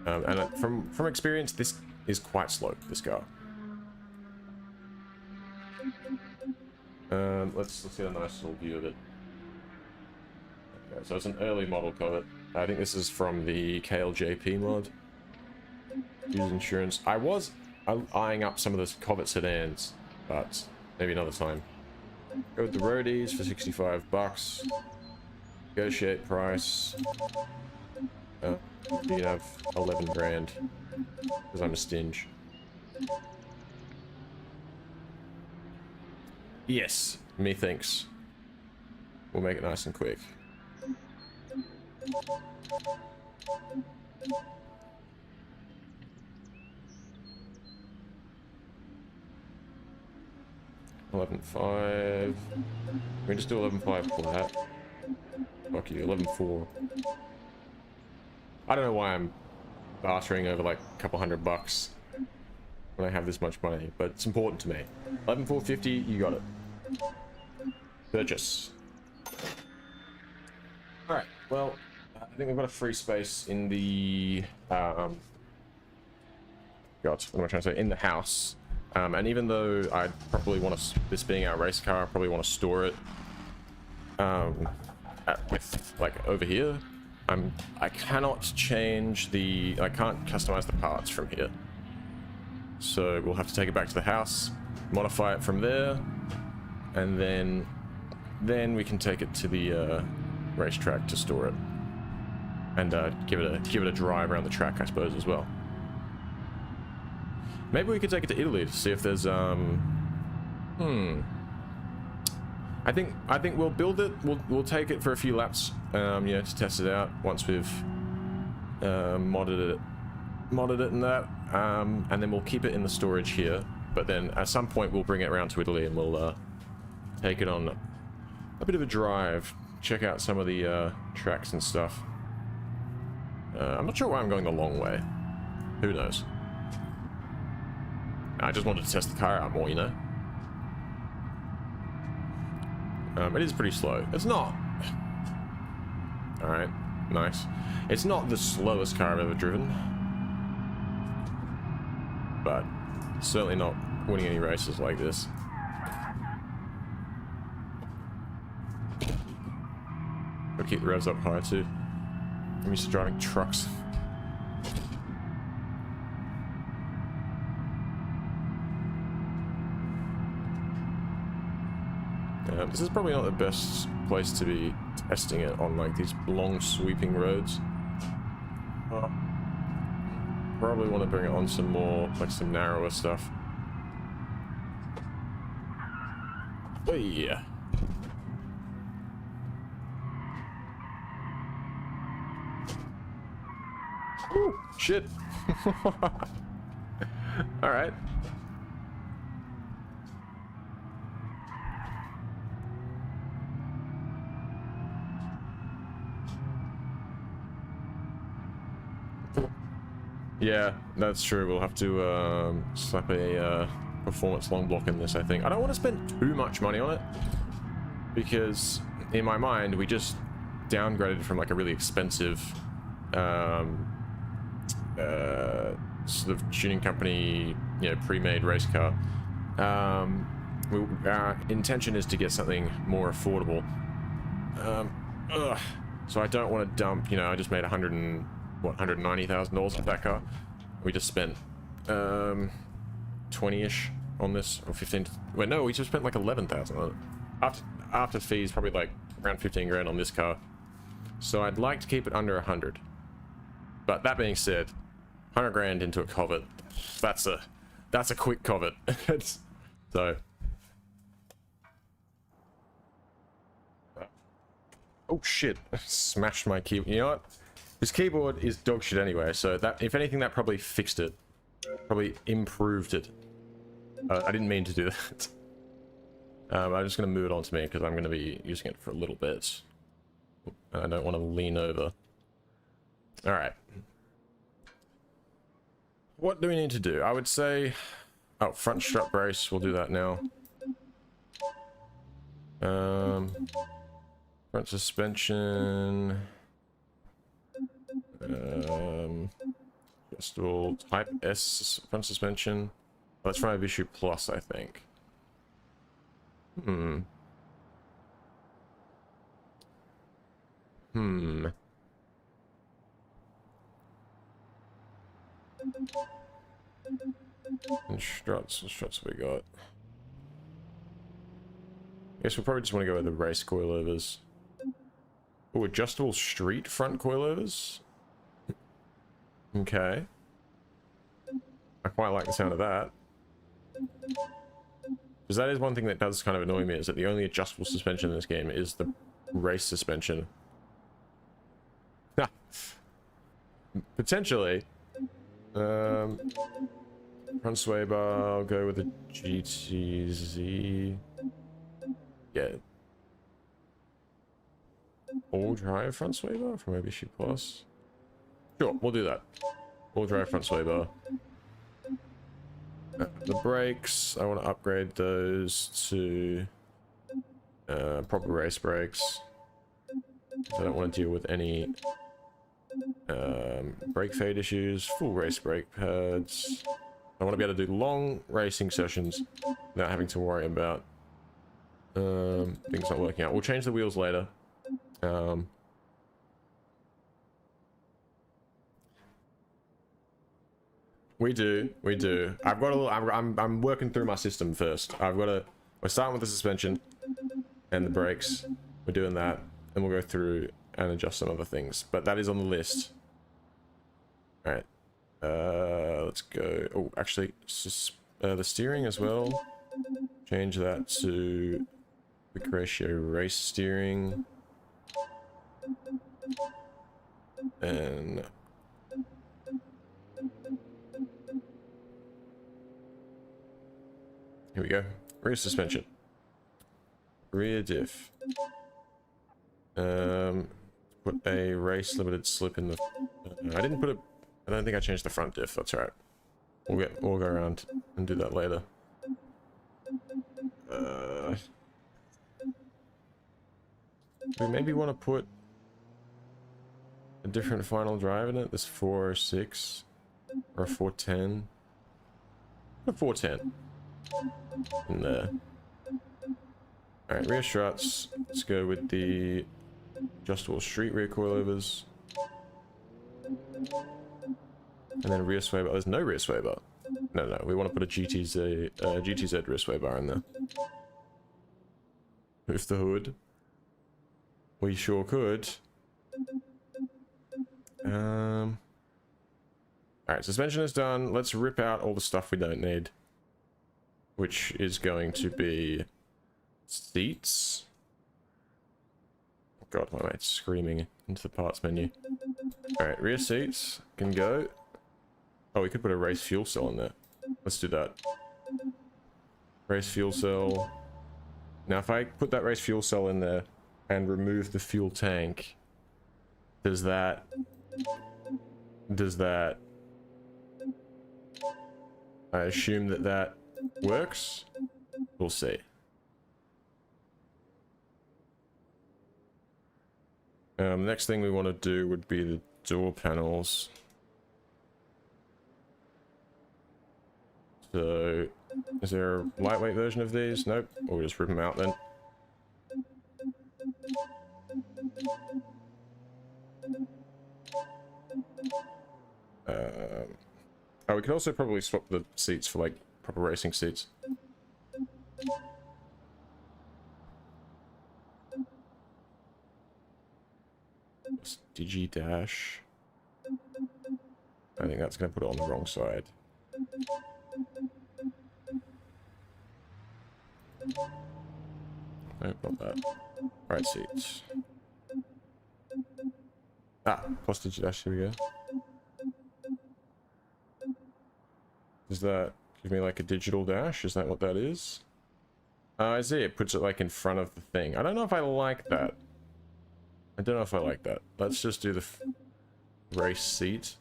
And from experience, this is quite slow, this car. Let's get a nice little view of it. Okay, so it's an early model covet. I think this is from the KLJP mod. Use insurance. I was eyeing up some of the covet sedans, but maybe another time. Go with the roadies for 65 bucks. Negotiate price. You can have 11 grand because I'm a stinge. Yes, methinks. We'll make it nice and quick. $11.5. Can we just do 11.5 flat? Fuck you, 11.4. I don't know why I'm bartering over like a couple $100 when I have this much money, but it's important to me. 11.450, you got it. Purchase. Alright, well, I think we've got a free space in the God, what am I trying to say? In the house. And even though I probably want to, this being our race car, I probably want to store it with like over here. I cannot change the, I can't customize the parts from here. So we'll have to take it back to the house, modify it from there, and then we can take it to the racetrack to store it, and give it a drive around the track, I suppose, as well. Maybe we could take it to Italy to see if there's I think we'll build it. We'll take it for a few laps, yeah, to test it out once we've modded it and that, and then we'll keep it in the storage here. But then at some point we'll bring it around to Italy and we'll take it on a bit of a drive, check out some of the tracks and stuff. I'm not sure why I'm going the long way. Who knows? I just wanted to test the car out more, you know? It is pretty slow. It's not... Alright, nice. It's not the slowest car I've ever driven. But certainly not winning any races like this. Gotta keep the revs up high too. I'm used to driving trucks. This is probably not the best place to be testing it on, like, these long sweeping roads. Probably want to bring it on some more, like, some narrower stuff. Oh yeah. Ooh, shit. Alright. Yeah, that's true. We'll have to slap a performance long block in this, I think. I don't want to spend too much money on it, because in my mind we just downgraded from like a really expensive sort of tuning company, you know, pre-made race car. Our intention is to get something more affordable. So I don't want to dump, you know, I just made $190,000 off that car. We just spent 20-ish on this, or 15. Wait, no, we just spent like 11,000 on it. After fees, probably like around 15 grand on this car. So I'd like to keep it under 100. But that being said, 100 grand into a covet, that's a quick covet. So. Oh shit! Smashed my keyboard. You know what? This keyboard is dog shit anyway, so that, if anything, that probably fixed it. Probably improved it. I didn't mean to do that. I'm just going to move it on to me because I'm going to be using it for a little bit. I don't want to lean over. Alright. What do we need to do? I would say... Oh, front strut brace. We'll do that now. Front suspension... adjustable type S front suspension. That's from Issue Plus, I think. Hmm. Hmm. And struts. What struts have we got? I guess we'll probably just want to go with the race coilovers. Oh, adjustable street front coilovers? Okay. I quite like the sound of that. Because that is one thing that does kind of annoy me, is that the only adjustable suspension in this game is the race suspension. Potentially. Front sway bar, I'll go with the GTZ. Yeah. All drive front sway bar from OBC Plus. Sure, we'll do that. All drive front sway bar. The brakes, I want to upgrade those to proper race brakes. I don't want to deal with any brake fade issues. Full race brake pads. I want to be able to do long racing sessions without having to worry about things not working out. We'll change the wheels later. We do. I've got a little, I'm working through my system first. we're starting with the suspension and the brakes. We're doing that, and we'll go through and adjust some other things. But that is on the list. All right. Let's go. Oh, actually, the steering as well. Change that to quick ratio race steering. And here we go. Rear suspension. Rear diff. Put a race limited slip in the... I didn't put it... I don't think I changed the front diff. That's alright. We'll go around and do that later. We maybe want to put a different final drive in it. This 406 or a 410. A 410 in there. Alright, rear struts. Let's go with the adjustable street rear coilovers. And then rear sway bar. There's no rear sway bar. No, we want to put a GTZ rear sway bar in there. With the hood. We sure could. Alright, suspension is done. Let's rip out all the stuff we don't need. Which is going to be seats. God, my mate's screaming into the parts menu. Alright, rear seats can go. Oh, we could put a race fuel cell in there. Let's do that. Race fuel cell. Now, if I put that race fuel cell in there and remove the fuel tank, does that... I assume that works? We'll see. Next thing we want to do would be the door panels. So, is there a lightweight version of these? Nope. We'll just rip them out then. Oh, we could also probably swap the seats for like proper racing seats. Digi dash. I think that's going to put it on the wrong side. Nope, not that. Right seats. Plus digi dash, here we go. Does that give me like a digital dash? Is that what that is? I see, it puts it like in front of the thing. I don't know if I like that. Let's just do the race seat.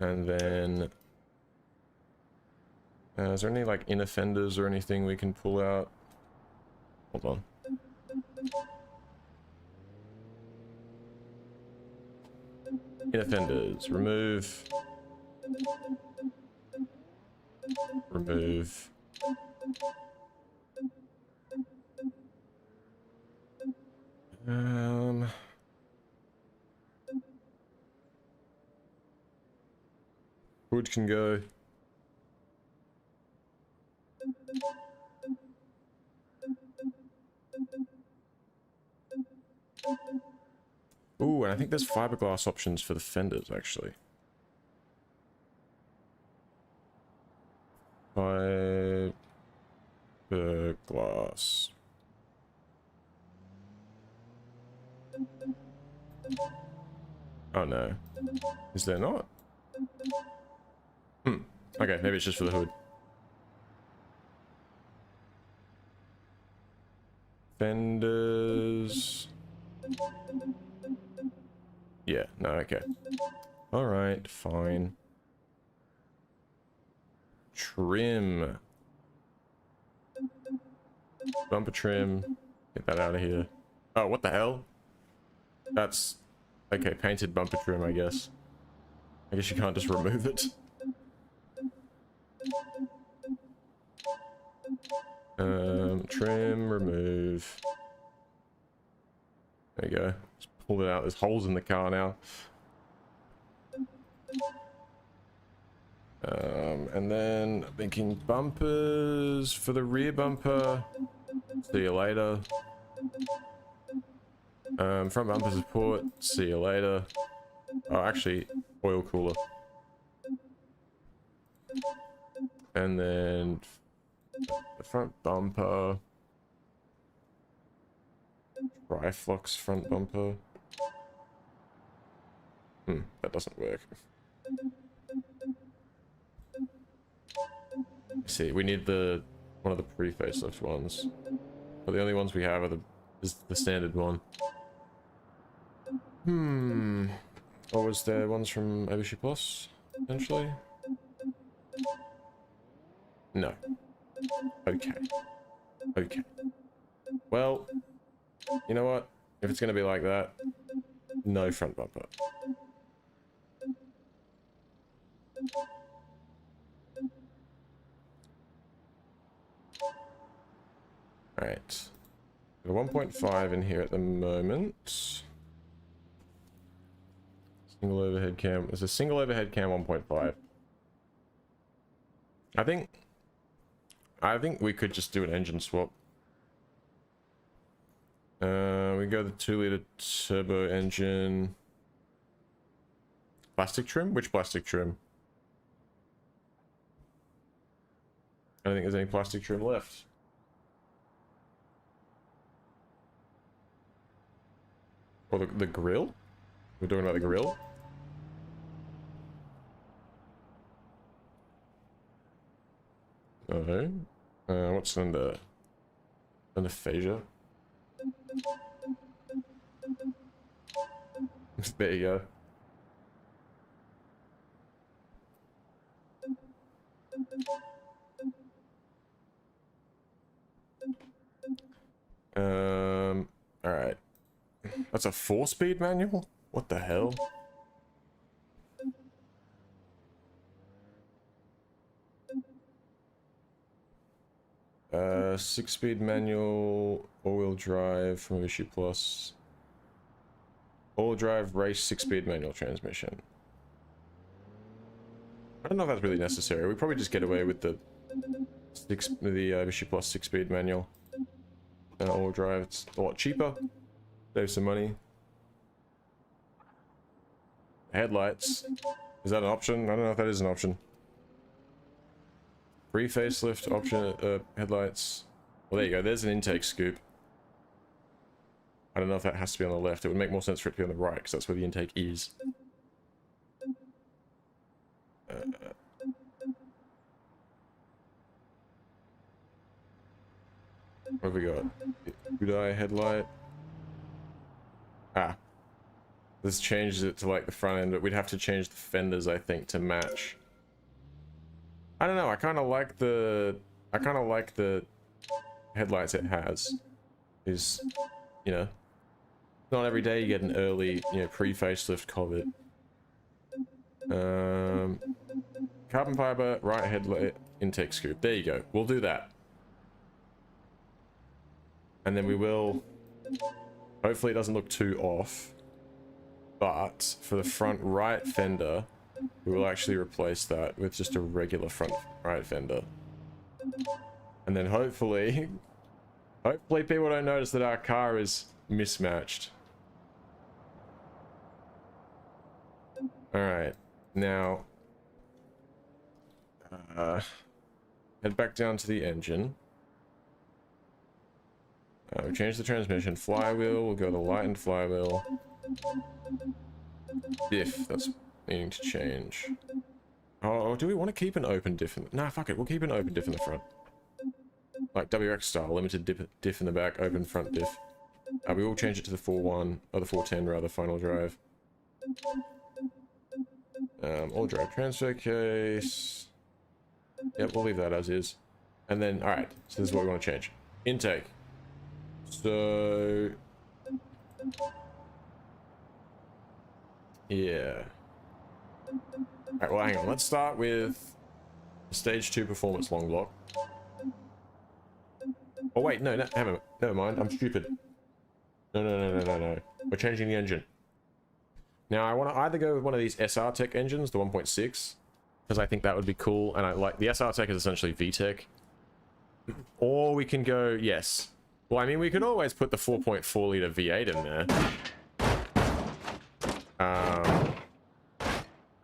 And then... is there any like inner fenders or anything we can pull out? Hold on. Inner fenders, remove. remove. Hood can go. Ooh, and I think there's fiberglass options for the fenders, actually. Fiberglass. Oh no. Is there not? Okay, maybe it's just for the hood. Fenders. Yeah, no, okay. Alright, fine. Trim. Bumper trim. Get that out of here. Oh, what the hell? That's... Okay, painted bumper trim, I guess. I guess you can't just remove it. Trim, remove. There you go. Just pull it out. There's holes in the car now. And then thinking bumpers for the rear bumper. See you later. Front bumper support. See you later. Oh, actually, oil cooler. And then the front bumper. Triflox front bumper. That doesn't work. See, we need one of the pre-facelift ones. But the only ones we have are is the standard one. Or was there ones from Overshoot Plus, potentially? No. Okay. Okay. Well, you know what? If it's gonna be like that, no front bumper. Alright. Got a 1.5 in here at the moment. Single overhead cam. There's a single overhead cam 1.5. I think we could just do an engine swap. We go the 2-liter turbo engine. Plastic trim? Which plastic trim? I don't think there's any plastic trim left. Or the grill? We're talking about the grill? No. What's under fascia? There you go. Alright. That's a 4-speed manual? What the hell? Six-speed manual, all-wheel drive from Issue Plus. All-wheel drive race 6-speed manual transmission. I don't know if that's really necessary. We probably just get away with the Issue Plus 6-speed manual. All-wheel drive, it's a lot cheaper. Save some money. Headlights. Is that an option? I don't know if that is an option. Free facelift option, headlights. Well, there you go. There's an intake scoop. I don't know if that has to be on the left. It would make more sense for it to be on the right, because that's where the intake is. What have we got? Udai headlight. Ah. This changes it to like the front end, but we'd have to change the fenders, I think, to match. I don't know, I kind of like the headlights it has. Is, you know, not every day you get an early, you know, pre-facelift Corvette. Carbon fiber, right headlight, intake scoop. There you go. We'll do that. And then we will... Hopefully it doesn't look too off. But for the front right fender, we will actually replace that with just a regular front right fender. And then hopefully... Hopefully people don't notice that our car is mismatched. Alright, now... head back down to the engine. We change the transmission. Flywheel, we'll go the lightened flywheel. Diff, that's needing to change. Oh, do we want to keep an open diff in the... Nah, fuck it, we'll keep an open diff in the front. Like WX style, limited diff in the back, open front diff. We will change it to the 4.1, or the 410 rather, final drive. All drive transfer case. Yep, we'll leave that as is. And then, alright, so this is what we want to change. Intake. So... yeah. Alright, well hang on, let's start with stage 2 performance long block. Oh wait, no, never mind, I'm stupid. No. We're changing the engine. Now I want to either go with one of these SR Tech engines, the 1.6, because I think that would be cool, and I like the SR Tech is essentially VTEC. Or we can go, yes. Well, I mean, we could always put the 4.4 liter V8 in there.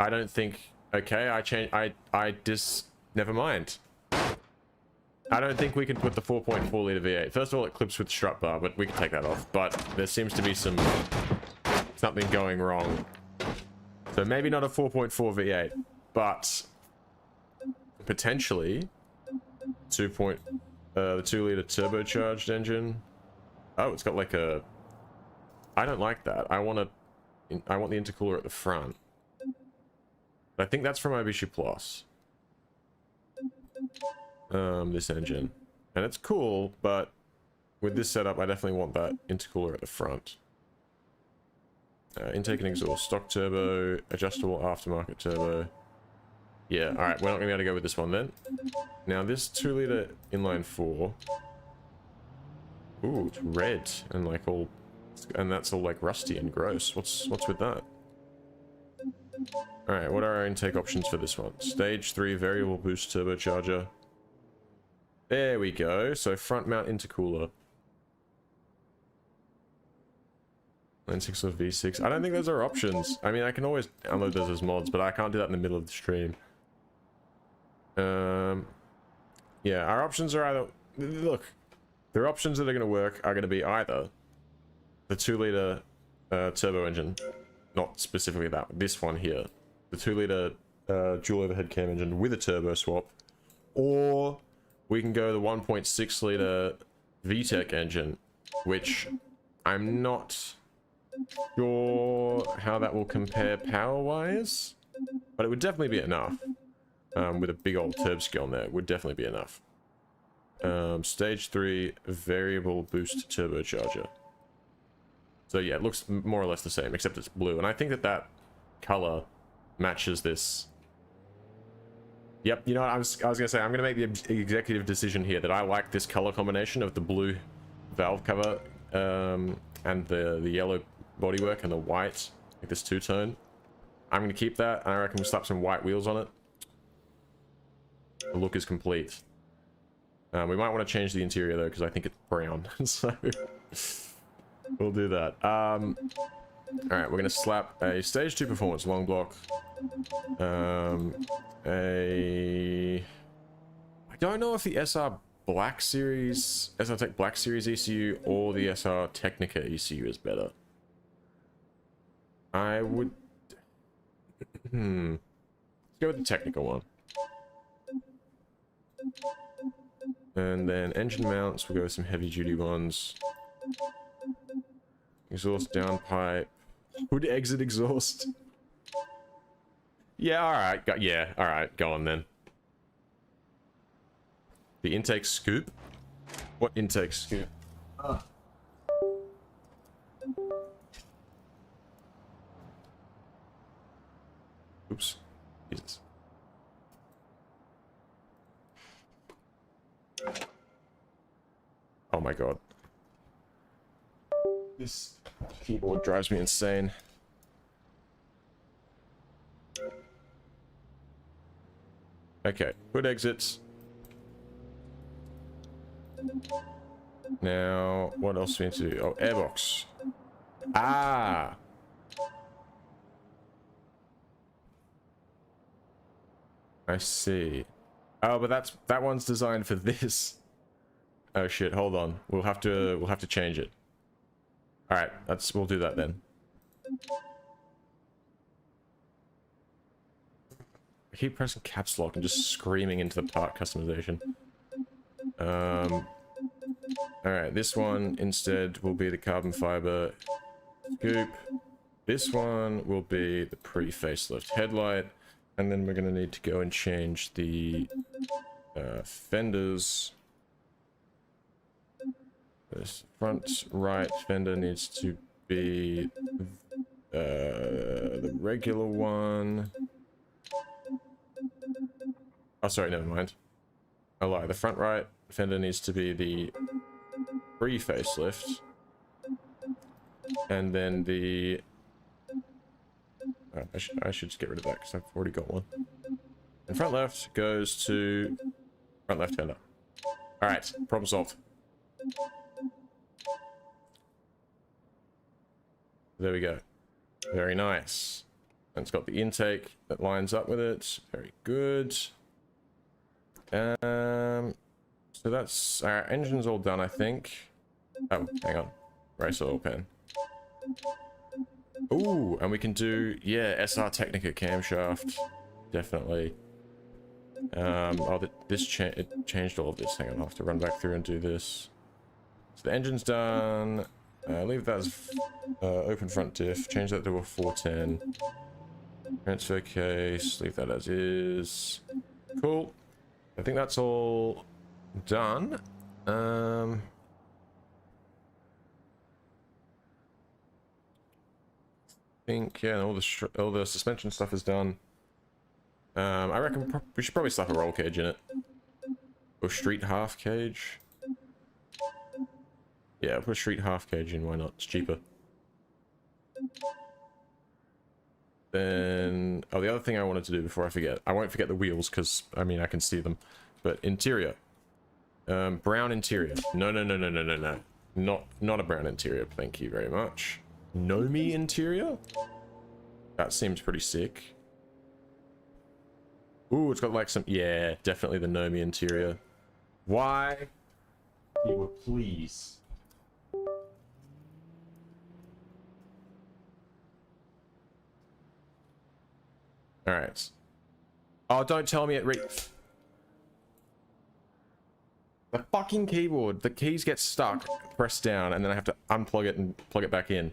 I don't think. Okay, never mind. I don't think we can put the 4.4 liter V8. First of all, it clips with strut bar, but we can take that off. But there seems to be something going wrong. So maybe not a 4.4 V8, but potentially the 2 liter turbocharged engine. Oh, it's got like a... I don't like that. I want the intercooler at the front. But I think that's from Mitsubishi Plus. This engine. And it's cool, but with this setup, I definitely want that intercooler at the front. Intake and exhaust, stock turbo, adjustable aftermarket turbo. Yeah, alright, we're not going to be able to go with this one then. Now this 2 liter inline 4. Ooh, it's red and like all... and that's all like rusty and gross. What's with that? Alright, what are our intake options for this one? Stage 3 variable boost turbocharger. There we go. So front mount intercooler. 96 or V6. I don't think those are options. I mean, I can always download those as mods, but I can't do that in the middle of the stream. Yeah, our options are either... Look, the options that are going to work are going to be either the 2 liter turbo engine, not specifically that, this one here, the 2 liter dual overhead cam engine with a turbo swap, or we can go the 1.6 liter VTEC engine, which I'm not sure how that will compare power-wise, but it would definitely be enough. With a big old turb skill on there, it would definitely be enough. Stage 3 variable boost turbocharger. So yeah, it looks more or less the same, except it's blue, and I think that color matches this. Yep, you know what, I was gonna say, I'm gonna make the executive decision here that I like this color combination of the blue valve cover and the yellow bodywork and the white, like this two-tone. I'm gonna keep that, and I reckon we'll slap some white wheels on it. The look is complete. We might want to change the interior though, because I think it's brown, so we'll do that. Alright, we're gonna slap a stage 2 performance long block. I don't know if the SR Black Series, SR Tech Black Series ECU or the SR Technica ECU is better. I would... Let's go with the Technica one. And then engine mounts, we'll go with some heavy duty ones. Exhaust downpipe. Hood exit exhaust. Yeah, alright. Yeah, alright. Go on then. The intake scoop? What intake scoop? Oops. Jesus. Oh my god. This keyboard drives me insane. Okay, hood exits. Now, what else do we need to do? Oh, airbox. Ah! I see. Oh, but that one's designed for this. Oh shit, hold on. We'll have to change it. Alright, we'll do that then. I keep pressing caps lock and just screaming into the part customization. Alright, this one instead will be the carbon fiber scoop. This one will be the pre-facelift headlight. And then we're going to need to go and change the fenders. This front right fender needs to be the regular one. Oh, sorry, never mind. I lie. The front right fender needs to be the pre-facelift. And then the... I should just get rid of that because I've already got one. And front left goes to front left fender. Alright, problem solved. There we go. Very nice. And it's got the intake that lines up with it. Very good. So that's our engine's all done, I think. Oh, hang on. Race oil pan. Ooh, and we can do, yeah, SR Technica camshaft. Definitely. Oh, it changed all of this. Hang on, I'll have to run back through and do this. So the engine's done. Leave that as open front diff. Change that to a 410. Transfer case. Leave that as is. Cool. I think that's all done. Yeah, all the suspension stuff is done. I reckon we should probably slap a roll cage in it. Or street half cage. Yeah, put a street half cage in, why not? It's cheaper. Then... Oh, the other thing I wanted to do before I forget. I won't forget the wheels, because, I mean, I can see them. But interior. Brown interior. No. Not a brown interior, thank you very much. Nomi interior? That seems pretty sick. Ooh, it's got like some... Yeah, definitely the Nomi interior. Why? You would please. Alright. Oh, don't tell me it the fucking keyboard. The keys get stuck, pressed down, and then I have to unplug it and plug it back in.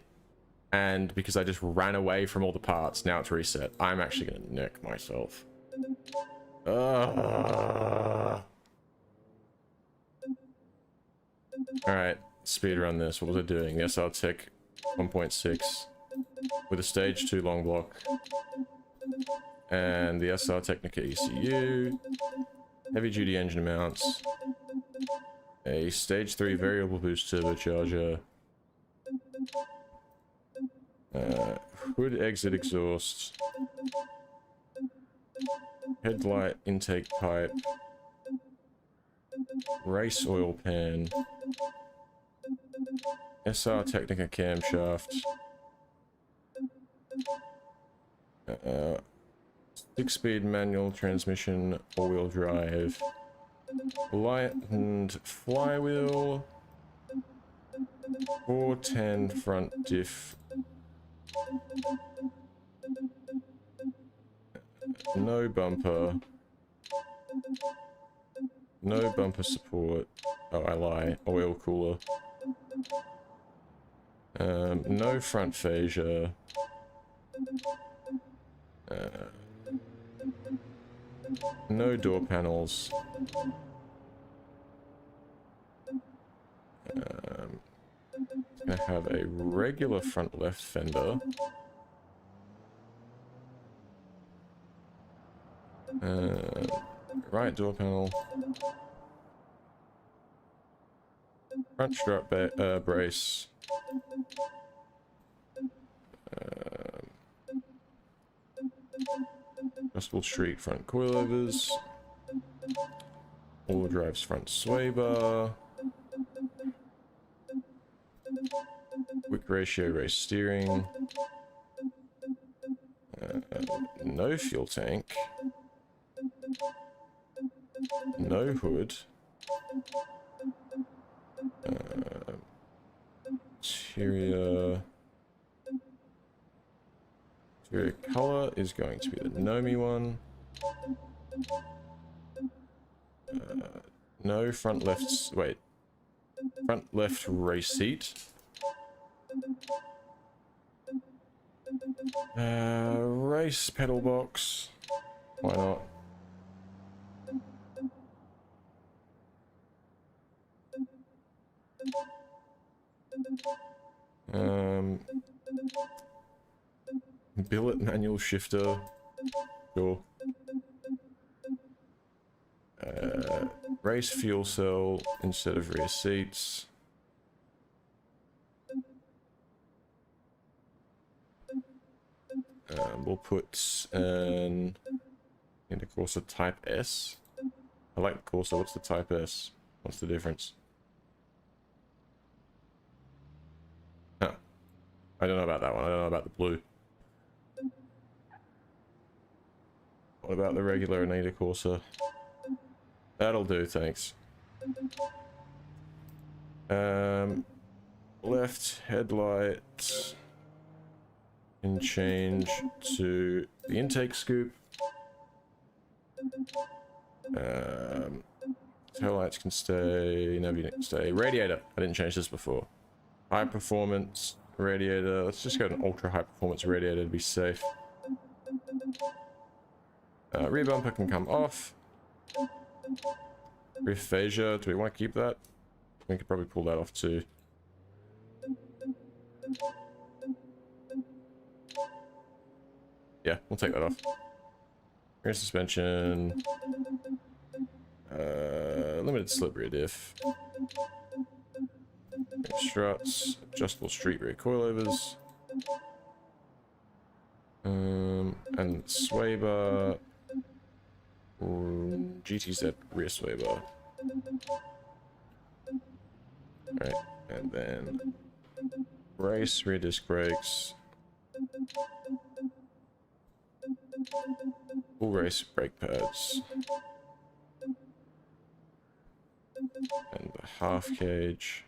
And because I just ran away from all the parts, now it's reset. I'm actually gonna neck myself. Alright, speedrun this. What was I doing? The SR Tech 1.6 with a stage 2 long block. And the SR Technica ECU. Heavy duty engine mounts. A stage 3 variable boost turbocharger. Hood exit exhaust. Headlight intake pipe. Race oil pan. SR Technica camshaft. 6-speed manual transmission, all-wheel drive. Lightened flywheel. 410 front diff. No bumper. No bumper support. Oh, I lie. Oil cooler. No front fascia. No door panels. Gonna have a regular front left fender. Right door panel. Front strut brace. Adjustable street front coilovers. All drives front sway bar. Quick ratio race steering. No fuel tank. No hood. Interior color is going to be the Nomi one. No front left. Wait. Front left race seat. Race pedal box. Why not? Billet manual shifter. Sure. Race fuel cell instead of rear seats. We'll put an into Corsa Type S. I like Corsa. What's the Type S? What's the difference? Huh. I don't know about that one. I don't know about the blue. What about the regular Anita Corsa? That'll do, thanks. Left headlight can change to the intake scoop. Taillights can stay, navigator can stay. Radiator, I didn't change this before. High performance radiator, let's just go to an ultra high performance radiator to be safe. Rear bumper can come off. Rear fascia, do we want to keep that? We could probably pull that off too. Yeah, we'll take that off. Rear suspension. Limited slip rear diff. Rear struts. Adjustable street rear coilovers. And sway bar. GTZ rear sway bar. Alright, and then race rear disc brakes. Full race brake pads. And the half cage.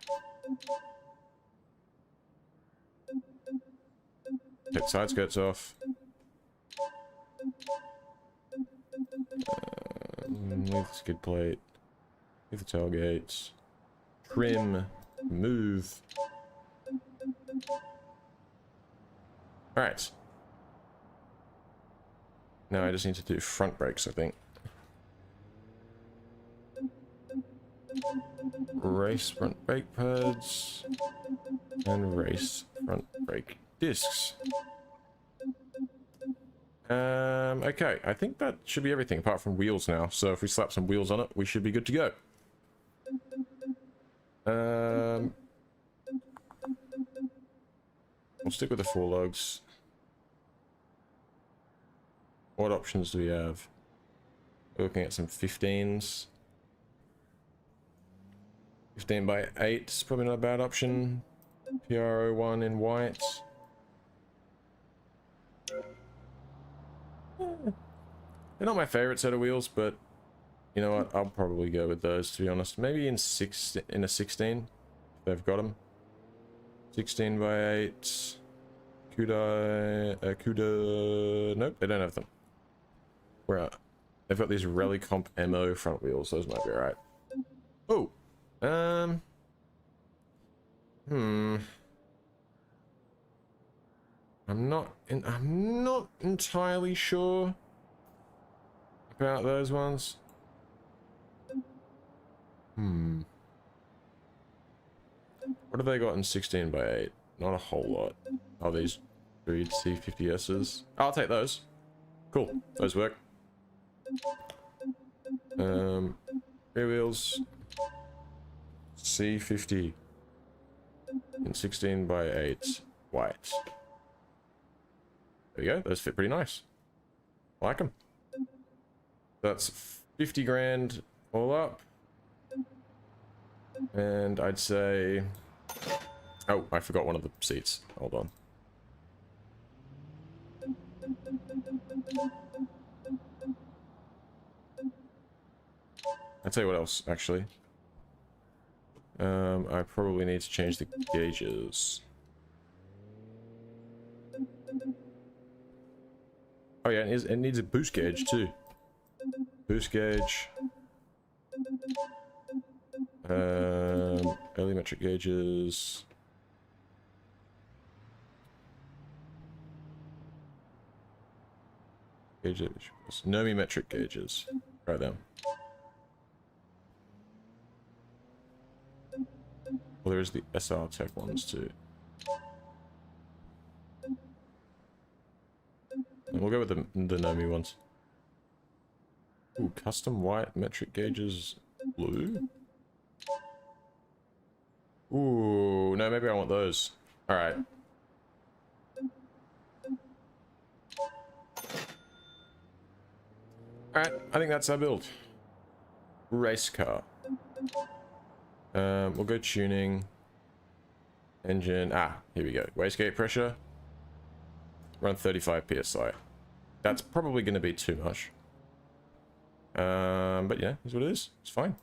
Take side skirts off. Leave the skid plate. Leave the tailgates. Trim. Move. Alright. Now I just need to do front brakes, I think. Race front brake pads. And race front brake discs. Okay, I think that should be everything apart from wheels now. So if we slap some wheels on it, we should be good to go. We'll stick with the 4 lugs. What options do we have? We're looking at some 15s. 15 by 8 is probably not a bad option. PRO1 in white. They're not my favorite set of wheels, but you know what? I'll probably go with those, to be honest. Maybe in a 16, if they've got them. 16 by 8. Cuda. Nope, they don't have them. Where are? They've got these Rally Comp MO front wheels. Those might be alright. Oh, I'm not entirely sure about those ones. What have they got in 16 by 8? Not a whole lot. Oh, these 3 C50Ss. I'll take those. Cool, those work. Rear wheels. C50 in 16 by 8 white. There you go. Those fit pretty nice. I like them. That's 50 grand all up. And I'd say... Oh, I forgot one of the seats. Hold on. I'll tell you what else, actually. I probably need to change the gauges. Oh yeah, it needs a boost gauge too. Boost gauge. Early metric gauges. Gauges. Nomi metric gauges. Right there. Well, there's the SR Tech ones too. And we'll go with the Nomi ones. Ooh, custom white metric gauges blue? Ooh, no, maybe I want those. Alright. Alright, I think that's our build. Race car. We'll go tuning. Engine. Ah, here we go. Wastegate pressure. Run 35 psi. That's probably going to be too much. But yeah, here's what it is. It's fine.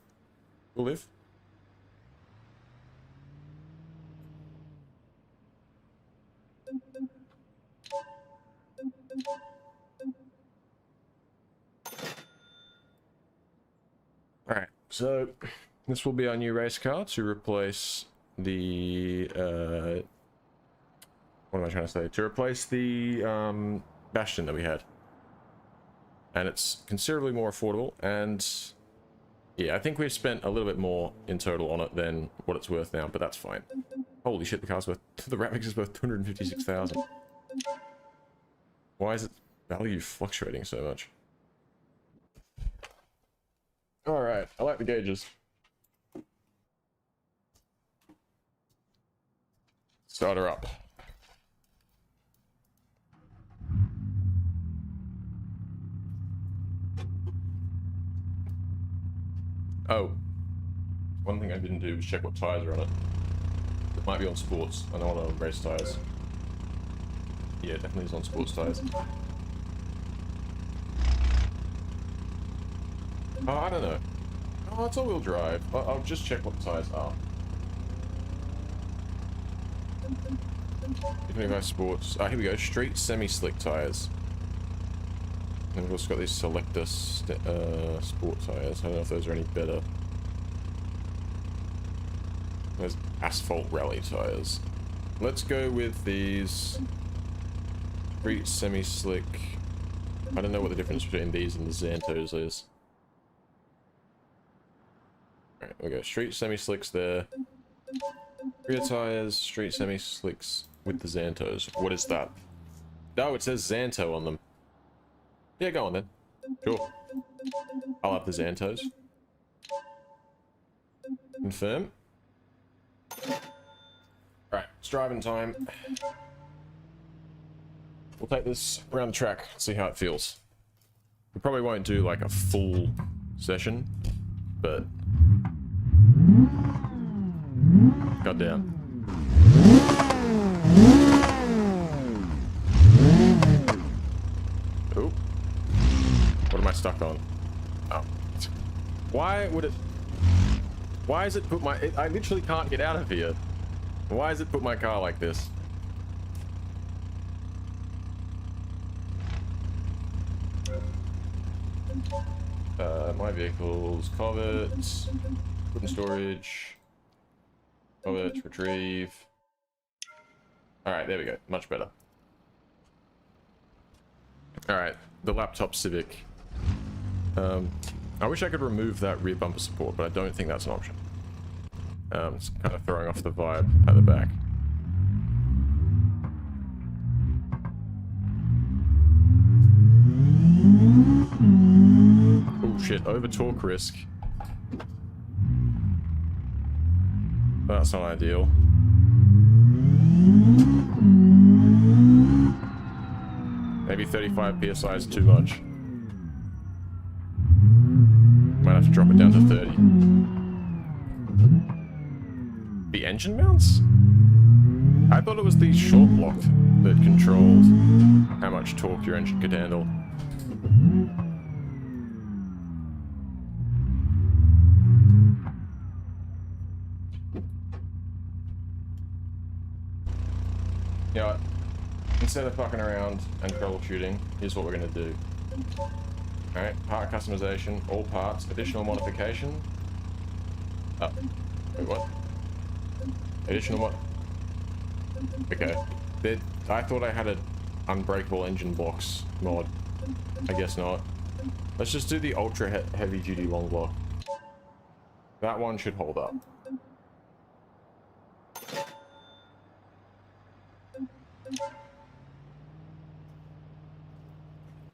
We'll live. Alright, so this will be our new race car to replace the what am I trying to say? To replace the Bastion that we had. And it's considerably more affordable, and yeah, I think we've spent a little bit more in total on it than what it's worth now, but that's fine. Holy shit, the car's worth, the Ravix is worth 256,000. Why is its value fluctuating so much? Alright, I like the gauges. Start her up. Oh, one thing I didn't do was check what tires are on it. It might be on sports. I know on race tires. Yeah, definitely is on sports tires. Oh, I don't know. Oh, it's all-wheel drive. I'll just check what the tires are. Even sports. Ah, here we go. Street semi-slick tires. And we've also got these Selector sport tires. I don't know if those are any better. There's asphalt rally tires. Let's go with these Street semi-slick. I don't know what the difference between these and the Xantos is. Alright, we go. Street semi-slicks there. Rear tires, street semi-slicks with the Xantos. What is that? Oh, it says Xanto on them. Yeah, go on then. Sure. I'll have the Xantos. Confirm. Alright, it's driving time. We'll take this around the track, see how it feels. We probably won't do like a full session, but... Goddamn. Oh. What am I stuck on? Oh. Why would it... Why is it put my... I literally can't get out of here. Why has it put my car like this? My vehicles, covert, put in storage, covert, retrieve. Alright, there we go. Much better. Alright, the laptop Civic. I wish I could remove that rear bumper support, but I don't think that's an option. It's kind of throwing off the vibe at the back. Oh shit, over torque risk. That's not ideal. Maybe 35 psi is too much. Might have to drop it down to 30. The engine mounts? I thought it was the short block that controlled how much torque your engine could handle. You know what? Instead of fucking around and troubleshooting, here's what we're gonna do. Alright, part customization, all parts, additional modification. Oh, wait, what? Additional mod. Okay. I thought I had an unbreakable engine box mod. I guess not. Let's just do the ultra heavy duty long block. That one should hold up.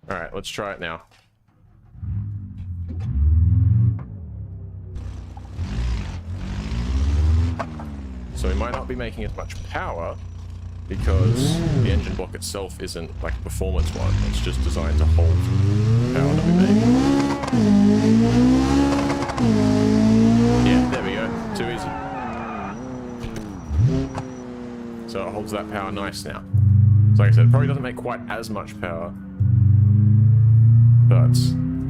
Alright, let's try it now. So we might not be making as much power because the engine block itself isn't like a performance one. It's just designed to hold power that we make. Yeah, there we go. Too easy. So it holds that power nice now. So like I said, it probably doesn't make quite as much power, but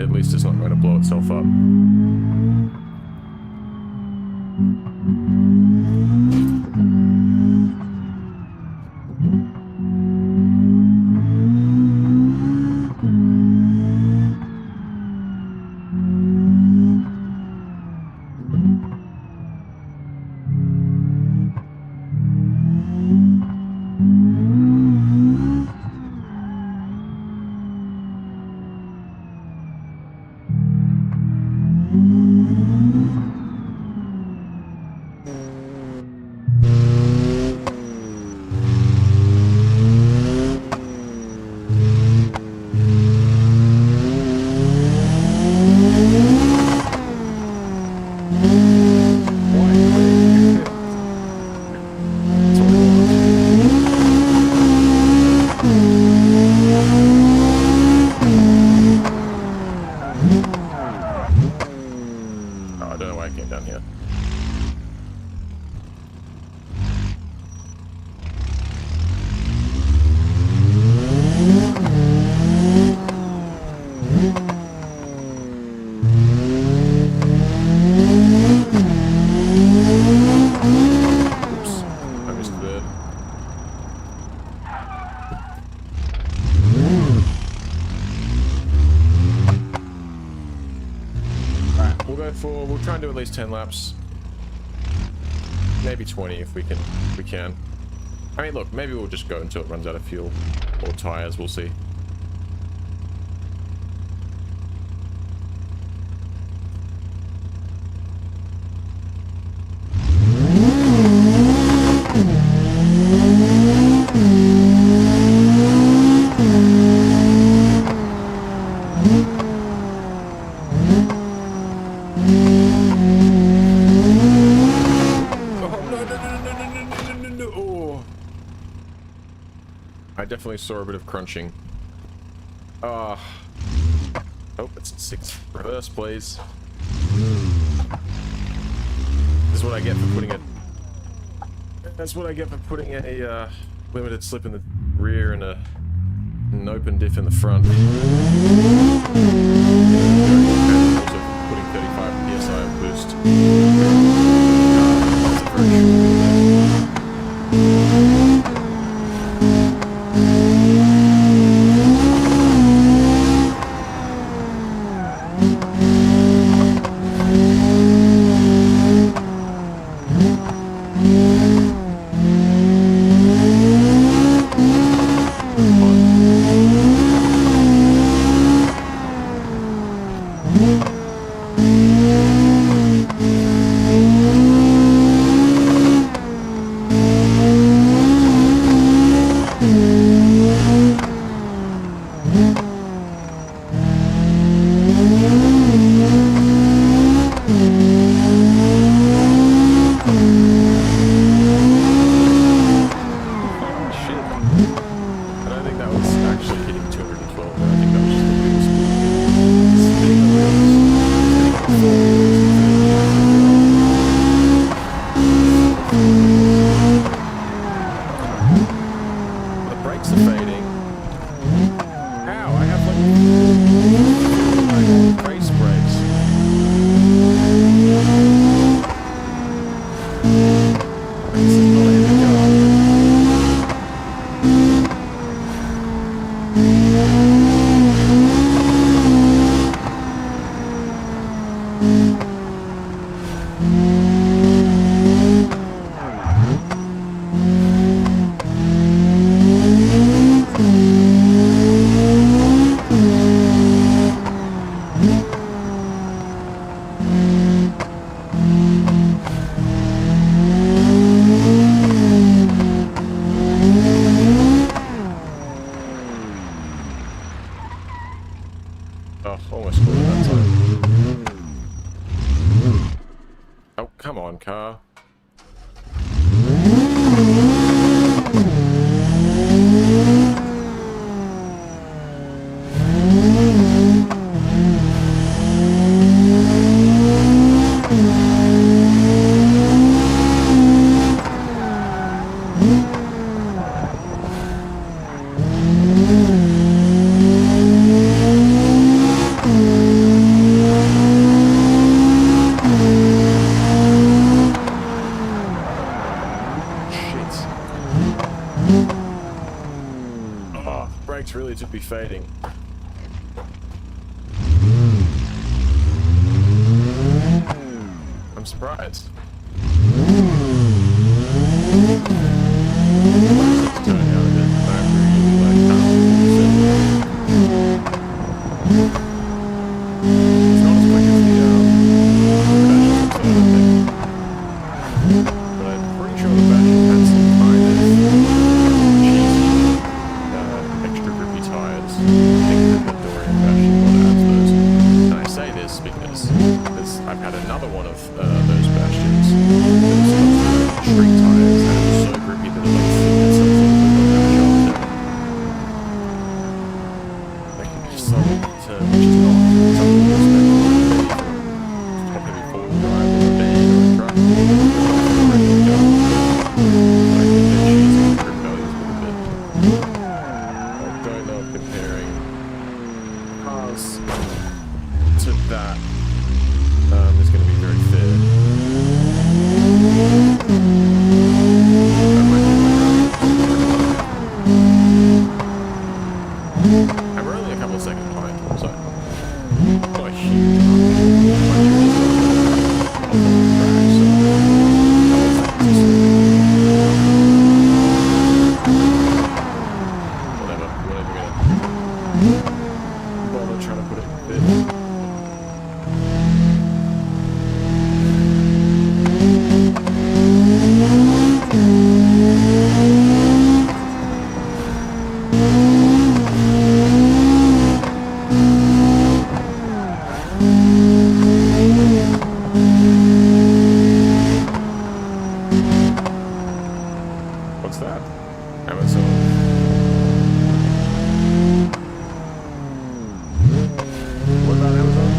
at least it's not going to blow itself up. We'll try and do at least 10 laps. Maybe 20 if we can. I mean, look, maybe we'll just go until it runs out of fuel or tires, we'll see. I definitely saw a bit of crunching. Oh, it's 6. Reverse, please. This is what I get for putting it. That's what I get for putting a limited slip in the rear and an open diff in the front. And also putting 35 psi of boost. on car. Brakes really to be fading. I'm surprised. I've had another one of those bastions. Street tires that are so grippy that it like flipped something. They can just something to, which is not something you expect from top heavy four-wheel drive or a van or a truck. Like they're choosing the grip values a little bit. I don't know if comparing cars to that is going to be very fair. And we're only a couple of seconds behind, so not a huge whatever gonna bother trying to put it in bit. What's that? Amazon. What about Amazon?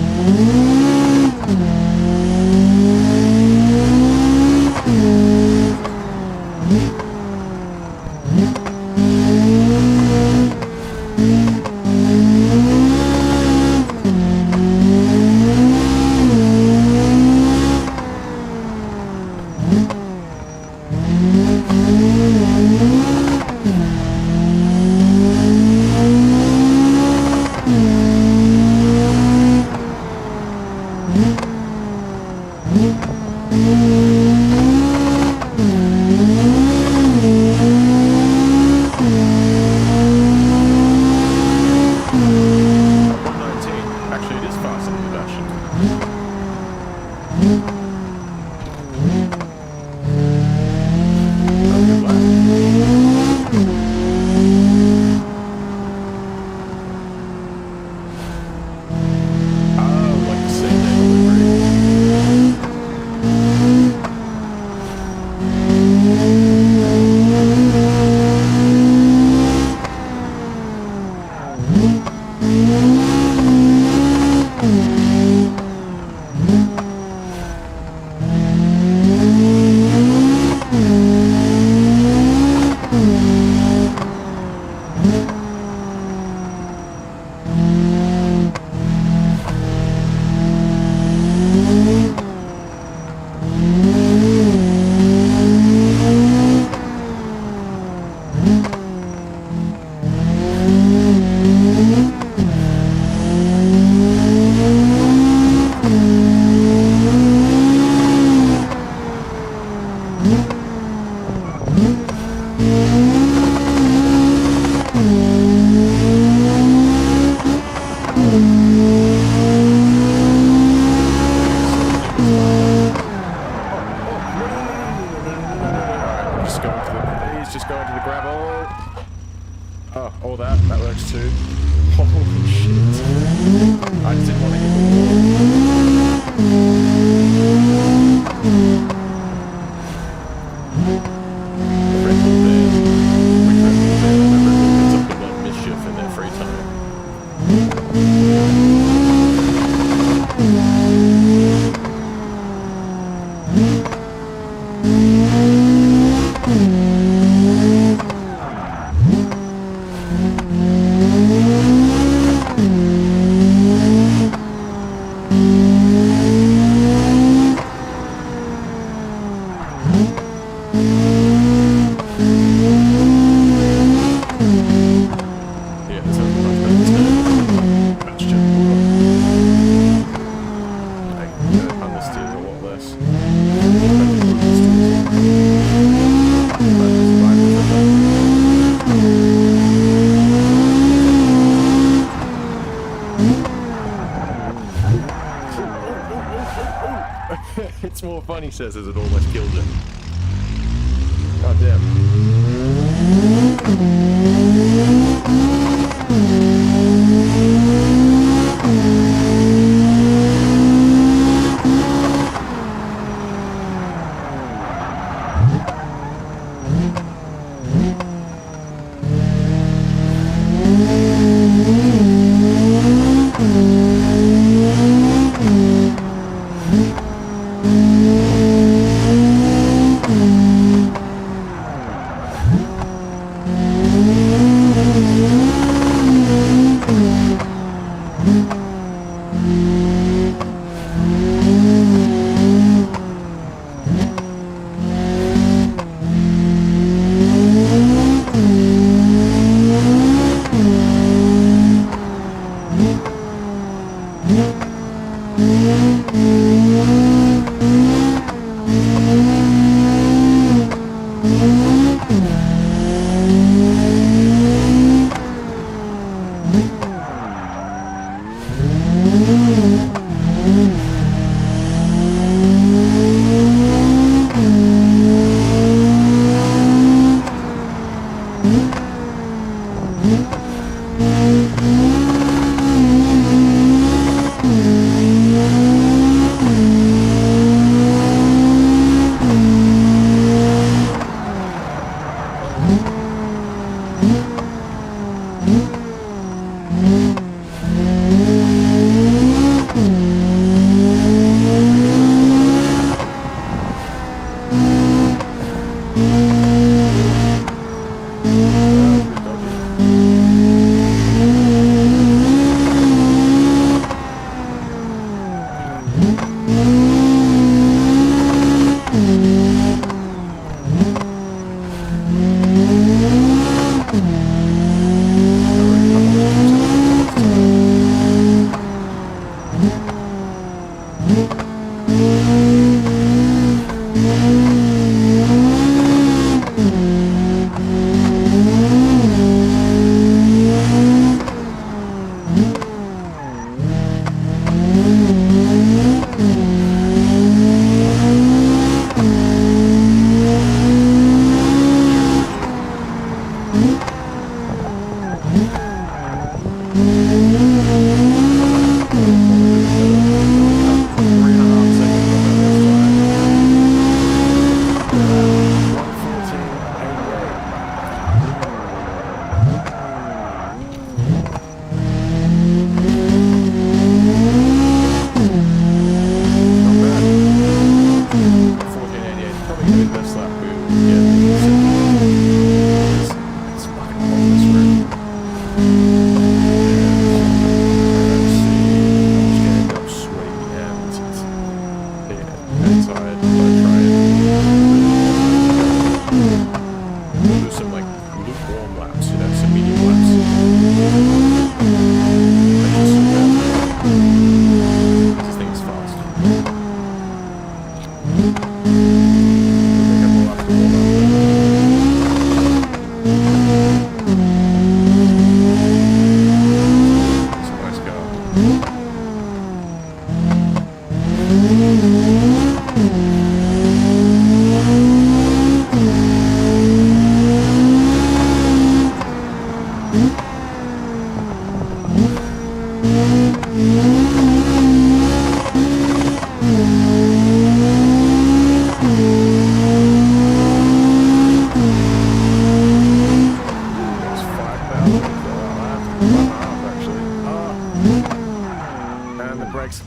Just go into the gravel. Oh, all that works too. Holy shit. I just didn't want to hit the wall. says as it almost killed him. God damn.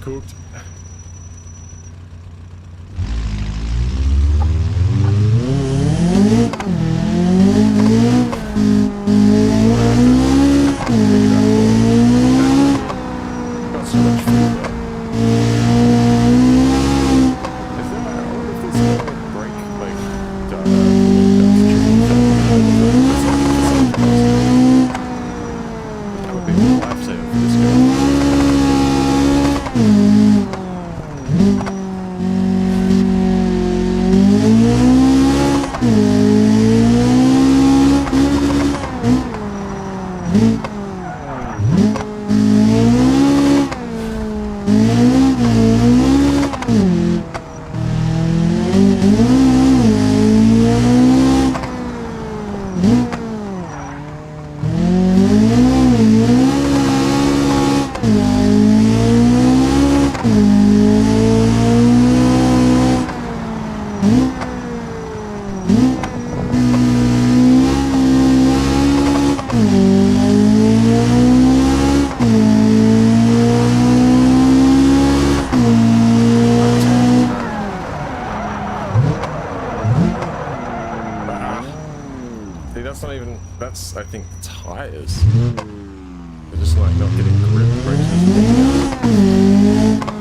Cooked. Got so much food though. Is there, I wonder if there's a break, like, that would be a lifesaver for this guy. See, that's not even, that's, I think, the tires. They're just like not getting grip. The brakes are just pulling out.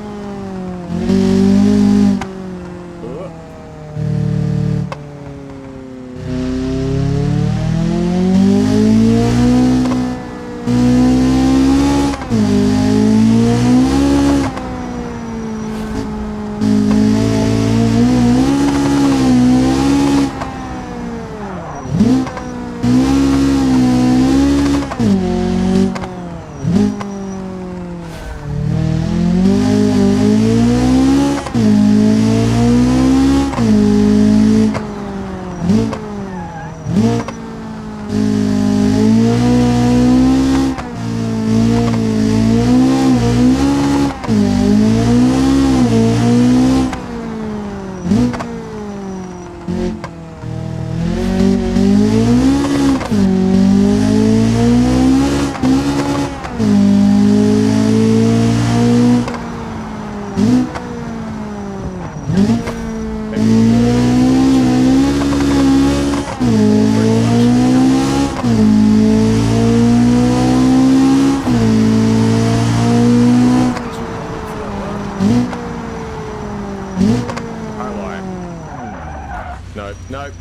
No.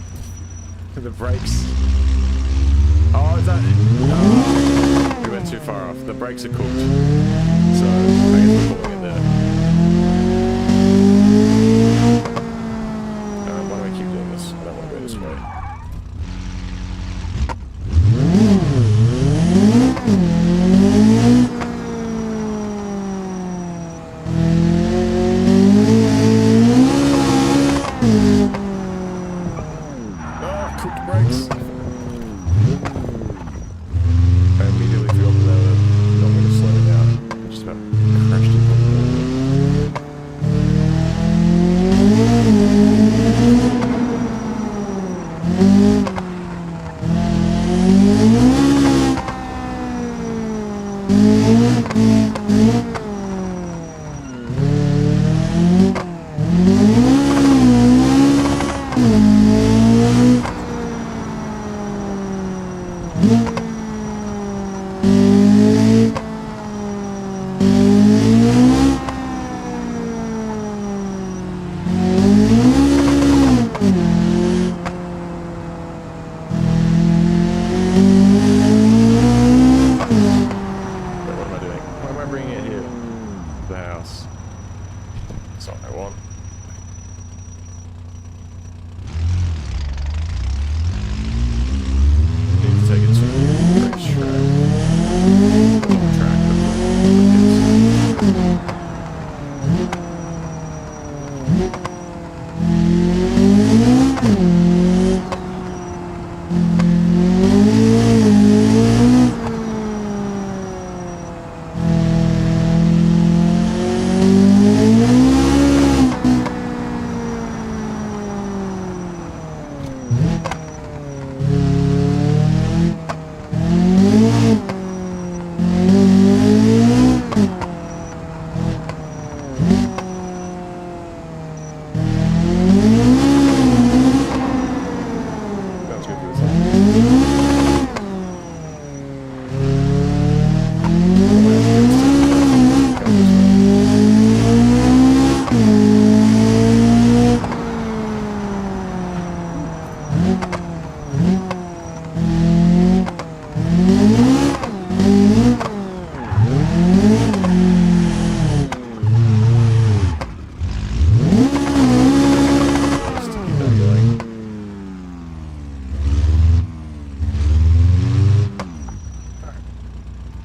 The brakes. Oh, is that... Oh, we went too far off. The brakes are cooked. So, I guess we're calling it there. Why do I keep doing this? I don't want to go this way.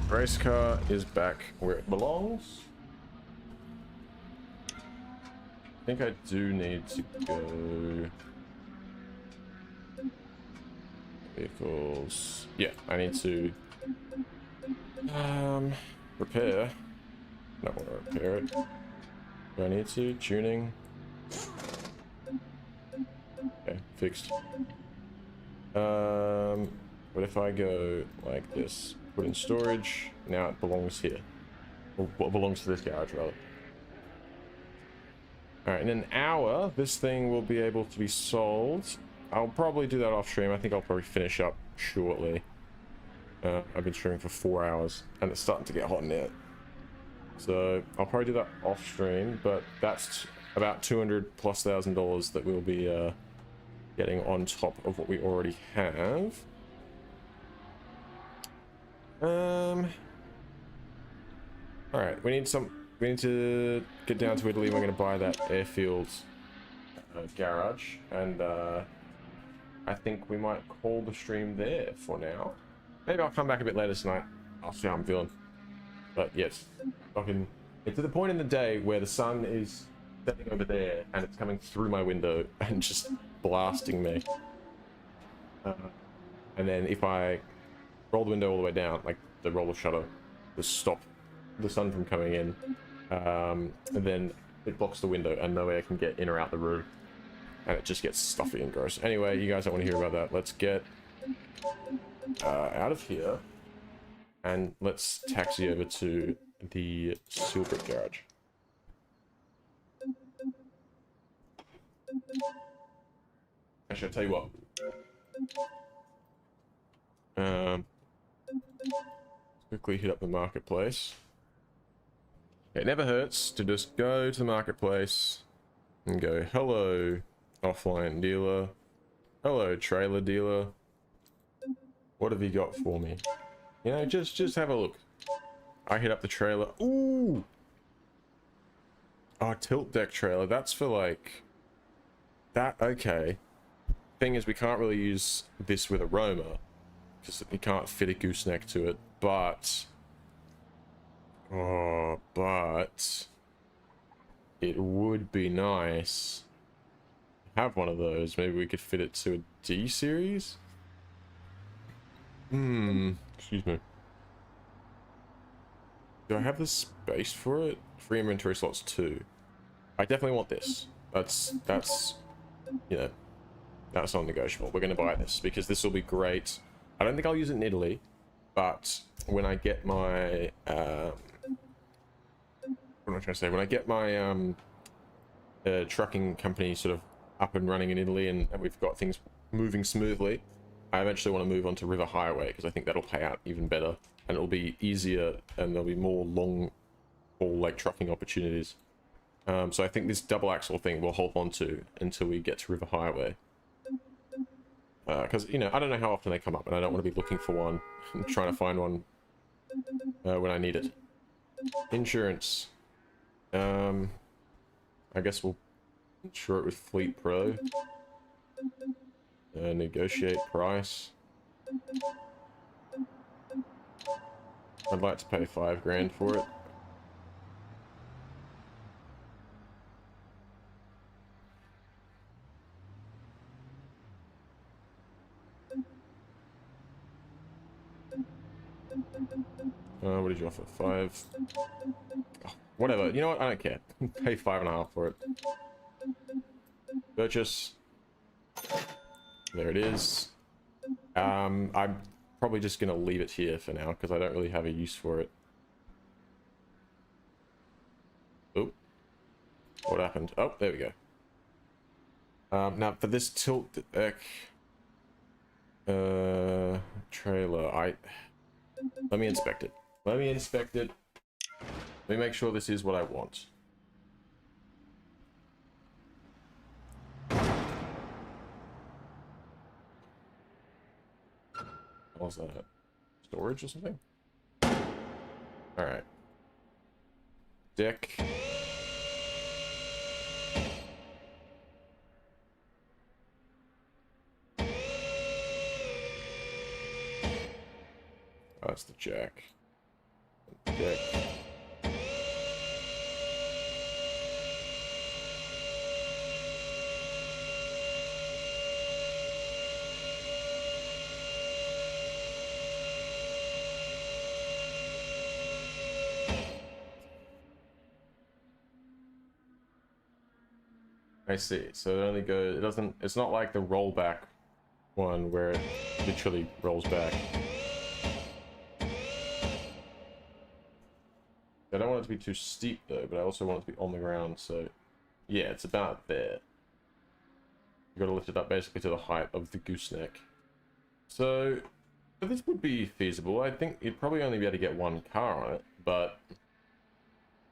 Race car is back where it belongs. I think I do need to go... Vehicles... Yeah, I need to... repair. I don't want to repair it. Do I need to? Tuning. Okay, fixed. What if I go like this? Put in storage. Now it belongs here. Or what belongs to this garage, rather. Alright, in an hour, this thing will be able to be sold I'll probably do that off stream. I think I'll probably finish up shortly. I've been streaming for 4 hours and it's starting to get hot in there. So I'll probably do that off stream, but that's about $200,000+ that we'll be getting on top of what we already have. All right, we need to get down to Italy. We're going to buy that airfield garage, and I think we might call the stream there for now. Maybe I'll come back a bit later tonight. I'll see how I'm feeling. But yes, it's at the point in the day where the sun is setting over there and it's coming through my window and just blasting me. And then if I roll the window all the way down, like the roller shutter, to stop the sun from coming in, and then it blocks the window and no air can get in or out the room. And it just gets stuffy and gross. Anyway, you guys don't want to hear about that. Let's get out of here. And let's taxi over to the steel brick garage. Actually, I'll tell you what. Quickly hit up the marketplace. It never hurts to just go to the marketplace and go, hello, offline dealer. Hello, trailer dealer. What have you got for me? You know, just have a look. I hit up the trailer. Ooh! Oh, tilt deck trailer. That's for like... That, okay. Thing is, we can't really use this with a Roma, because you can't fit a gooseneck to it, but... Oh, but... It would be nice to have one of those. Maybe we could fit it to a D series? Excuse me. Do I have the space for it? Free inventory slots 2. I definitely want this. That's you know, that's non-negotiable. We're going to buy this because this will be great. I don't think I'll use it in Italy, but when I get my what am I trying to say? When I get my trucking company sort of up and running in Italy, and we've got things moving smoothly, I eventually want to move on to River Highway because I think that'll pay out even better, and it'll be easier, and there'll be more long haul like trucking opportunities. So I think this double axle thing we'll hold on to until we get to River Highway, because you know, I don't know how often they come up, and I don't want to be looking for one and trying to find one when I need it. Insurance. I guess we'll insure it with Fleet Pro. Negotiate price. I'd like to pay $5 grand for it. What did you offer? 5? Oh, whatever. You know what? I don't care. Pay 5.5 for it. Purchase. There it is. I'm probably just gonna leave it here for now because I don't really have a use for it. Oh, what happened? Oh, there we go. Now for this tilt deck trailer, let me inspect it. Let me inspect it. Let me make sure this is what I want. What was that? Storage or something? Alright. Deck. Oh, that's the jack. Deck. I see. So it only goes, it doesn't, it's not like the rollback one where it literally rolls back. I don't want it to be too steep though, but I also want it to be on the ground, so yeah, it's about there. got to lift it up basically to the height of the gooseneck. So this would be feasible. I think you'd probably only be able to get one car on it, but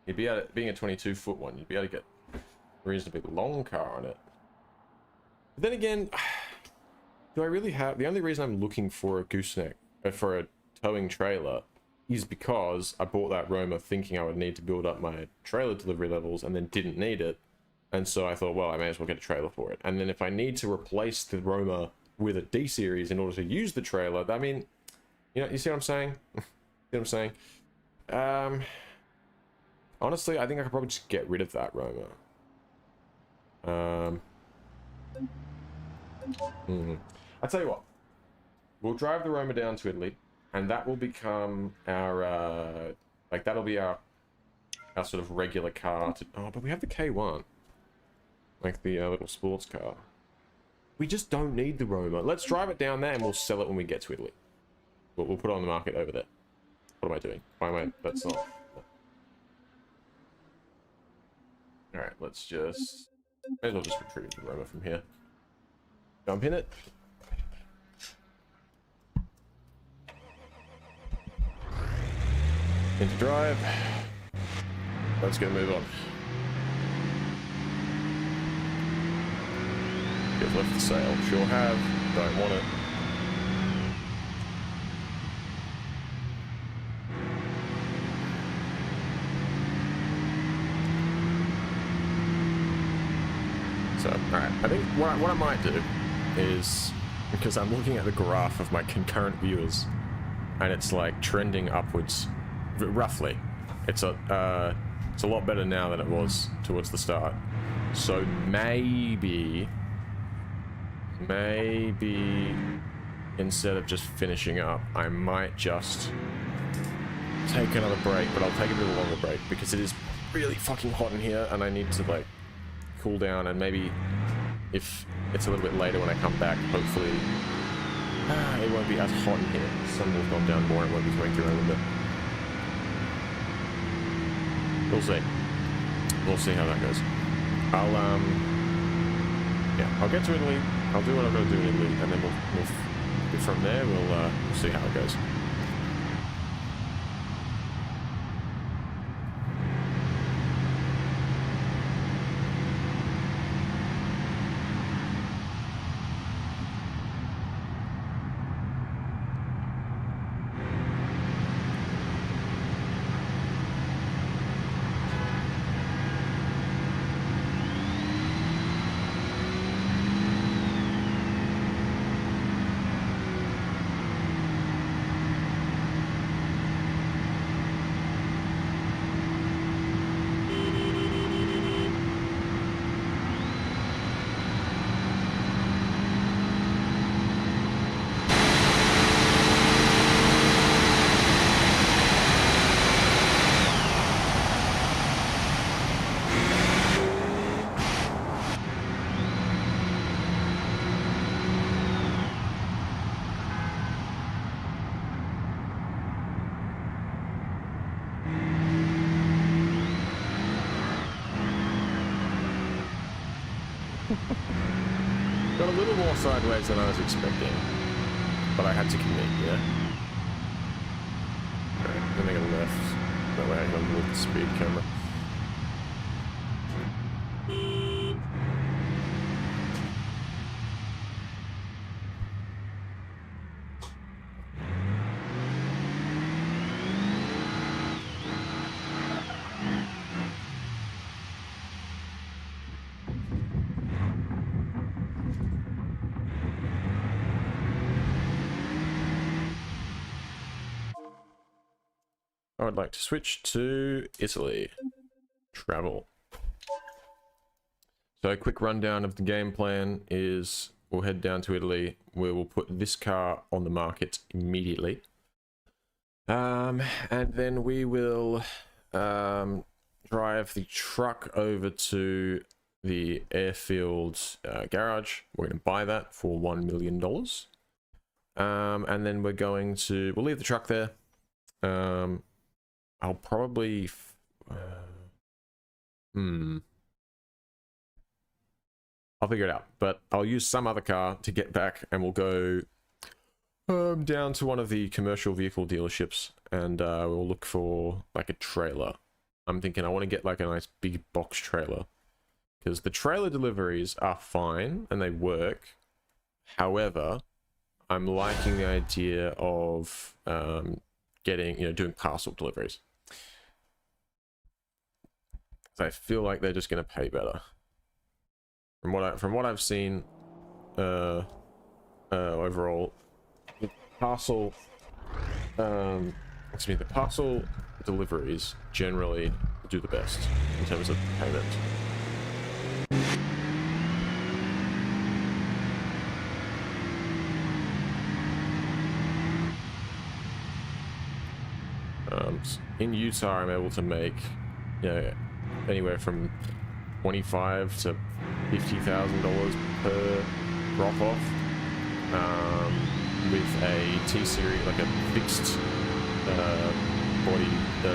you'd be able to, being a 22-foot one, you'd be able to get a reasonably long car on it. But then again, do I really have... The only reason I'm looking for a gooseneck, for a towing trailer, is because I bought that Roma thinking I would need to build up my trailer delivery levels and then didn't need it. And so I thought, well, I may as well get a trailer for it. And then if I need to replace the Roma with a D-series in order to use the trailer, I mean, you know, you see what I'm saying? See what I'm saying? Honestly, I think I could probably just get rid of that Roma. I'll tell you what. We'll drive the Roma down to Italy, and that will become our, like, that'll be our sort of regular car. Oh, but we have the K1. Like the little sports car. We just don't need the Roma. Let's drive it down there, and we'll sell it when we get to Italy. We'll put it on the market over there. What am I doing? Why am I... That's not... Alright, let's just... May as well just retrieve the Roma from here. Jump in it. Into drive. Let's get a move on. You've left the sail. Sure have. Don't want it. So, alright. I think what I might do is, because I'm looking at the graph of my concurrent viewers, and it's like trending upwards, roughly. It's a lot better now than it was towards the start. So maybe instead of just finishing up, I might just take another break, but I'll take a bit of a longer break because it is really fucking hot in here and I need to like cool down, and maybe if it's a little bit later when I come back, hopefully it won't be as hot in here. Sun will have gone down more and won't be coming through a little bit. We'll see. We'll see how that goes. I'll get to Italy. I'll do what I've got to do in Italy, and then we'll from there we'll see how it goes. Got a little more sideways than I was expecting, but I had to commit, yeah? Alright, then I got left. That way I can move the speed camera. I would like to switch to Italy. Travel. So a quick rundown of the game plan is we'll head down to Italy. We will put this car on the market immediately. And then we will drive the truck over to the airfield garage. We're going to buy that for $1 million. And then we're going to... We'll leave the truck there. I'll probably... I'll figure it out. But I'll use some other car to get back, and we'll go down to one of the commercial vehicle dealerships, and we'll look for like a trailer. I'm thinking I want to get like a nice big box trailer, because the trailer deliveries are fine and they work. However, I'm liking the idea of getting, doing parcel deliveries. I feel like they're just going to pay better. From what I've seen, overall, the parcel, the parcel deliveries generally do the best in terms of payment. In Utah, I'm able to make, anywhere from $25,000 to $50,000 per drop-off, with a T-Series, like a fixed body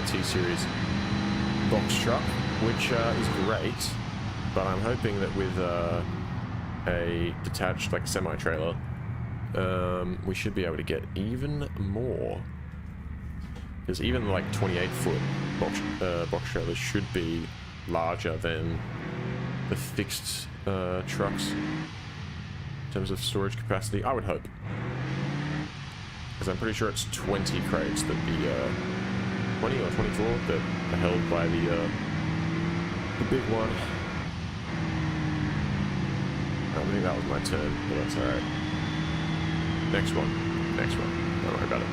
T-Series box truck, which is great. But I'm hoping that with a detached, like, semi-trailer, we should be able to get even more. Because even like 28-foot box trailers should be larger than the fixed trucks in terms of storage capacity. I would hope, because I'm pretty sure it's 20 crates that the 20 or 24 that are held by the big one. I think that was my turn, but that's all right. Next one. Don't worry about it.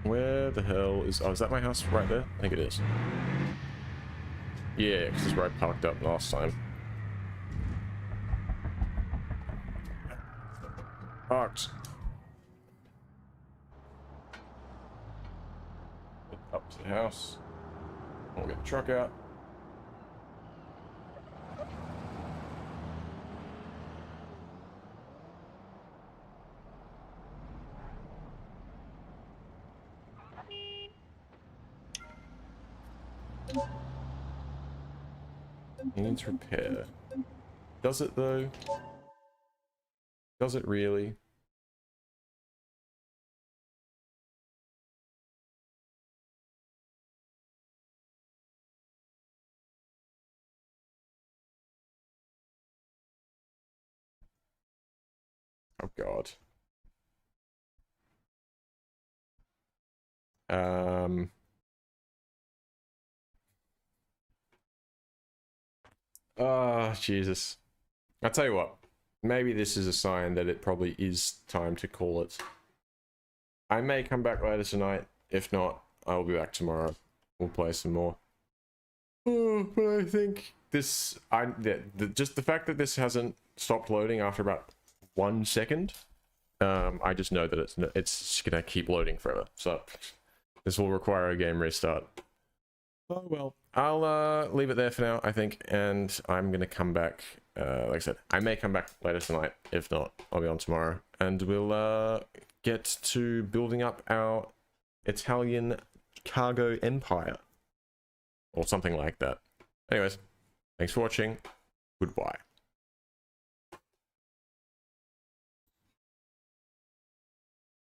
Where the hell is... Oh, is that my house right there? I think it is. Yeah, because it's where I parked up last time. Parked. Up to the house. I'll get the truck out. Needs repair. Does it though? Does it really? Oh god. Oh, Jesus. I'll tell you what. Maybe this is a sign that it probably is time to call it. I may come back later tonight. If not, I'll be back tomorrow. We'll play some more. Oh, but I think this... just the fact that this hasn't stopped loading after about 1 second, I just know that it's gonna keep loading forever. So this will require a game restart. Oh well, I'll leave it there for now, I think, and I'm gonna come back. Like I said, I may come back later tonight. If not, I'll be on tomorrow, and we'll get to building up our Italian cargo empire, or something like that. Anyways, thanks for watching. Goodbye.